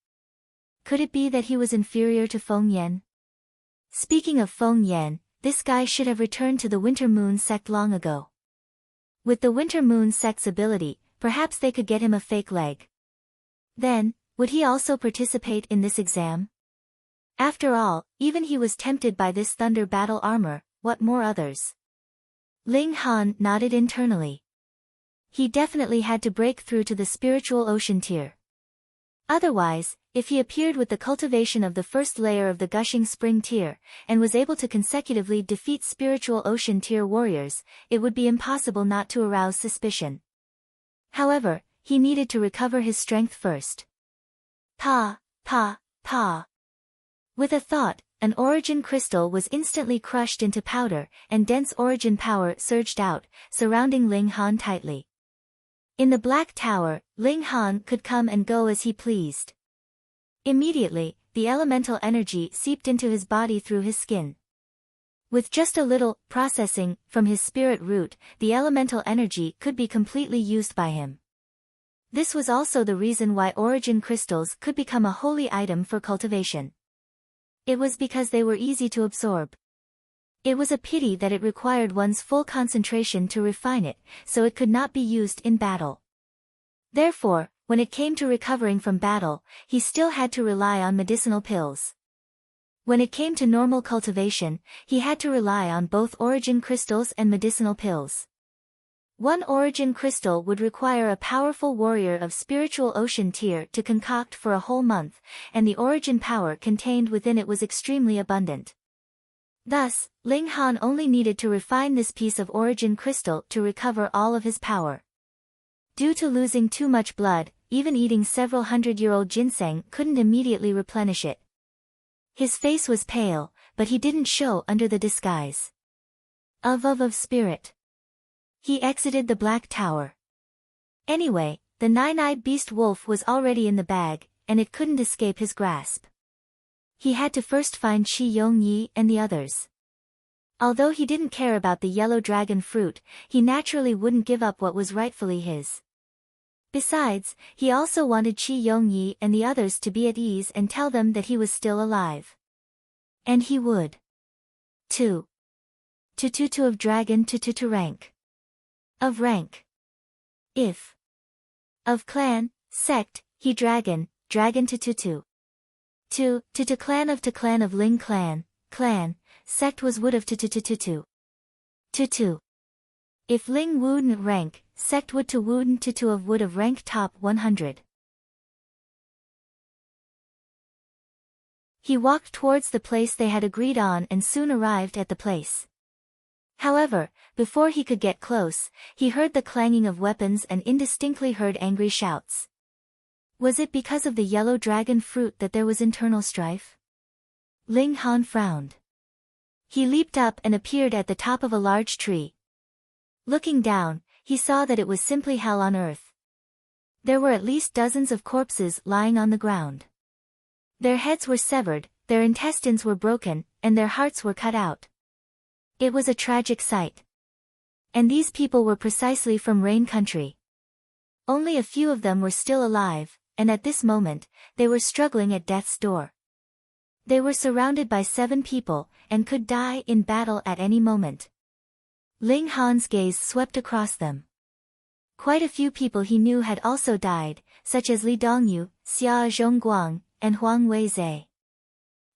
Could it be that he was inferior to Feng Yan? Speaking of Feng Yan, this guy should have returned to the Winter Moon sect long ago. With the Winter Moon sect's ability, perhaps they could get him a fake leg. Then, would he also participate in this exam? After all, even he was tempted by this Thunder Battle Armor, what more others? Ling Han nodded internally. He definitely had to break through to the spiritual ocean tier. Otherwise, if he appeared with the cultivation of the first layer of the gushing spring tier, and was able to consecutively defeat spiritual ocean tier warriors, it would be impossible not to arouse suspicion. However, he needed to recover his strength first. Pa. With a thought, an origin crystal was instantly crushed into powder, and dense origin power surged out, surrounding Ling Han tightly. In the Black Tower, Ling Han could come and go as he pleased. Immediately, the elemental energy seeped into his body through his skin. With just a little processing from his spirit root, the elemental energy could be completely used by him. This was also the reason why origin crystals could become a holy item for cultivation. It was because they were easy to absorb. It was a pity that it required one's full concentration to refine it, so it could not be used in battle. Therefore, when it came to recovering from battle, he still had to rely on medicinal pills. When it came to normal cultivation, he had to rely on both origin crystals and medicinal pills. One origin crystal would require a powerful warrior of spiritual ocean tier to concoct for a whole month, and the origin power contained within it was extremely abundant. Thus, Ling Han only needed to refine this piece of origin crystal to recover all of his power. Due to losing too much blood, even eating several hundred-year-old ginseng couldn't immediately replenish it. His face was pale, but he didn't show under the disguise of spirit. He exited the Black Tower. Anyway, the nine-eyed beast wolf was already in the bag, and it couldn't escape his grasp. He had to first find Qi Yongyi and the others. Although he didn't care about the yellow dragon fruit, he naturally wouldn't give up what was rightfully his. Besides, he also wanted Qi Yongyi and the others to be at ease and tell them that he was still alive. And he would. 2. To of dragon to rank. Of rank. If. Of clan, sect, he dragon to. To clan of Ling clan, sect was wood of to. If Ling wouldn't rank, sect would to wouldn't to of wood of rank top 100. He walked towards the place they had agreed on and soon arrived at the place. However, before he could get close, he heard the clanging of weapons and indistinctly heard angry shouts. Was it because of the yellow dragon fruit that there was internal strife? Ling Han frowned. He leaped up and appeared at the top of a large tree. Looking down, he saw that it was simply hell on earth. There were at least dozens of corpses lying on the ground. Their heads were severed, their intestines were broken, and their hearts were cut out. It was a tragic sight. And these people were precisely from Rain Country. Only a few of them were still alive, and at this moment, they were struggling at death's door. They were surrounded by 7 people, and could die in battle at any moment. Ling Han's gaze swept across them. Quite a few people he knew had also died, such as Li Dongyu, Xia Zhongguang, and Huang Weizhe.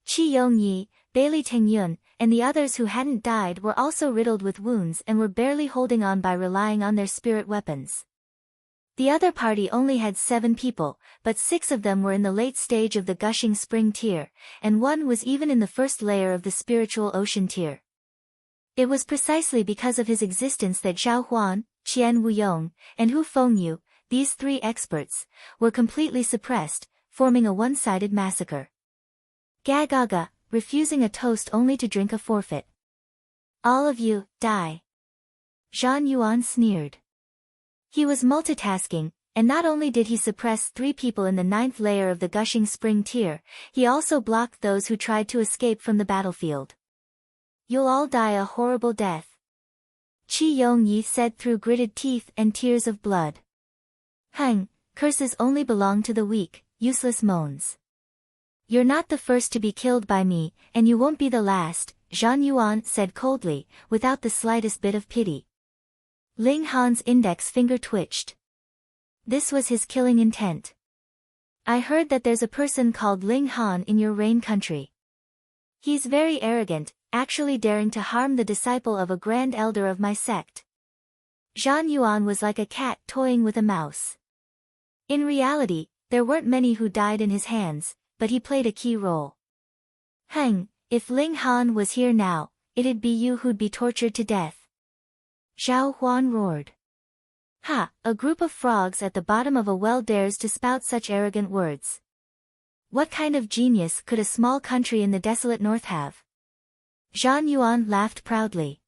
Qi Yongyi, Bailey Tengyun, and the others who hadn't died were also riddled with wounds and were barely holding on by relying on their spirit weapons. The other party only had 7 people, but 6 of them were in the late stage of the gushing spring tier, and 1 was even in the first layer of the spiritual ocean tier. It was precisely because of his existence that Zhao Huan, Qian Wuyong, and Hu Fengyu, these 3 experts, were completely suppressed, forming a one-sided massacre. Gagaga, refusing a toast only to drink a forfeit. All of you, die. Zhan Yuan sneered. He was multitasking, and not only did he suppress 3 people in the 9th layer of the gushing spring tier, he also blocked those who tried to escape from the battlefield. You'll all die a horrible death. Qi Yongyi said through gritted teeth and tears of blood. Curses only belong to the weak, useless moans. You're not the first to be killed by me, and you won't be the last, Zhan Yuan said coldly, without the slightest bit of pity. Ling Han's index finger twitched. This was his killing intent. I heard that there's a person called Ling Han in your Rain Country. He's very arrogant, actually daring to harm the disciple of a grand elder of my sect. Zhan Yuan was like a cat toying with a mouse. In reality, there weren't many who died in his hands, but he played a key role. If Ling Han was here now, it'd be you who'd be tortured to death. Zhao Huan roared. Ha! A group of frogs at the bottom of a well dares to spout such arrogant words. What kind of genius could a small country in the desolate north have? Zhan Yuan laughed proudly.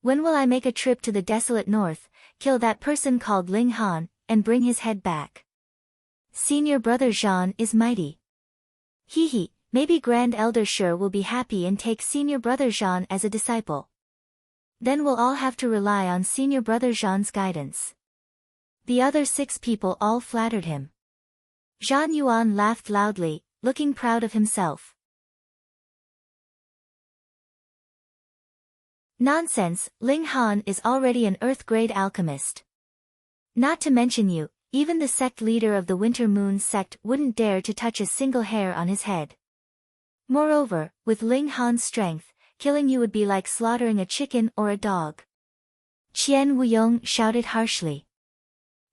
When will I make a trip to the desolate north, kill that person called Ling Han, and bring his head back? Senior brother Zhan is mighty. Hee, maybe Grand Elder Shi will be happy and take Senior brother Zhan as a disciple. Then we'll all have to rely on Senior brother Zhan's guidance. The other 6 people all flattered him. Zhan Yuan laughed loudly, looking proud of himself. Nonsense, Ling Han is already an Earth-grade alchemist. Not to mention you, even the sect leader of the Winter Moon sect wouldn't dare to touch a single hair on his head. Moreover, with Ling Han's strength, killing you would be like slaughtering a chicken or a dog. Qian Wuyong shouted harshly.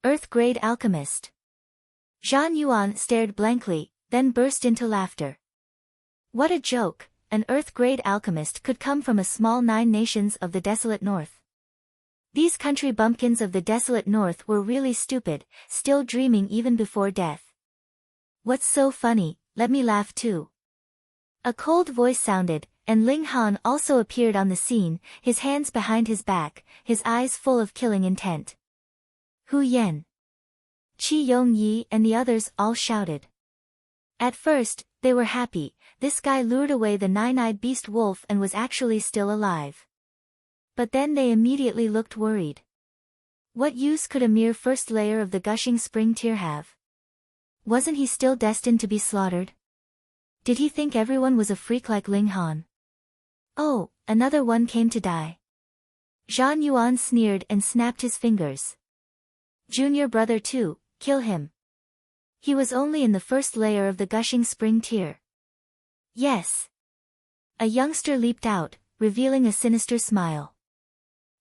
Earth-grade alchemist. Zhan Yuan stared blankly, then burst into laughter. What a joke, an Earth-grade alchemist could come from a small 9 nations of the desolate north. These country bumpkins of the desolate north were really stupid, still dreaming even before death. What's so funny, let me laugh too. A cold voice sounded, and Ling Han also appeared on the scene, his hands behind his back, his eyes full of killing intent. Hu Yen, Qi Yong Yi and the others all shouted. At first, they were happy, this guy lured away the nine-eyed beast wolf and was actually still alive. But then they immediately looked worried. What use could a mere first layer of the gushing spring tear have? Wasn't he still destined to be slaughtered? Did he think everyone was a freak like Ling Han? Oh, another one came to die. Zhan Yuan sneered and snapped his fingers. Junior brother too, kill him. He was only in the first layer of the gushing spring tear. Yes. A youngster leaped out, revealing a sinister smile.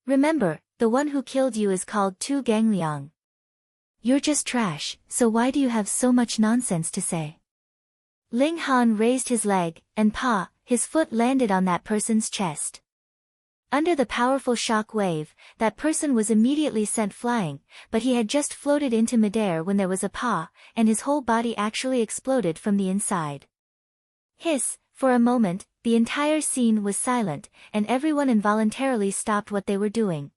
Remember, the one who killed you is called Tu Gangliang. You're just trash, so why do you have so much nonsense to say? Ling Han raised his leg, and his foot landed on that person's chest. Under the powerful shock wave, that person was immediately sent flying, but he had just floated into midair when there was a and his whole body actually exploded from the inside. Hiss, for a moment, the entire scene was silent, and everyone involuntarily stopped what they were doing.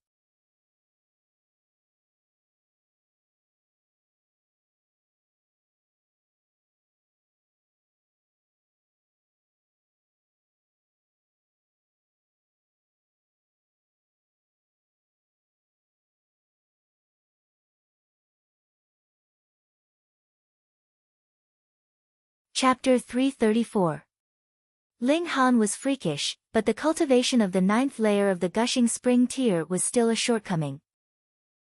Chapter 334. Ling Han was freakish, but the cultivation of the ninth layer of the gushing spring tear was still a shortcoming.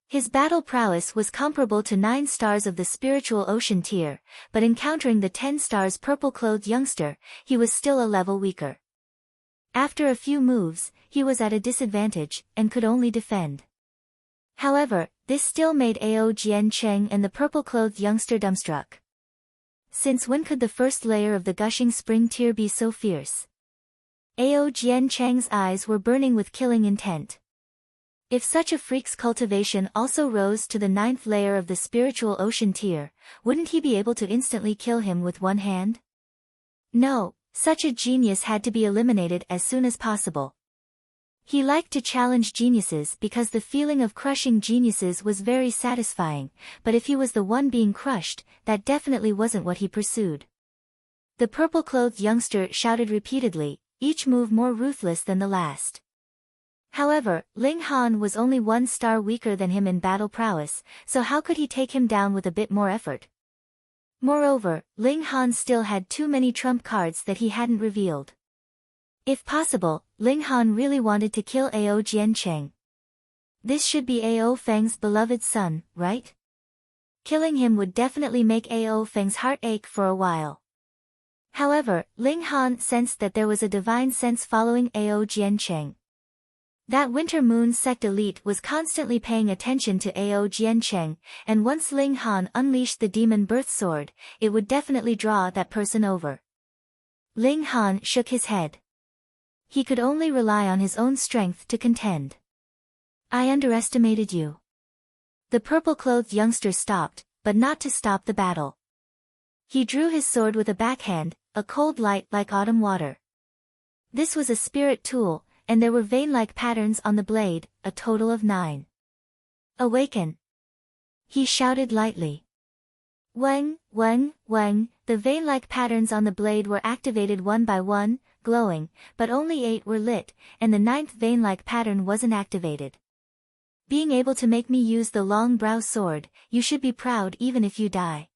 His battle prowess was comparable to 9 stars of the spiritual ocean tier, but encountering the 10 stars purple-clothed youngster, he was still a level weaker. After a few moves, he was at a disadvantage, and could only defend. However, this still made Ao Jian Cheng and the purple-clothed youngster dumbstruck. Since when could the first layer of the gushing spring tear be so fierce? Ao Jian Cheng's eyes were burning with killing intent. If such a freak's cultivation also rose to the 9th layer of the spiritual ocean tier, wouldn't he be able to instantly kill him with one hand? No, such a genius had to be eliminated as soon as possible. He liked to challenge geniuses because the feeling of crushing geniuses was very satisfying, but if he was the one being crushed, that definitely wasn't what he pursued. The purple-clothed youngster shouted repeatedly, each move more ruthless than the last. However, Ling Han was only 1 star weaker than him in battle prowess, so how could he take him down with a bit more effort? Moreover, Ling Han still had too many trump cards that he hadn't revealed. If possible, Ling Han really wanted to kill Ao Jiancheng. This should be Ao Feng's beloved son, right? Killing him would definitely make Ao Feng's heart ache for a while. However, Ling Han sensed that there was a divine sense following Ao Jiancheng. That Winter Moon sect elite was constantly paying attention to Ao Jiancheng, and once Ling Han unleashed the demon birth sword, it would definitely draw that person over. Ling Han shook his head. He could only rely on his own strength to contend. I underestimated you. The purple-clothed youngster stopped, but not to stop the battle. He drew his sword with a backhand, a cold light like autumn water. This was a spirit tool, and there were vein-like patterns on the blade, a total of 9. Awaken! He shouted lightly. Weng, weng, weng, the vein-like patterns on the blade were activated one by one, glowing, but only 8 were lit, and the 9th vein-like pattern wasn't activated. Being able to make me use the long brow sword, you should be proud even if you die.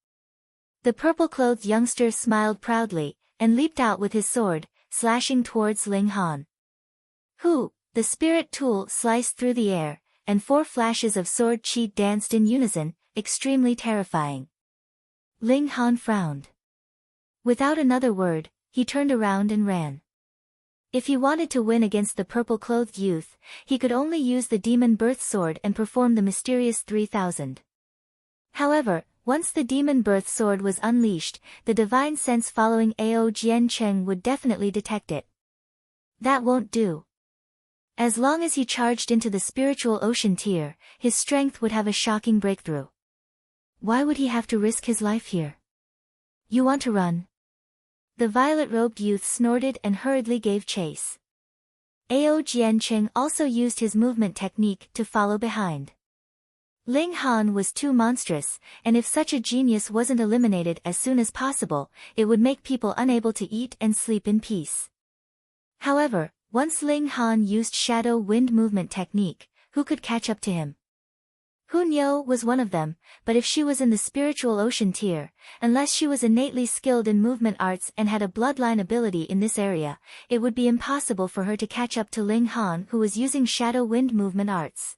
The purple-clothed youngster smiled proudly, and leaped out with his sword, slashing towards Ling Han. Hu, the spirit tool sliced through the air, and 4 flashes of sword chi danced in unison, extremely terrifying. Ling Han frowned. Without another word, he turned around and ran. If he wanted to win against the purple-clothed youth, he could only use the demon birth sword and perform the mysterious 3000. However, once the demon birth sword was unleashed, the divine sense following Ao Jiancheng would definitely detect it. That won't do. As long as he charged into the spiritual ocean tier, his strength would have a shocking breakthrough. Why would he have to risk his life here? You want to run? The violet-robed youth snorted and hurriedly gave chase. Ao Jiancheng also used his movement technique to follow behind. Ling Han was too monstrous, and if such a genius wasn't eliminated as soon as possible, it would make people unable to eat and sleep in peace. However, once Ling Han used shadow wind movement technique, who could catch up to him? Hu Niu was one of them, but if she was in the spiritual ocean tier, unless she was innately skilled in movement arts and had a bloodline ability in this area, it would be impossible for her to catch up to Ling Han, who was using shadow wind movement arts.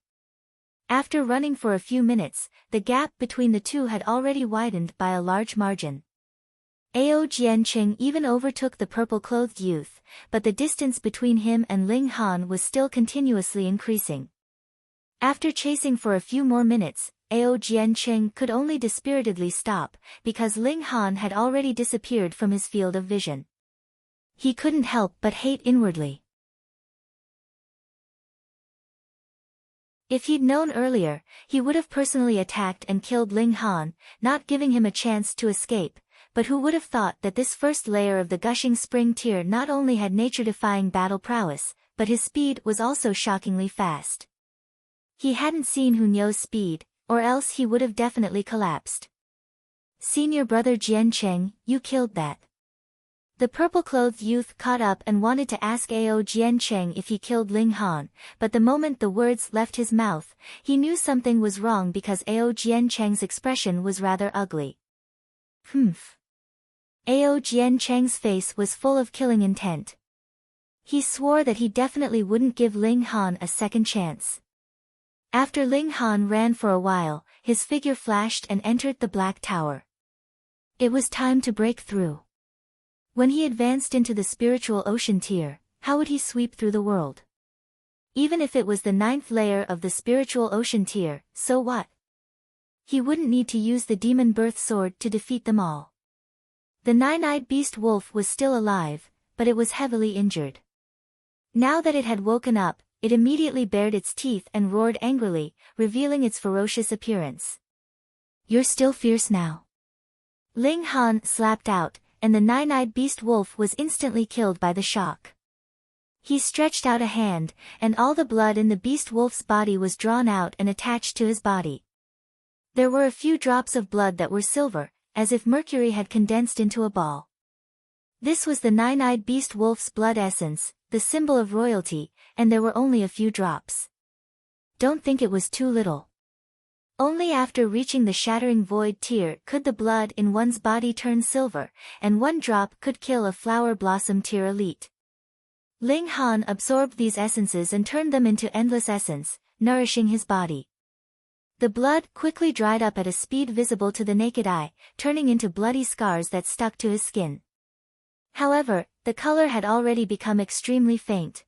After running for a few minutes, the gap between the two had already widened by a large margin. Ao Jiancheng even overtook the purple-clothed youth, but the distance between him and Ling Han was still continuously increasing. After chasing for a few more minutes, Ao Jiancheng could only dispiritedly stop, because Ling Han had already disappeared from his field of vision. He couldn't help but hate inwardly. If he'd known earlier, he would have personally attacked and killed Ling Han, not giving him a chance to escape, but who would have thought that this first layer of the gushing spring tier not only had nature-defying battle prowess, but his speed was also shockingly fast. He hadn't seen Hu Niu's speed, or else he would have definitely collapsed. Senior brother Jiancheng, you killed that. The purple-clothed youth caught up and wanted to ask Ao Jiancheng if he killed Ling Han, but the moment the words left his mouth, he knew something was wrong because Ao Jiancheng's expression was rather ugly. Humph. Ao Jiancheng's face was full of killing intent. He swore that he definitely wouldn't give Ling Han a second chance. After Ling Han ran for a while, his figure flashed and entered the Black Tower. It was time to break through. When he advanced into the spiritual ocean tier, how would he sweep through the world? Even if it was the 9th layer of the spiritual ocean tier, so what? He wouldn't need to use the demon birth sword to defeat them all. The 9-eyed beast wolf was still alive, but it was heavily injured. Now that it had woken up, it immediately bared its teeth and roared angrily, revealing its ferocious appearance. You're still fierce now. Ling Han slapped out, and the 9-eyed beast wolf was instantly killed by the shock. He stretched out a hand, and all the blood in the beast wolf's body was drawn out and attached to his body. There were a few drops of blood that were silver, as if mercury had condensed into a ball. This was the 9-eyed beast wolf's blood essence, the symbol of royalty, and there were only a few drops. Don't think it was too little. Only after reaching the shattering void tier could the blood in one's body turn silver, and one drop could kill a flower blossom tier elite. Ling Han absorbed these essences and turned them into endless essence, nourishing his body. The blood quickly dried up at a speed visible to the naked eye, turning into bloody scars that stuck to his skin. However, the color had already become extremely faint.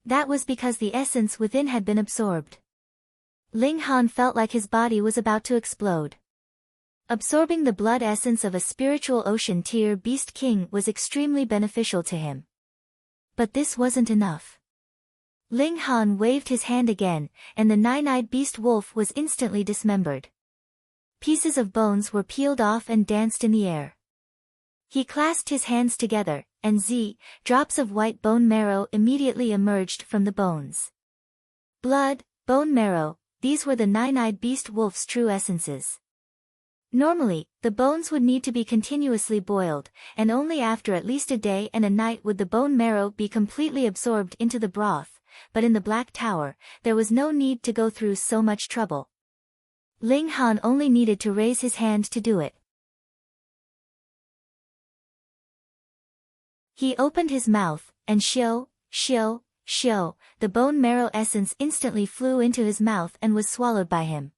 That was because the essence within had been absorbed. Ling Han felt like his body was about to explode. Absorbing the blood essence of a spiritual ocean tier beast king was extremely beneficial to him. But this wasn't enough. Ling Han waved his hand again, and the 9-eyed beast wolf was instantly dismembered. Pieces of bones were peeled off and danced in the air. He clasped his hands together, and drops of white bone marrow immediately emerged from the bones. Blood, bone marrow, these were the 9-eyed beast wolf's true essences. Normally, the bones would need to be continuously boiled, and only after at least a day and a night would the bone marrow be completely absorbed into the broth, but in the Black Tower, there was no need to go through so much trouble. Ling Han only needed to raise his hand to do it. He opened his mouth, and shio, the bone marrow essence instantly flew into his mouth and was swallowed by him.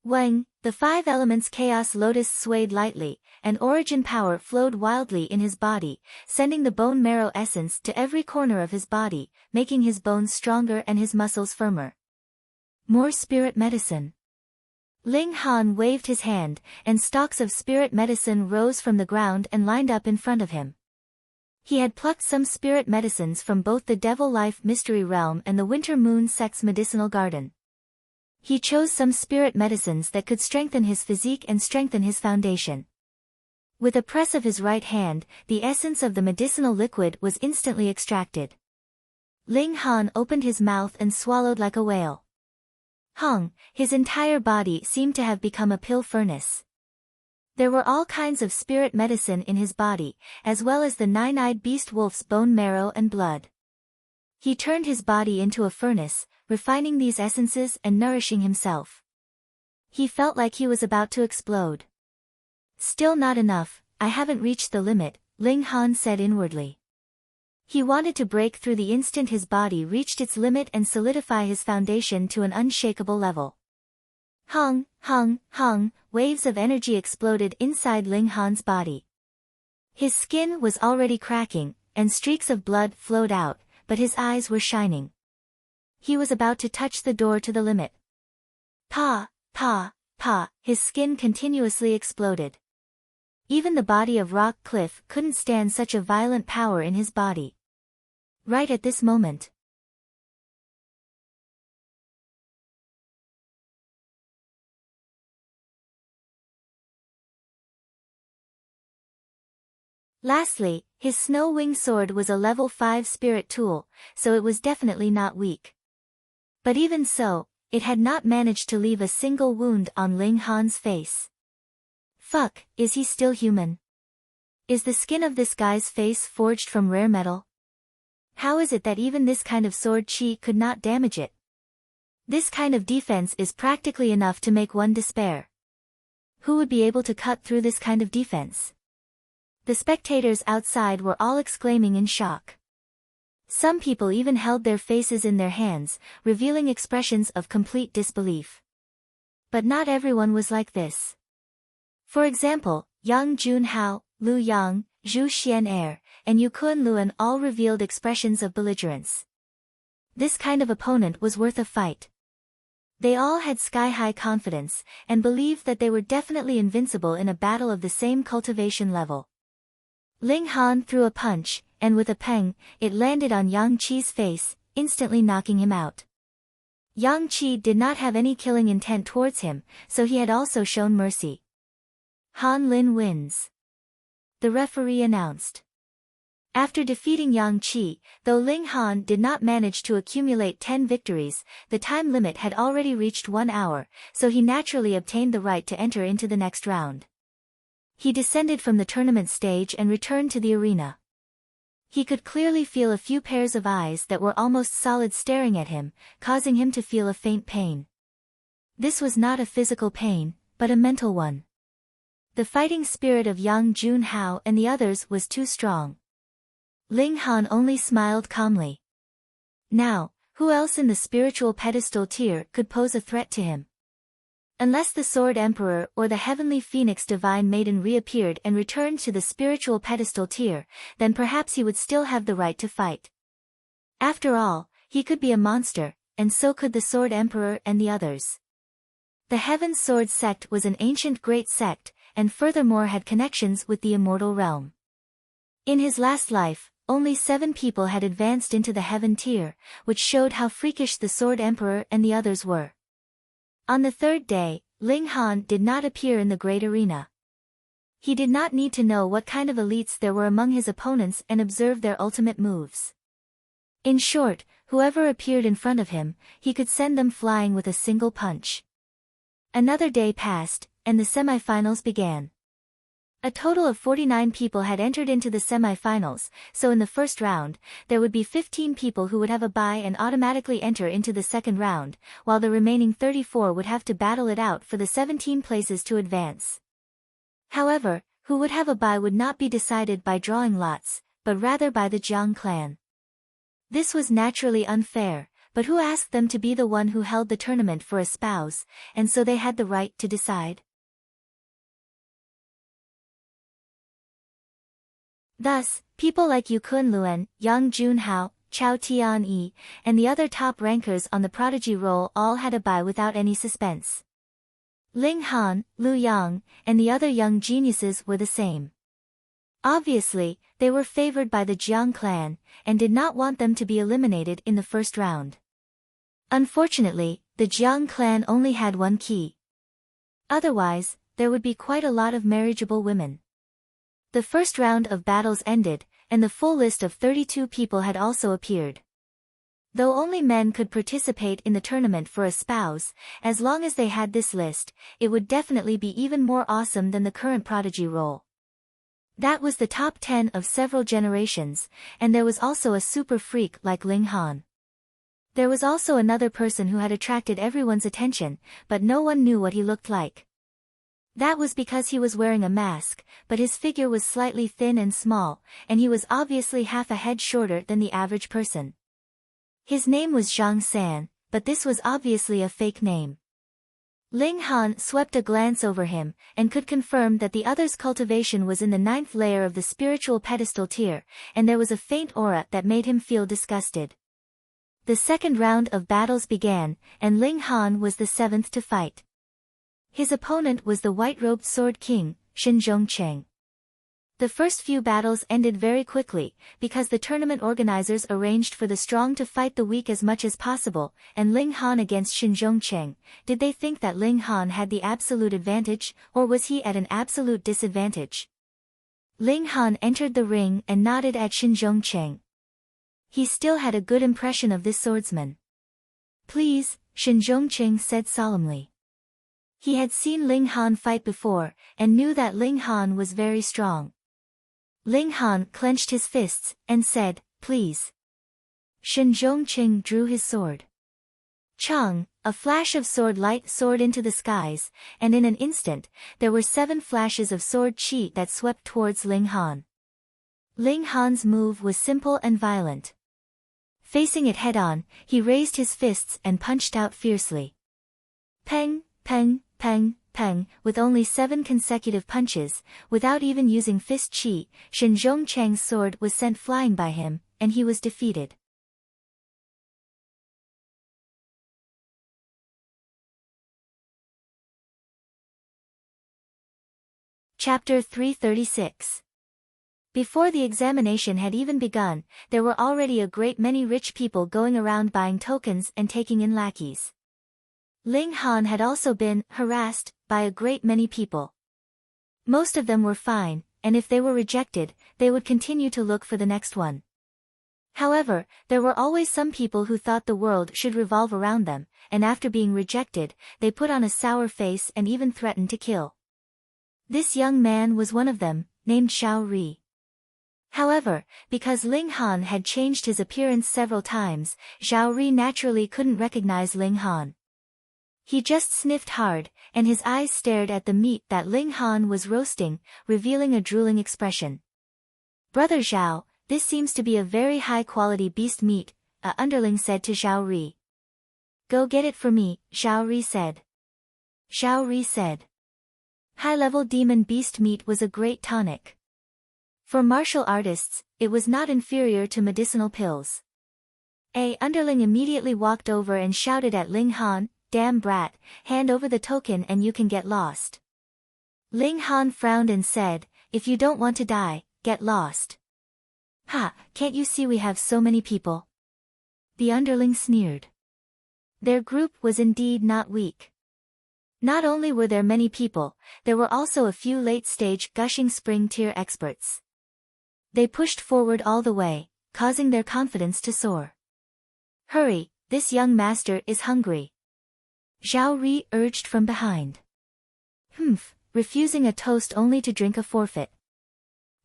Wang, the 5 elements chaos lotus swayed lightly, and origin power flowed wildly in his body, sending the bone marrow essence to every corner of his body, making his bones stronger and his muscles firmer. More spirit medicine. Ling Han waved his hand, and stalks of spirit medicine rose from the ground and lined up in front of him. He had plucked some spirit medicines from both the Devil Life Mystery Realm and the Winter Moon Sex Medicinal Garden. He chose some spirit medicines that could strengthen his physique and strengthen his foundation. With a press of his right hand, the essence of the medicinal liquid was instantly extracted. Ling Han opened his mouth and swallowed like a whale. His entire body seemed to have become a pill furnace. There were all kinds of spirit medicine in his body, as well as the nine-eyed beast wolf's bone marrow and blood. He turned his body into a furnace, refining these essences and nourishing himself. He felt like he was about to explode. Still not enough, I haven't reached the limit, Ling Han said inwardly. He wanted to break through the instant his body reached its limit and solidify his foundation to an unshakable level. Waves of energy exploded inside Ling Han's body. His skin was already cracking, and streaks of blood flowed out, but his eyes were shining. He was about to touch the door to the limit. His skin continuously exploded. Even the body of rock cliff couldn't stand such a violent power in his body. Right at this moment. Lastly, his snow-winged sword was a level 5 spirit tool, so it was definitely not weak. But even so, it had not managed to leave a single wound on Ling Han's face. Is he still human? Is the skin of this guy's face forged from rare metal? How is it that even this kind of sword chi could not damage it? This kind of defense is practically enough to make one despair. Who would be able to cut through this kind of defense? The spectators outside were all exclaiming in shock. Some people even held their faces in their hands, revealing expressions of complete disbelief. But not everyone was like this. For example, Yang Junhao, Lu Yang, Zhu Xian'er, and Yu Kunluan all revealed expressions of belligerence. This kind of opponent was worth a fight. They all had sky-high confidence, and believed that they were definitely invincible in a battle of the same cultivation level. Ling Han threw a punch, and with a pang, it landed on Yang Qi's face, instantly knocking him out. Yang Qi did not have any killing intent towards him, so he had also shown mercy. Han Lin wins. The referee announced. After defeating Yang Qi, though Ling Han did not manage to accumulate 10 victories, the time limit had already reached 1 hour, so he naturally obtained the right to enter into the next round. He descended from the tournament stage and returned to the arena. He could clearly feel a few pairs of eyes that were almost solid staring at him, causing him to feel a faint pain. This was not a physical pain, but a mental one. The fighting spirit of Yang Junhao and the others was too strong. Ling Han only smiled calmly. Now, who else in the spiritual pedestal tier could pose a threat to him? Unless the Sword Emperor or the Heavenly Phoenix Divine Maiden reappeared and returned to the spiritual pedestal tier, then perhaps he would still have the right to fight. After all, he could be a monster, and so could the Sword Emperor and the others. The Heaven Sword sect was an ancient great sect, and furthermore had connections with the immortal realm. In his last life, only 7 people had advanced into the Heaven tier, which showed how freakish the Sword Emperor and the others were. On the 3rd day, Ling Han did not appear in the great arena. He did not need to know what kind of elites there were among his opponents and observe their ultimate moves. In short, whoever appeared in front of him, he could send them flying with a single punch. Another day passed, and the semifinals began. A total of 49 people had entered into the semifinals, so in the first round, there would be 15 people who would have a bye and automatically enter into the second round, while the remaining 34 would have to battle it out for the 17 places to advance. However, who would have a bye would not be decided by drawing lots, but rather by the Jiang clan. This was naturally unfair, but who asked them to be the one who held the tournament for a spouse, and so they had the right to decide? Thus, people like Yu Kunluan, Yang Junhao, Chao Tianyi, and the other top rankers on the prodigy roll all had a bye without any suspense. Ling Han, Lu Yang, and the other young geniuses were the same. Obviously, they were favored by the Jiang clan, and did not want them to be eliminated in the first round. Unfortunately, the Jiang clan only had one key. Otherwise, there would be quite a lot of marriageable women. The first round of battles ended, and the full list of 32 people had also appeared. Though only men could participate in the tournament for a spouse, as long as they had this list, it would definitely be even more awesome than the current prodigy role. That was the top 10 of several generations, and there was also a super freak like Ling Han. There was also another person who had attracted everyone's attention, but no one knew what he looked like. That was because he was wearing a mask, but his figure was slightly thin and small, and he was obviously half a head shorter than the average person. His name was Zhang San, but this was obviously a fake name. Ling Han swept a glance over him, and could confirm that the other's cultivation was in the 9th layer of the spiritual pedestal tier, and there was a faint aura that made him feel disgusted. The second round of battles began, and Ling Han was the 7th to fight. His opponent was the white-robed sword king, Xinzhong Cheng. The first few battles ended very quickly, because the tournament organizers arranged for the strong to fight the weak as much as possible, and Ling Han against Xinzhong Cheng. Did they think that Ling Han had the absolute advantage, or was he at an absolute disadvantage? Ling Han entered the ring and nodded at Xinzhong Cheng. He still had a good impression of this swordsman. "Please," Xinzhong Cheng said solemnly. He had seen Ling Han fight before, and knew that Ling Han was very strong. Ling Han clenched his fists, and said, "Please." Xinzhong Cheng drew his sword. Chang, a flash of sword light soared into the skies, and in an instant, there were 7 flashes of sword chi that swept towards Ling Han. Ling Han's move was simple and violent. Facing it head-on, he raised his fists and punched out fiercely. Peng, peng, peng, peng, with only 7 consecutive punches, without even using fist chi, Xinzhong Cheng's sword was sent flying by him, and he was defeated. Chapter 336. Before the examination had even begun, there were already a great many rich people going around buying tokens and taking in lackeys. Ling Han had also been harassed by a great many people. Most of them were fine, and if they were rejected, they would continue to look for the next one. However, there were always some people who thought the world should revolve around them, and after being rejected, they put on a sour face and even threatened to kill. This young man was one of them, named Xiao Ri. However, because Ling Han had changed his appearance several times, Xiao Ri naturally couldn't recognize Ling Han. He just sniffed hard, and his eyes stared at the meat that Ling Han was roasting, revealing a drooling expression. "Brother Zhao, this seems to be a very high-quality beast meat," a underling said to Xiao Ri. "Go get it for me," Xiao Ri said. Xiao Ri said. High-level demon beast meat was a great tonic. For martial artists, it was not inferior to medicinal pills. A underling immediately walked over and shouted at Ling Han, "Damn brat, hand over the token and you can get lost." Ling Han frowned and said, "If you don't want to die, get lost." "Ha, can't you see we have so many people?" The underling sneered. Their group was indeed not weak. Not only were there many people, there were also a few late-stage gushing spring tier experts. They pushed forward all the way, causing their confidence to soar. "Hurry, this young master is hungry," Zhao Ri urged from behind. "Humph, refusing a toast only to drink a forfeit."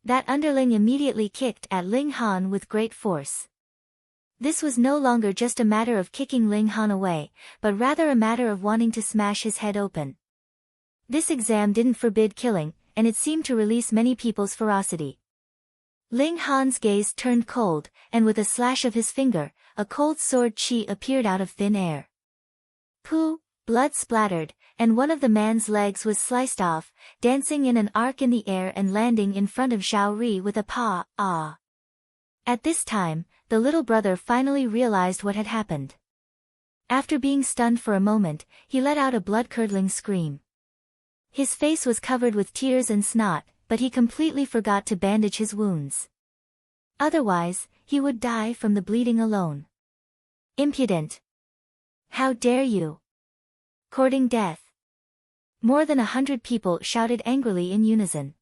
That underling immediately kicked at Ling Han with great force. This was no longer just a matter of kicking Ling Han away, but rather a matter of wanting to smash his head open. This exam didn't forbid killing, and it seemed to release many people's ferocity. Ling Han's gaze turned cold, and with a slash of his finger, a cold sword chi appeared out of thin air. Pooh! Blood splattered, and one of the man's legs was sliced off, dancing in an arc in the air and landing in front of Xiao Ri with a "Pa, ah." At this time, the little brother finally realized what had happened. After being stunned for a moment, he let out a blood-curdling scream. His face was covered with tears and snot, but he completely forgot to bandage his wounds. Otherwise, he would die from the bleeding alone. Impudent! How dare you! Courting death! More than 100 people shouted angrily in unison.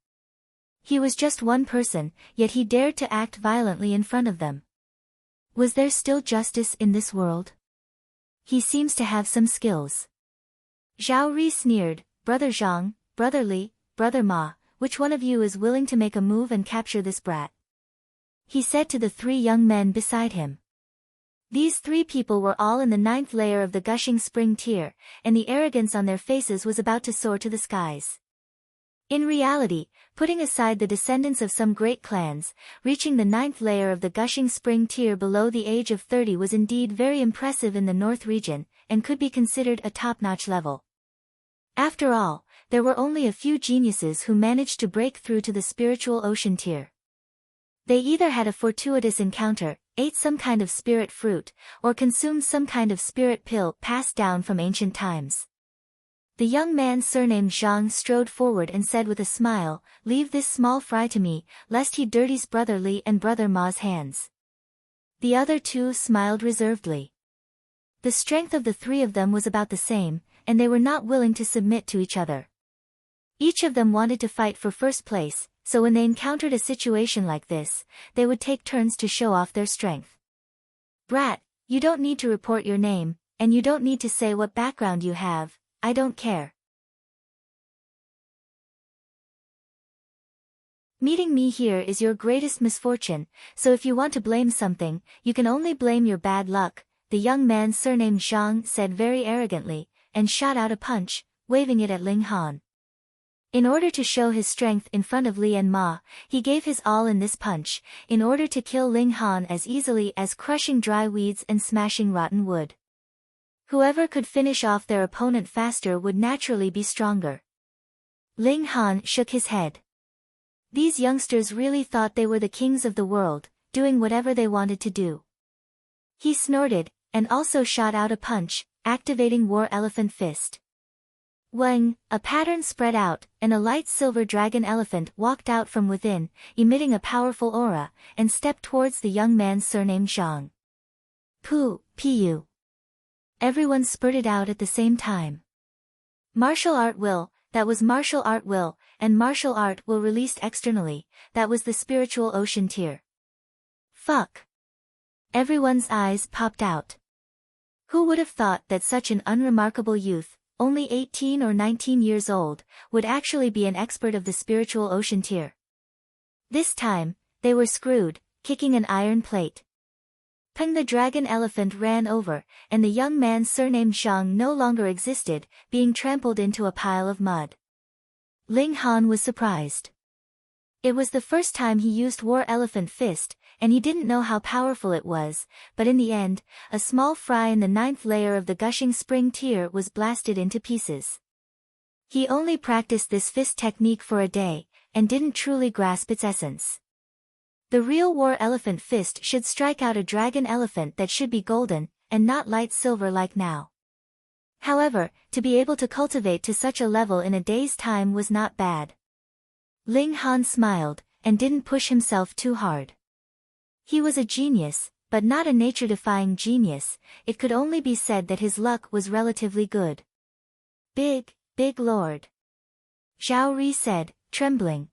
He was just one person, yet he dared to act violently in front of them. Was there still justice in this world? He seems to have some skills. Zhao Ri sneered, Brother Zhang, Brother Li, Brother Ma, which one of you is willing to make a move and capture this brat? He said to the 3 young men beside him. These 3 people were all in the 9th layer of the gushing spring tier, and the arrogance on their faces was about to soar to the skies. In reality, putting aside the descendants of some great clans, reaching the 9th layer of the gushing spring tier below the age of 30 was indeed very impressive in the North region, and could be considered a top-notch level. After all, there were only a few geniuses who managed to break through to the spiritual ocean tier. They either had a fortuitous encounter, ate some kind of spirit fruit, or consumed some kind of spirit pill passed down from ancient times. The young man surnamed Zhang strode forward and said with a smile, "Leave this small fry to me, lest he dirties Brother Li and Brother Ma's hands." The other 2 smiled reservedly. The strength of the 3 of them was about the same, and they were not willing to submit to each other. Each of them wanted to fight for first place, so when they encountered a situation like this, they would take turns to show off their strength. Brat, you don't need to report your name, and you don't need to say what background you have, I don't care. Meeting me here is your greatest misfortune, so if you want to blame something, you can only blame your bad luck, the young man surnamed Zhang said very arrogantly, and shot out a punch, waving it at Ling Han. In order to show his strength in front of Li and Ma, he gave his all in this punch, in order to kill Ling Han as easily as crushing dry weeds and smashing rotten wood. Whoever could finish off their opponent faster would naturally be stronger. Ling Han shook his head. These youngsters really thought they were the kings of the world, doing whatever they wanted to do. He snorted, and also shot out a punch, activating War Elephant Fist. Wang, a pattern spread out, and a light silver dragon elephant walked out from within, emitting a powerful aura, and stepped towards the young man surnamed Zhang. Pu. Everyone spurted out at the same time. Martial art will, that was martial art will, and martial art will released externally, that was the spiritual ocean tier. Fuck. Everyone's eyes popped out. Who would have thought that such an unremarkable youth, only 18 or 19 years old, would actually be an expert of the spiritual ocean tier? This time, they were screwed, kicking an iron plate. Peng the dragon elephant ran over, and the young man surnamed Zhang no longer existed, being trampled into a pile of mud. Ling Han was surprised. It was the first time he used War Elephant Fist, and he didn't know how powerful it was, but in the end, a small fry in the 9th layer of the gushing spring tier was blasted into pieces. He only practiced this fist technique for a day, and didn't truly grasp its essence. The real War Elephant Fist should strike out a dragon elephant that should be golden, and not light silver like now. However, to be able to cultivate to such a level in a day's time was not bad. Ling Han smiled, and didn't push himself too hard. He was a genius, but not a nature-defying genius, it could only be said that his luck was relatively good. Big lord. Zhao Ri said, trembling.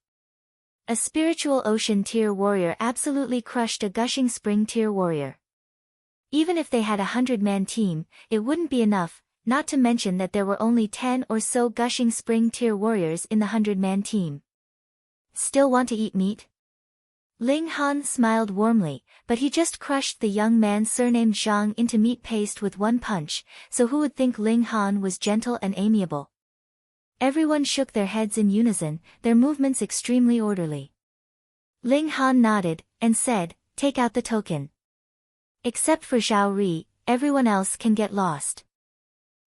A spiritual ocean tier warrior absolutely crushed a gushing spring tier warrior. Even if they had 100-man team, it wouldn't be enough, not to mention that there were only 10 or so gushing spring tier warriors in the 100-man team. Still want to eat meat? Ling Han smiled warmly, but he just crushed the young man surnamed Zhang into meat paste with one punch, so who would think Ling Han was gentle and amiable? Everyone shook their heads in unison, their movements extremely orderly. Ling Han nodded, and said, take out the token. Except for Zhao Ri, everyone else can get lost.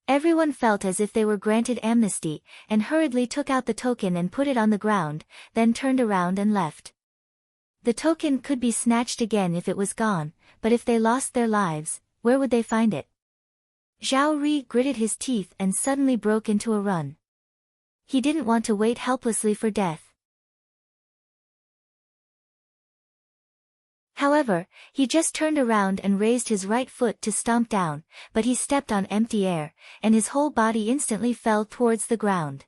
Everyone felt as if they were granted amnesty, and hurriedly took out the token and put it on the ground, then turned around and left. The token could be snatched again if it was gone, but if they lost their lives, where would they find it? Zhao Ri gritted his teeth and suddenly broke into a run. He didn't want to wait helplessly for death. However, he just turned around and raised his right foot to stomp down, but he stepped on empty air, and his whole body instantly fell towards the ground.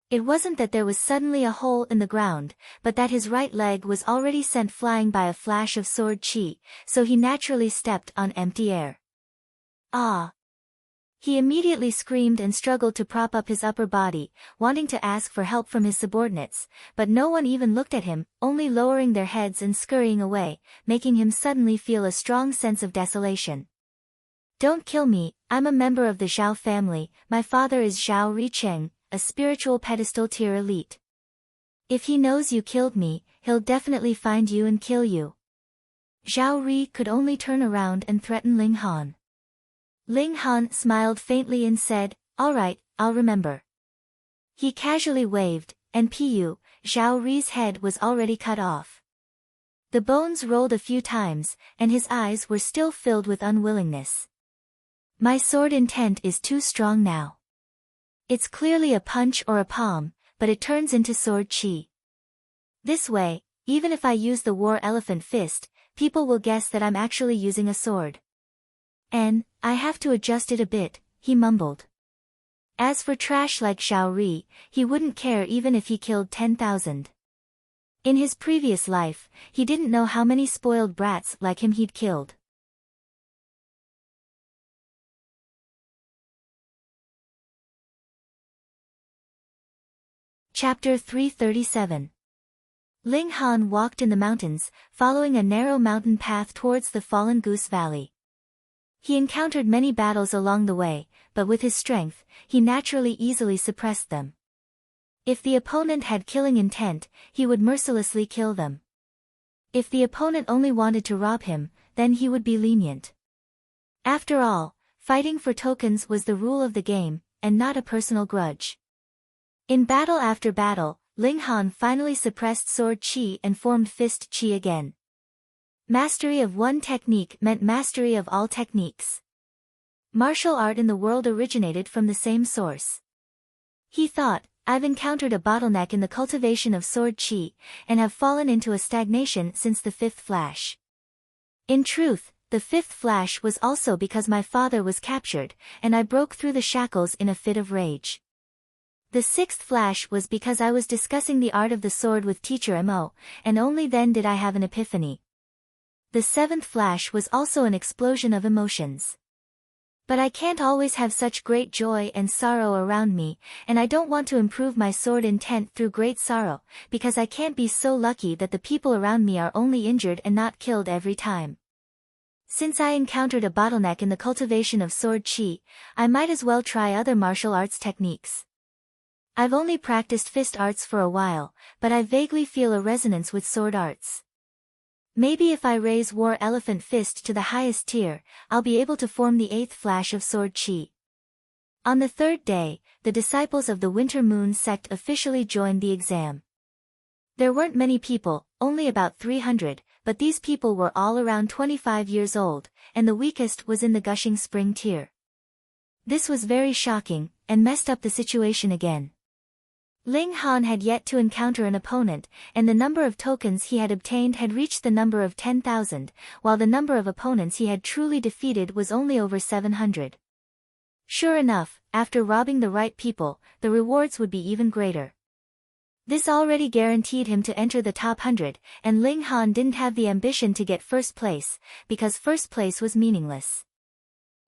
It wasn't that there was suddenly a hole in the ground, but that his right leg was already sent flying by a flash of sword chi, so he naturally stepped on empty air. Ah! He immediately screamed and struggled to prop up his upper body, wanting to ask for help from his subordinates, but no one even looked at him, only lowering their heads and scurrying away, making him suddenly feel a strong sense of desolation. Don't kill me, I'm a member of the Zhao family, my father is Zhao Richeng, a spiritual pedestal tier elite. If he knows you killed me, he'll definitely find you and kill you. Zhao Ri could only turn around and threaten Ling Han. Ling Han smiled faintly and said, "All right, I'll remember." He casually waved, and Pu, Zhao Ri's head was already cut off. The bones rolled a few times, and his eyes were still filled with unwillingness. My sword intent is too strong now. It's clearly a punch or a palm, but it turns into sword chi. This way, even if I use the war elephant fist, people will guess that I'm actually using a sword. And I have to adjust it a bit, he mumbled. As for trash like Zhao Ri, he wouldn't care even if he killed 10,000. In his previous life, he didn't know how many spoiled brats like him he'd killed. Chapter 337. Ling Han walked in the mountains, following a narrow mountain path towards the Fallen Goose Valley. He encountered many battles along the way, but with his strength, he naturally easily suppressed them. If the opponent had killing intent, he would mercilessly kill them. If the opponent only wanted to rob him, then he would be lenient. After all, fighting for tokens was the rule of the game, and not a personal grudge. In battle after battle, Ling Han finally suppressed sword chi and formed fist chi again. Mastery of one technique meant mastery of all techniques. Martial art in the world originated from the same source. He thought, I've encountered a bottleneck in the cultivation of sword chi, and have fallen into a stagnation since the fifth flash. In truth, the fifth flash was also because my father was captured, and I broke through the shackles in a fit of rage. The sixth flash was because I was discussing the art of the sword with teacher Mo, and only then did I have an epiphany. The seventh flash was also an explosion of emotions. But I can't always have such great joy and sorrow around me, and I don't want to improve my sword intent through great sorrow, because I can't be so lucky that the people around me are only injured and not killed every time. Since I encountered a bottleneck in the cultivation of sword chi, I might as well try other martial arts techniques. I've only practiced fist arts for a while, but I vaguely feel a resonance with sword arts. Maybe if I raise War Elephant Fist to the highest tier, I'll be able to form the eighth flash of sword chi. On the third day, the disciples of the Winter Moon sect officially joined the exam. There weren't many people, only about 300, but these people were all around 25 years old, and the weakest was in the Gushing Spring tier. This was very shocking, and messed up the situation again. Ling Han had yet to encounter an opponent, and the number of tokens he had obtained had reached the number of 10,000, while the number of opponents he had truly defeated was only over 700. Sure enough, after robbing the right people, the rewards would be even greater. This already guaranteed him to enter the top 100, and Ling Han didn't have the ambition to get first place, because first place was meaningless.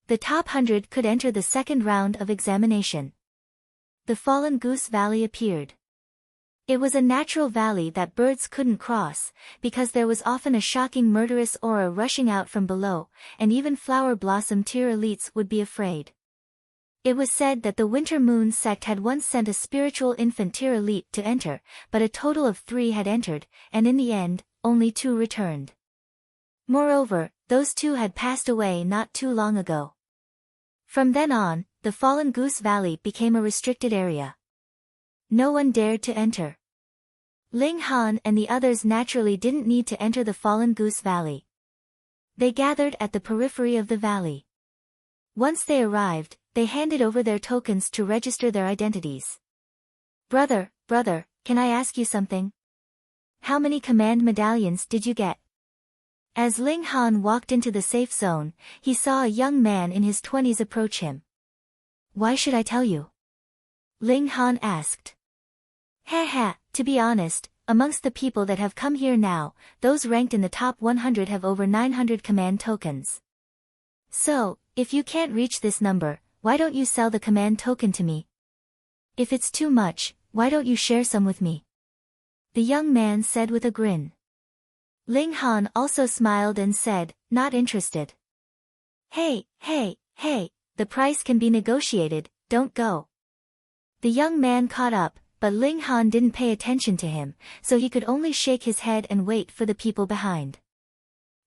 The top 100 could enter the second round of examination. The Fallen Goose Valley appeared. It was a natural valley that birds couldn't cross, because there was often a shocking murderous aura rushing out from below, and even flower blossom tier elites would be afraid. It was said that the Winter Moon sect had once sent a spiritual infant tier elite to enter, but a total of 3 had entered, and in the end, only 2 returned. Moreover, those 2 had passed away not too long ago. From then on, the Fallen Goose Valley became a restricted area. No one dared to enter. Ling Han and the others naturally didn't need to enter the Fallen Goose Valley. They gathered at the periphery of the valley. Once they arrived, they handed over their tokens to register their identities. Brother, can I ask you something? How many command medallions did you get? As Ling Han walked into the safe zone, he saw a young man in his 20s approach him. "Why should I tell you?" Ling Han asked. "Haha, to be honest, amongst the people that have come here now, those ranked in the top 100 have over 900 command tokens. So, if you can't reach this number, why don't you sell the command token to me? If it's too much, why don't you share some with me?" the young man said with a grin. Ling Han also smiled and said, "Not interested." Hey, the price can be negotiated, don't go." The young man caught up, but Ling Han didn't pay attention to him, so he could only shake his head and wait for the people behind.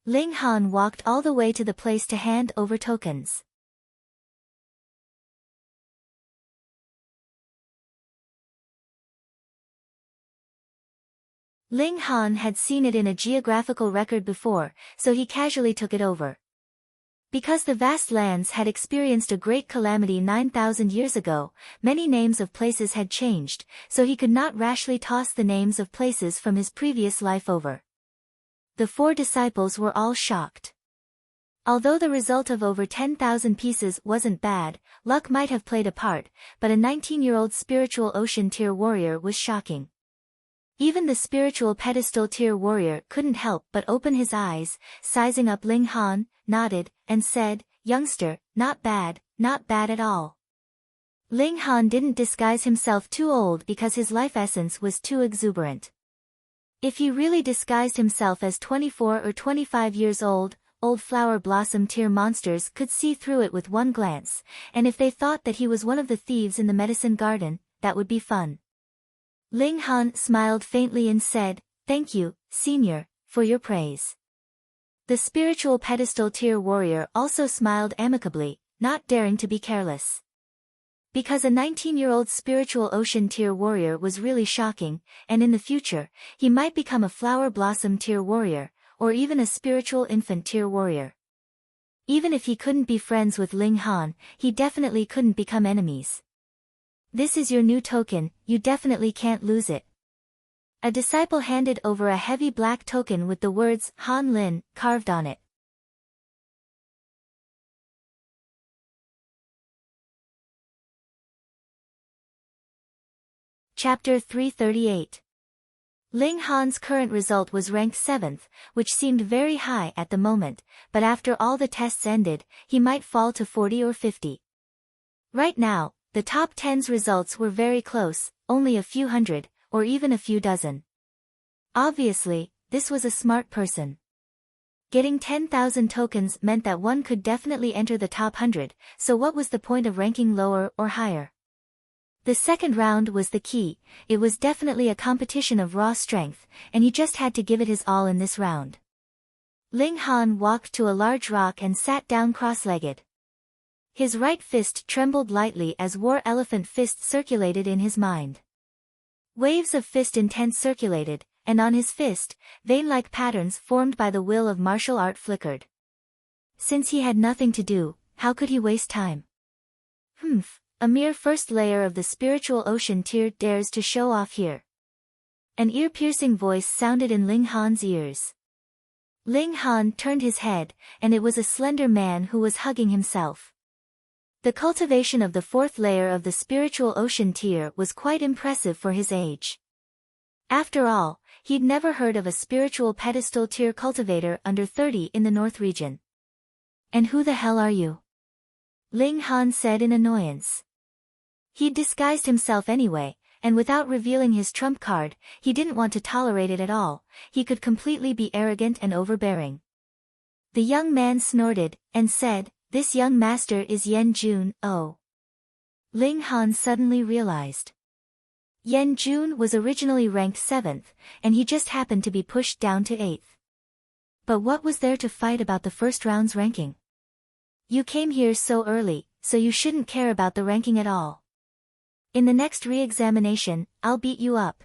Ling Han walked all the way to the place to hand over tokens. Ling Han had seen it in a geographical record before, so he casually took it over. Because the vast lands had experienced a great calamity 9,000 years ago, many names of places had changed, so he could not rashly toss the names of places from his previous life over. The 4 disciples were all shocked. Although the result of over 10,000 pieces wasn't bad, luck might have played a part, but a 19-year-old spiritual ocean tier warrior was shocking. Even the spiritual pedestal tier warrior couldn't help but open his eyes, sizing up Ling Han, nodded, and said, "Youngster, not bad at all." Ling Han didn't disguise himself too old because his life essence was too exuberant. If he really disguised himself as 24 or 25 years old flower blossom tier monsters could see through it with one glance, and if they thought that he was one of the thieves in the medicine garden, that would be fun. Ling Han smiled faintly and said, "Thank you, senior, for your praise." The spiritual pedestal tier warrior also smiled amicably, not daring to be careless. Because a 19-year-old spiritual ocean tier warrior was really shocking, and in the future, he might become a flower blossom tier warrior, or even a spiritual infant tier warrior. Even if he couldn't be friends with Ling Han, he definitely couldn't become enemies. "This is your new token, you definitely can't lose it." A disciple handed over a heavy black token with the words Han Lin carved on it. Chapter 338. Ling Han's current result was ranked 7th, which seemed very high at the moment, but after all the tests ended, he might fall to 40 or 50. Right now, the top 10's results were very close, only a few hundred, or even a few dozen. Obviously, this was a smart person. Getting 10,000 tokens meant that one could definitely enter the top 100, so what was the point of ranking lower or higher? The second round was the key. It was definitely a competition of raw strength, and he just had to give it his all in this round. Ling Han walked to a large rock and sat down cross-legged. His right fist trembled lightly as war elephant fist circulated in his mind. Waves of fist intent circulated, and on his fist, vein-like patterns formed by the will of martial art flickered. Since he had nothing to do, how could he waste time? A mere first layer of the spiritual ocean tier dares to show off here. An ear-piercing voice sounded in Ling Han's ears. Ling Han turned his head, and it was a slender man who was hugging himself. The cultivation of the 4th layer of the spiritual ocean tier was quite impressive for his age. After all, he'd never heard of a spiritual pedestal tier cultivator under 30 in the North region. "And who the hell are you?" Ling Han said in annoyance. He'd disguised himself anyway, and without revealing his trump card, he didn't want to tolerate it at all. He could completely be arrogant and overbearing. The young man snorted, and said, "This young master is Yan Jun, oh." Ling Han suddenly realized. Yan Jun was originally ranked 7th, and he just happened to be pushed down to 8th. But what was there to fight about the first round's ranking? You came here so early, so you shouldn't care about the ranking at all. In the next re-examination, I'll beat you up.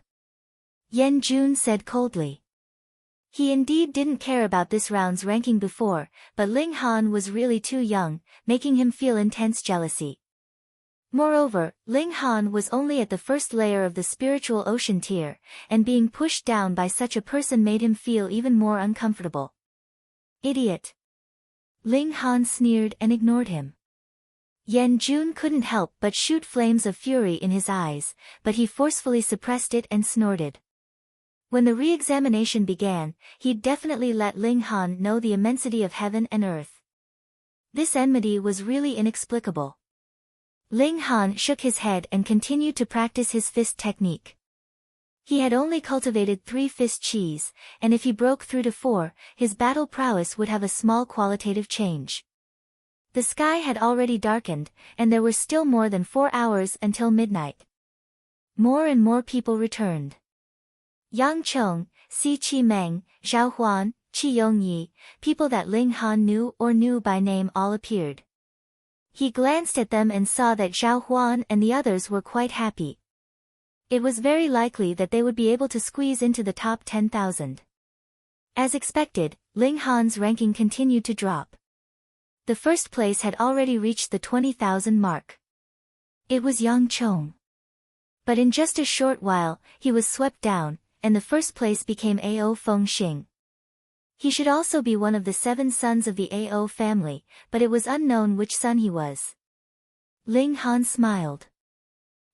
Yan Jun said coldly. He indeed didn't care about this round's ranking before, but Ling Han was really too young, making him feel intense jealousy. Moreover, Ling Han was only at the 1st layer of the spiritual ocean tier, and being pushed down by such a person made him feel even more uncomfortable. Idiot. Ling Han sneered and ignored him. Yan Jun couldn't help but shoot flames of fury in his eyes, but he forcefully suppressed it and snorted. When the re-examination began, he'd definitely let Ling Han know the immensity of heaven and earth. This enmity was really inexplicable. Ling Han shook his head and continued to practice his fist technique. He had only cultivated 3 fist chis, and if he broke through to 4, his battle prowess would have a small qualitative change. The sky had already darkened, and there were still more than 4 hours until midnight. More and more people returned. Yang Chong, Si Chi Meng, Zhao Huan, Qi Yongyi, people that Ling Han knew or knew by name all appeared. He glanced at them and saw that Zhao Huan and the others were quite happy. It was very likely that they would be able to squeeze into the top 10,000. As expected, Ling Han's ranking continued to drop. The first place had already reached the 20,000 mark. It was Yang Chong. But in just a short while, he was swept down, and the first place became Ao Feng Xing. He should also be one of the 7 sons of the Ao family, but it was unknown which son he was. Ling Han smiled.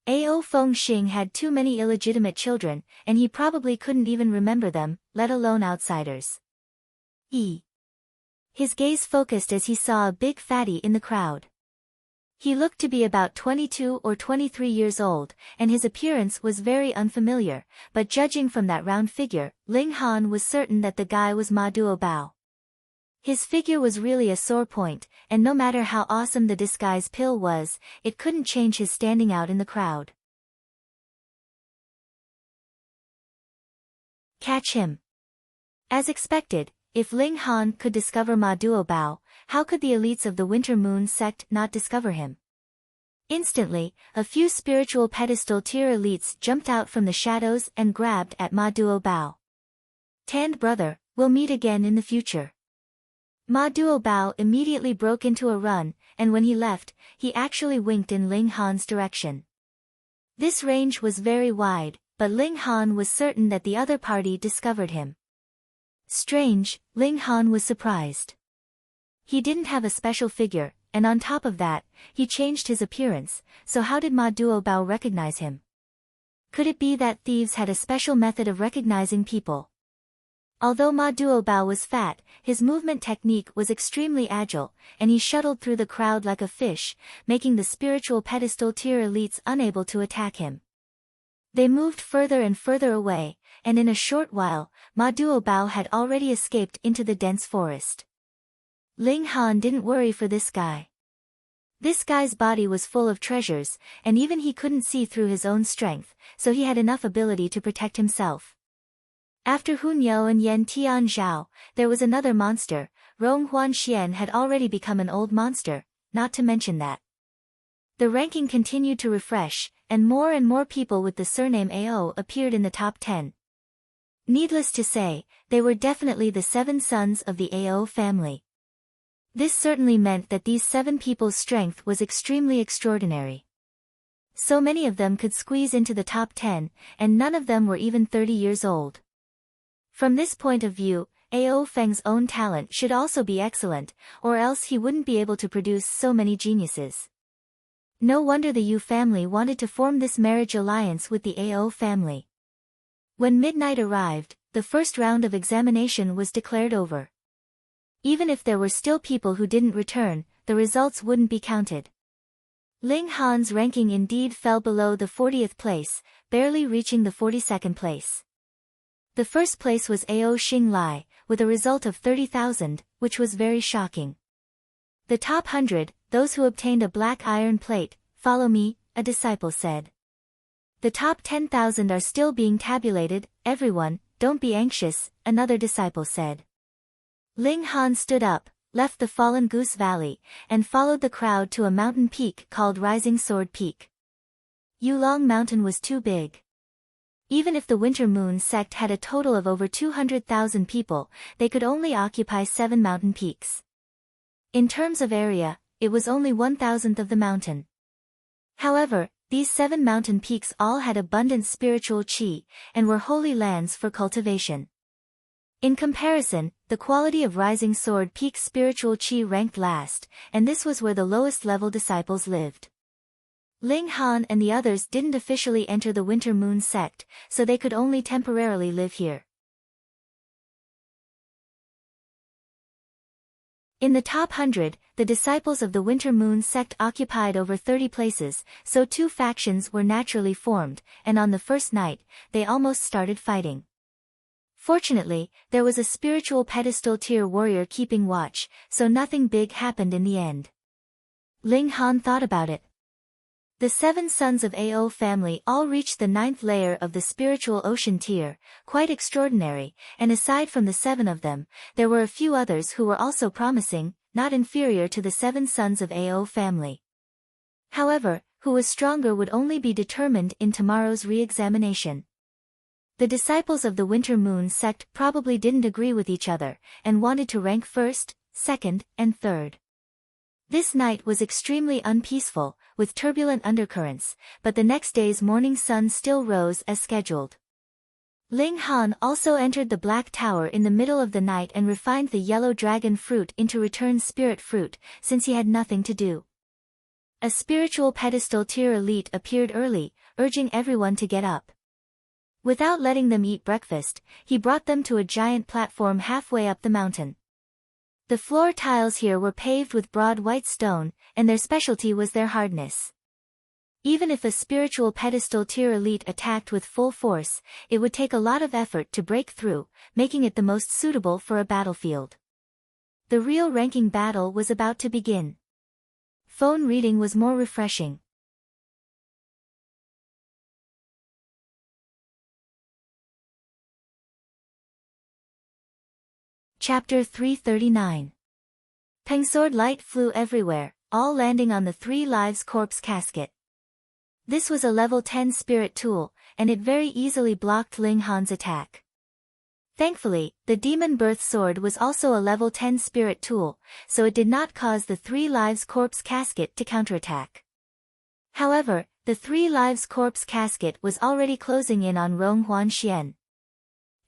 Ao Feng Xing had too many illegitimate children, and he probably couldn't even remember them, let alone outsiders. His gaze focused as he saw a big fatty in the crowd. He looked to be about 22 or 23 years old, and his appearance was very unfamiliar, but judging from that round figure, Ling Han was certain that the guy was Ma Duobao. His figure was really a sore point, and no matter how awesome the disguise pill was, it couldn't change his standing out in the crowd. Catch him. As expected, if Ling Han could discover Ma Duobao, how could the elites of the Winter Moon sect not discover him? Instantly, a few spiritual pedestal tier elites jumped out from the shadows and grabbed at Ma Duobao. Tanned brother, we'll meet again in the future. Ma Duobao immediately broke into a run, and when he left, he actually winked in Ling Han's direction. This range was very wide, but Ling Han was certain that the other party discovered him. Strange, Ling Han was surprised. He didn't have a special figure, and on top of that, he changed his appearance, so how did Ma Duobao recognize him? Could it be that thieves had a special method of recognizing people? Although Ma Duobao was fat, his movement technique was extremely agile, and he shuttled through the crowd like a fish, making the spiritual pedestal tier elites unable to attack him. They moved further and further away, and in a short while, Ma Duobao had already escaped into the dense forest. Ling Han didn't worry for this guy. This guy's body was full of treasures, and even he couldn't see through his own strength, so he had enough ability to protect himself. After Hun Yo and Yan Tian Zhao, there was another monster. Rong Huan Xian had already become an old monster, not to mention that. The ranking continued to refresh, and more people with the surname Ao appeared in the top 10. Needless to say, they were definitely the 7 sons of the Ao family. This certainly meant that these 7 people's strength was extremely extraordinary. So many of them could squeeze into the top 10, and none of them were even 30 years old. From this point of view, Ao Feng's own talent should also be excellent, or else he wouldn't be able to produce so many geniuses. No wonder the Yu family wanted to form this marriage alliance with the Ao family. When midnight arrived, the first round of examination was declared over. Even if there were still people who didn't return, the results wouldn't be counted. Ling Han's ranking indeed fell below the 40th place, barely reaching the 42nd place. The first place was Ao Xing Lai, with a result of 30,000, which was very shocking. The top 100, those who obtained a black iron plate, follow me, a disciple said. The top 10,000 are still being tabulated, everyone, don't be anxious, another disciple said. Ling Han stood up, left the Fallen Goose Valley, and followed the crowd to a mountain peak called Rising Sword Peak. Yulong Mountain was too big. Even if the Winter Moon sect had a total of over 200,000 people, they could only occupy 7 mountain peaks. In terms of area, it was only 1,000th of the mountain. However, these 7 mountain peaks all had abundant spiritual qi, and were holy lands for cultivation. In comparison, the quality of rising sword peak spiritual chi ranked last, and this was where the lowest level disciples lived. Ling Han and the others didn't officially enter the Winter Moon sect, so they could only temporarily live here. In the top 100, the disciples of the Winter Moon sect occupied over 30 places, so two factions were naturally formed, and on the first night, they almost started fighting. Fortunately, there was a spiritual pedestal tier warrior keeping watch, so nothing big happened in the end. Ling Han thought about it. The 7 sons of Ao family all reached the 9th layer of the spiritual ocean tier, quite extraordinary, and aside from the 7 of them, there were a few others who were also promising, not inferior to the 7 sons of Ao family. However, who was stronger would only be determined in tomorrow's re-examination. The disciples of the Winter Moon sect probably didn't agree with each other, and wanted to rank first, second, and third. This night was extremely unpeaceful, with turbulent undercurrents, but the next day's morning sun still rose as scheduled. Ling Han also entered the Black Tower in the middle of the night and refined the yellow dragon fruit into return spirit fruit, since he had nothing to do. A spiritual pedestal tier elite appeared early, urging everyone to get up. Without letting them eat breakfast, he brought them to a giant platform halfway up the mountain. The floor tiles here were paved with broad white stone, and their specialty was their hardness. Even if a spiritual pedestal tier elite attacked with full force, it would take a lot of effort to break through, making it the most suitable for a battlefield. The real ranking battle was about to begin. Phone reading was more refreshing. Chapter 339. Pengsword light flew everywhere, all landing on the 3 lives corpse casket. This was a level 10 spirit tool, and it very easily blocked Ling Han's attack. Thankfully, the demon birth sword was also a level 10 spirit tool, so it did not cause the 3 lives corpse casket to counterattack. However, the 3 lives corpse casket was already closing in on Rong Huanxian.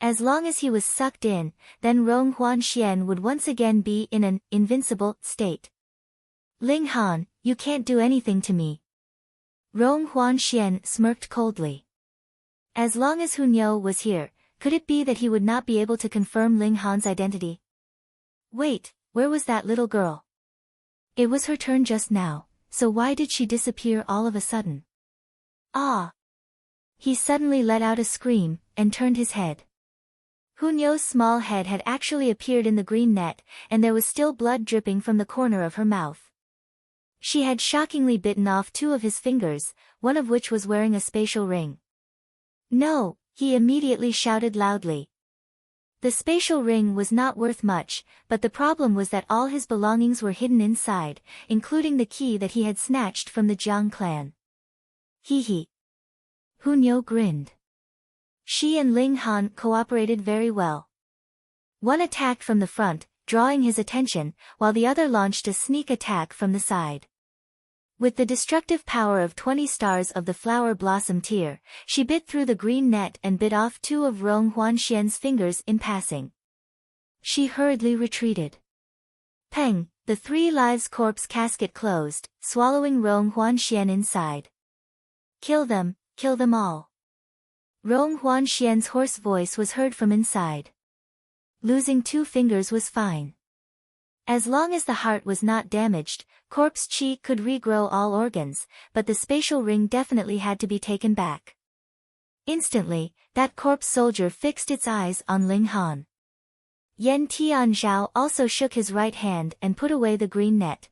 As long as he was sucked in, then Rong Huanxian would once again be in an invincible state. Ling Han, you can't do anything to me. Rong Huanxian smirked coldly. As long as Hunyou was here, could it be that he would not be able to confirm Ling Han's identity? Wait, where was that little girl? It was her turn just now, so why did she disappear all of a sudden? Ah! He suddenly let out a scream, and turned his head. Hunyou's small head had actually appeared in the green net, and there was still blood dripping from the corner of her mouth. She had shockingly bitten off 2 of his fingers, one of which was wearing a spatial ring. No, he immediately shouted loudly. The spatial ring was not worth much, but the problem was that all his belongings were hidden inside, including the key that he had snatched from the Jiang clan. Hee hee. Hunyou grinned. She and Ling Han cooperated very well. One attacked from the front, drawing his attention, while the other launched a sneak attack from the side. With the destructive power of 20 stars of the flower blossom tier, she bit through the green net and bit off 2 of Rong Huanxian's fingers in passing. She hurriedly retreated. Peng, the 3 lives corpse casket closed, swallowing Rong Huanxian inside. Kill them all. Rong Huanxian's hoarse voice was heard from inside. Losing 2 fingers was fine. As long as the heart was not damaged, corpse chi could regrow all organs, but the spatial ring definitely had to be taken back. Instantly, that corpse soldier fixed its eyes on Ling Han. Yan Tianzhao also shook his right hand and put away the green net.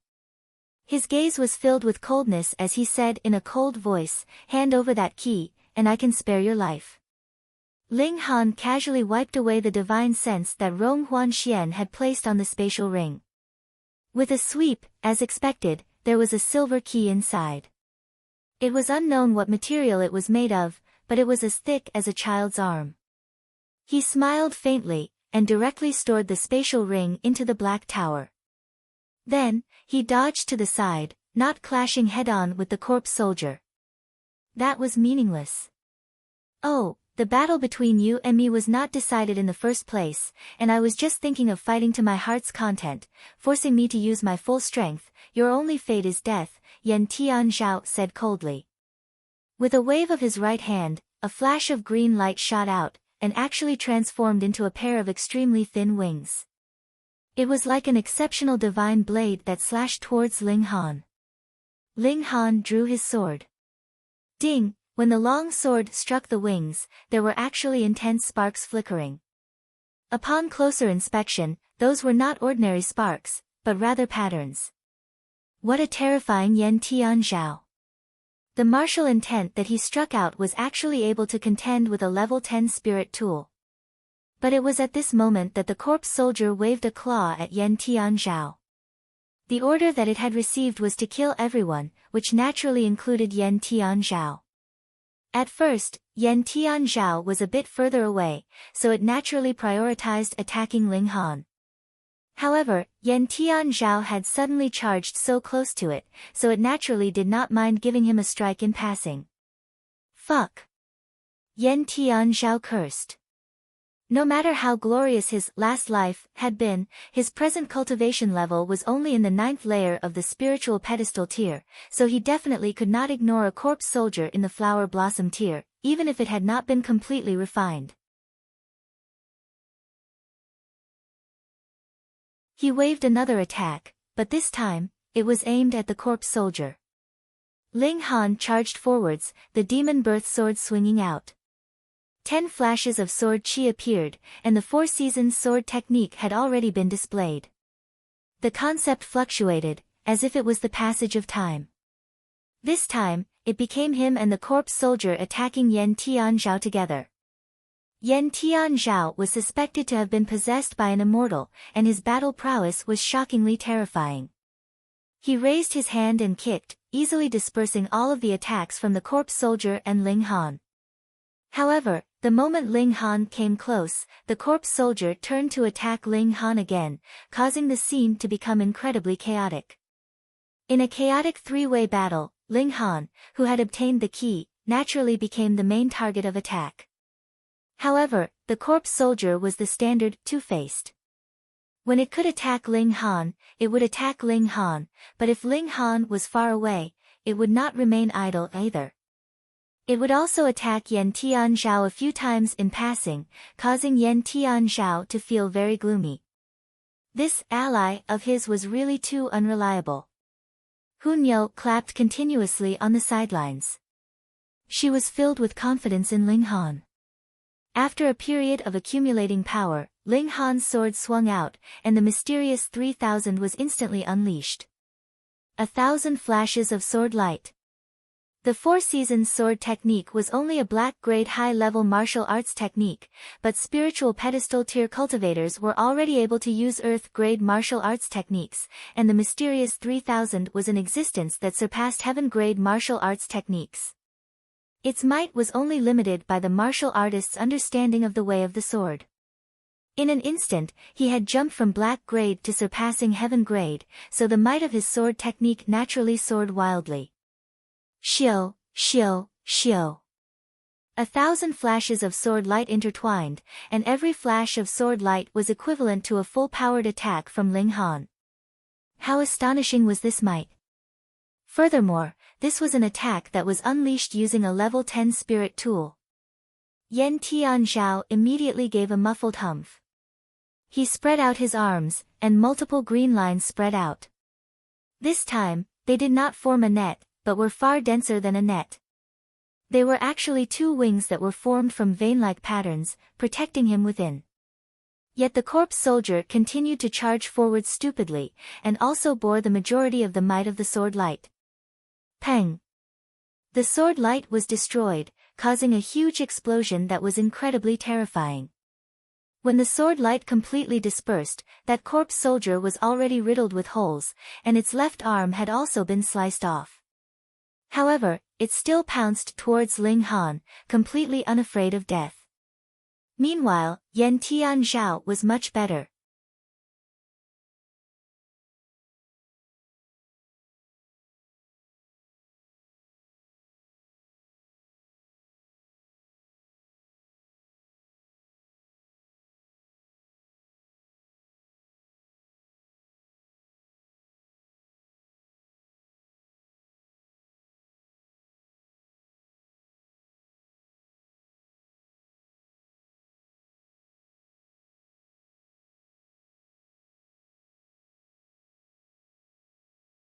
His gaze was filled with coldness as he said in a cold voice, "Hand over that key, and I can spare your life." Ling Han casually wiped away the divine sense that Rong Huanxian had placed on the spatial ring. With a sweep, as expected, there was a silver key inside. It was unknown what material it was made of, but it was as thick as a child's arm. He smiled faintly, and directly stored the spatial ring into the Black Tower. Then, he dodged to the side, not clashing head-on with the corpse soldier. That was meaningless. Oh, The battle between you and me was not decided in the first place, and I was just thinking of fighting to my heart's content, forcing me to use my full strength. Your only fate is death, Yan Tianzhao said coldly. With a wave of his right hand, a flash of green light shot out, and actually transformed into a pair of extremely thin wings. It was like an exceptional divine blade that slashed towards Ling Han. Ling Han drew his sword. Ding! When the long sword struck the wings, there were actually intense sparks flickering. Upon closer inspection, those were not ordinary sparks, but rather patterns. What a terrifying Yan Tianzhao! The martial intent that he struck out was actually able to contend with a level 10 spirit tool. But it was at this moment that the corpse soldier waved a claw at Yan Tianzhao. The order that it had received was to kill everyone, which naturally included Yan Tianzhao. At first, Yan Tianzhao was a bit further away, so it naturally prioritized attacking Ling Han. However, Yan Tianzhao had suddenly charged so close to it, so it naturally did not mind giving him a strike in passing. Fuck! Yan Tianzhao cursed. No matter how glorious his last life had been, his present cultivation level was only in the 9th layer of the spiritual pedestal tier, so he definitely could not ignore a corpse soldier in the flower blossom tier, even if it had not been completely refined. He waved another attack, but this time, it was aimed at the corpse soldier. Ling Han charged forwards, the demon birth sword swinging out. 10 flashes of sword chi appeared, and the 4 seasons sword technique had already been displayed. The concept fluctuated, as if it was the passage of time. This time, it became him and the corpse soldier attacking Yan Tianzhao together. Yan Tianzhao was suspected to have been possessed by an immortal, and his battle prowess was shockingly terrifying. He raised his hand and kicked, easily dispersing all of the attacks from the corpse soldier and Ling Han. However, the moment Ling Han came close, the corpse soldier turned to attack Ling Han again, causing the scene to become incredibly chaotic. In a chaotic three-way battle, Ling Han, who had obtained the key, naturally became the main target of attack. However, the corpse soldier was the standard two-faced. When it could attack Ling Han, it would attack Ling Han, but if Ling Han was far away, it would not remain idle either. It would also attack Yan Tianzhao a few times in passing, causing Yan Tianzhao to feel very gloomy. This ally of his was really too unreliable. Hunyo clapped continuously on the sidelines. She was filled with confidence in Ling Han. After a period of accumulating power, Ling Han's sword swung out, and the mysterious 3000 was instantly unleashed. 1,000 flashes of sword light. The 4 seasons sword technique was only a black-grade high-level martial arts technique, but spiritual pedestal tier cultivators were already able to use earth-grade martial arts techniques, and the mysterious 3000 was an existence that surpassed heaven-grade martial arts techniques. Its might was only limited by the martial artist's understanding of the way of the sword. In an instant, he had jumped from black grade to surpassing heaven grade, so the might of his sword technique naturally soared wildly. Shio, shio, shio. 1,000 flashes of sword light intertwined, and every flash of sword light was equivalent to a full-powered attack from Ling Han. How astonishing was this might! Furthermore, this was an attack that was unleashed using a level 10 spirit tool. Yan Tianzhao immediately gave a muffled humph. He spread out his arms, and multiple green lines spread out. This time, they did not form a net, but were far denser than a net. They were actually 2 wings that were formed from vein-like patterns, protecting him within. Yet the corpse soldier continued to charge forward stupidly, and also bore the majority of the might of the sword light. Peng! The sword light was destroyed, causing a huge explosion that was incredibly terrifying. When the sword light completely dispersed, that corpse soldier was already riddled with holes, and its left arm had also been sliced off. However, it still pounced towards Ling Han, completely unafraid of death. Meanwhile, Yan Tianzhao was much better.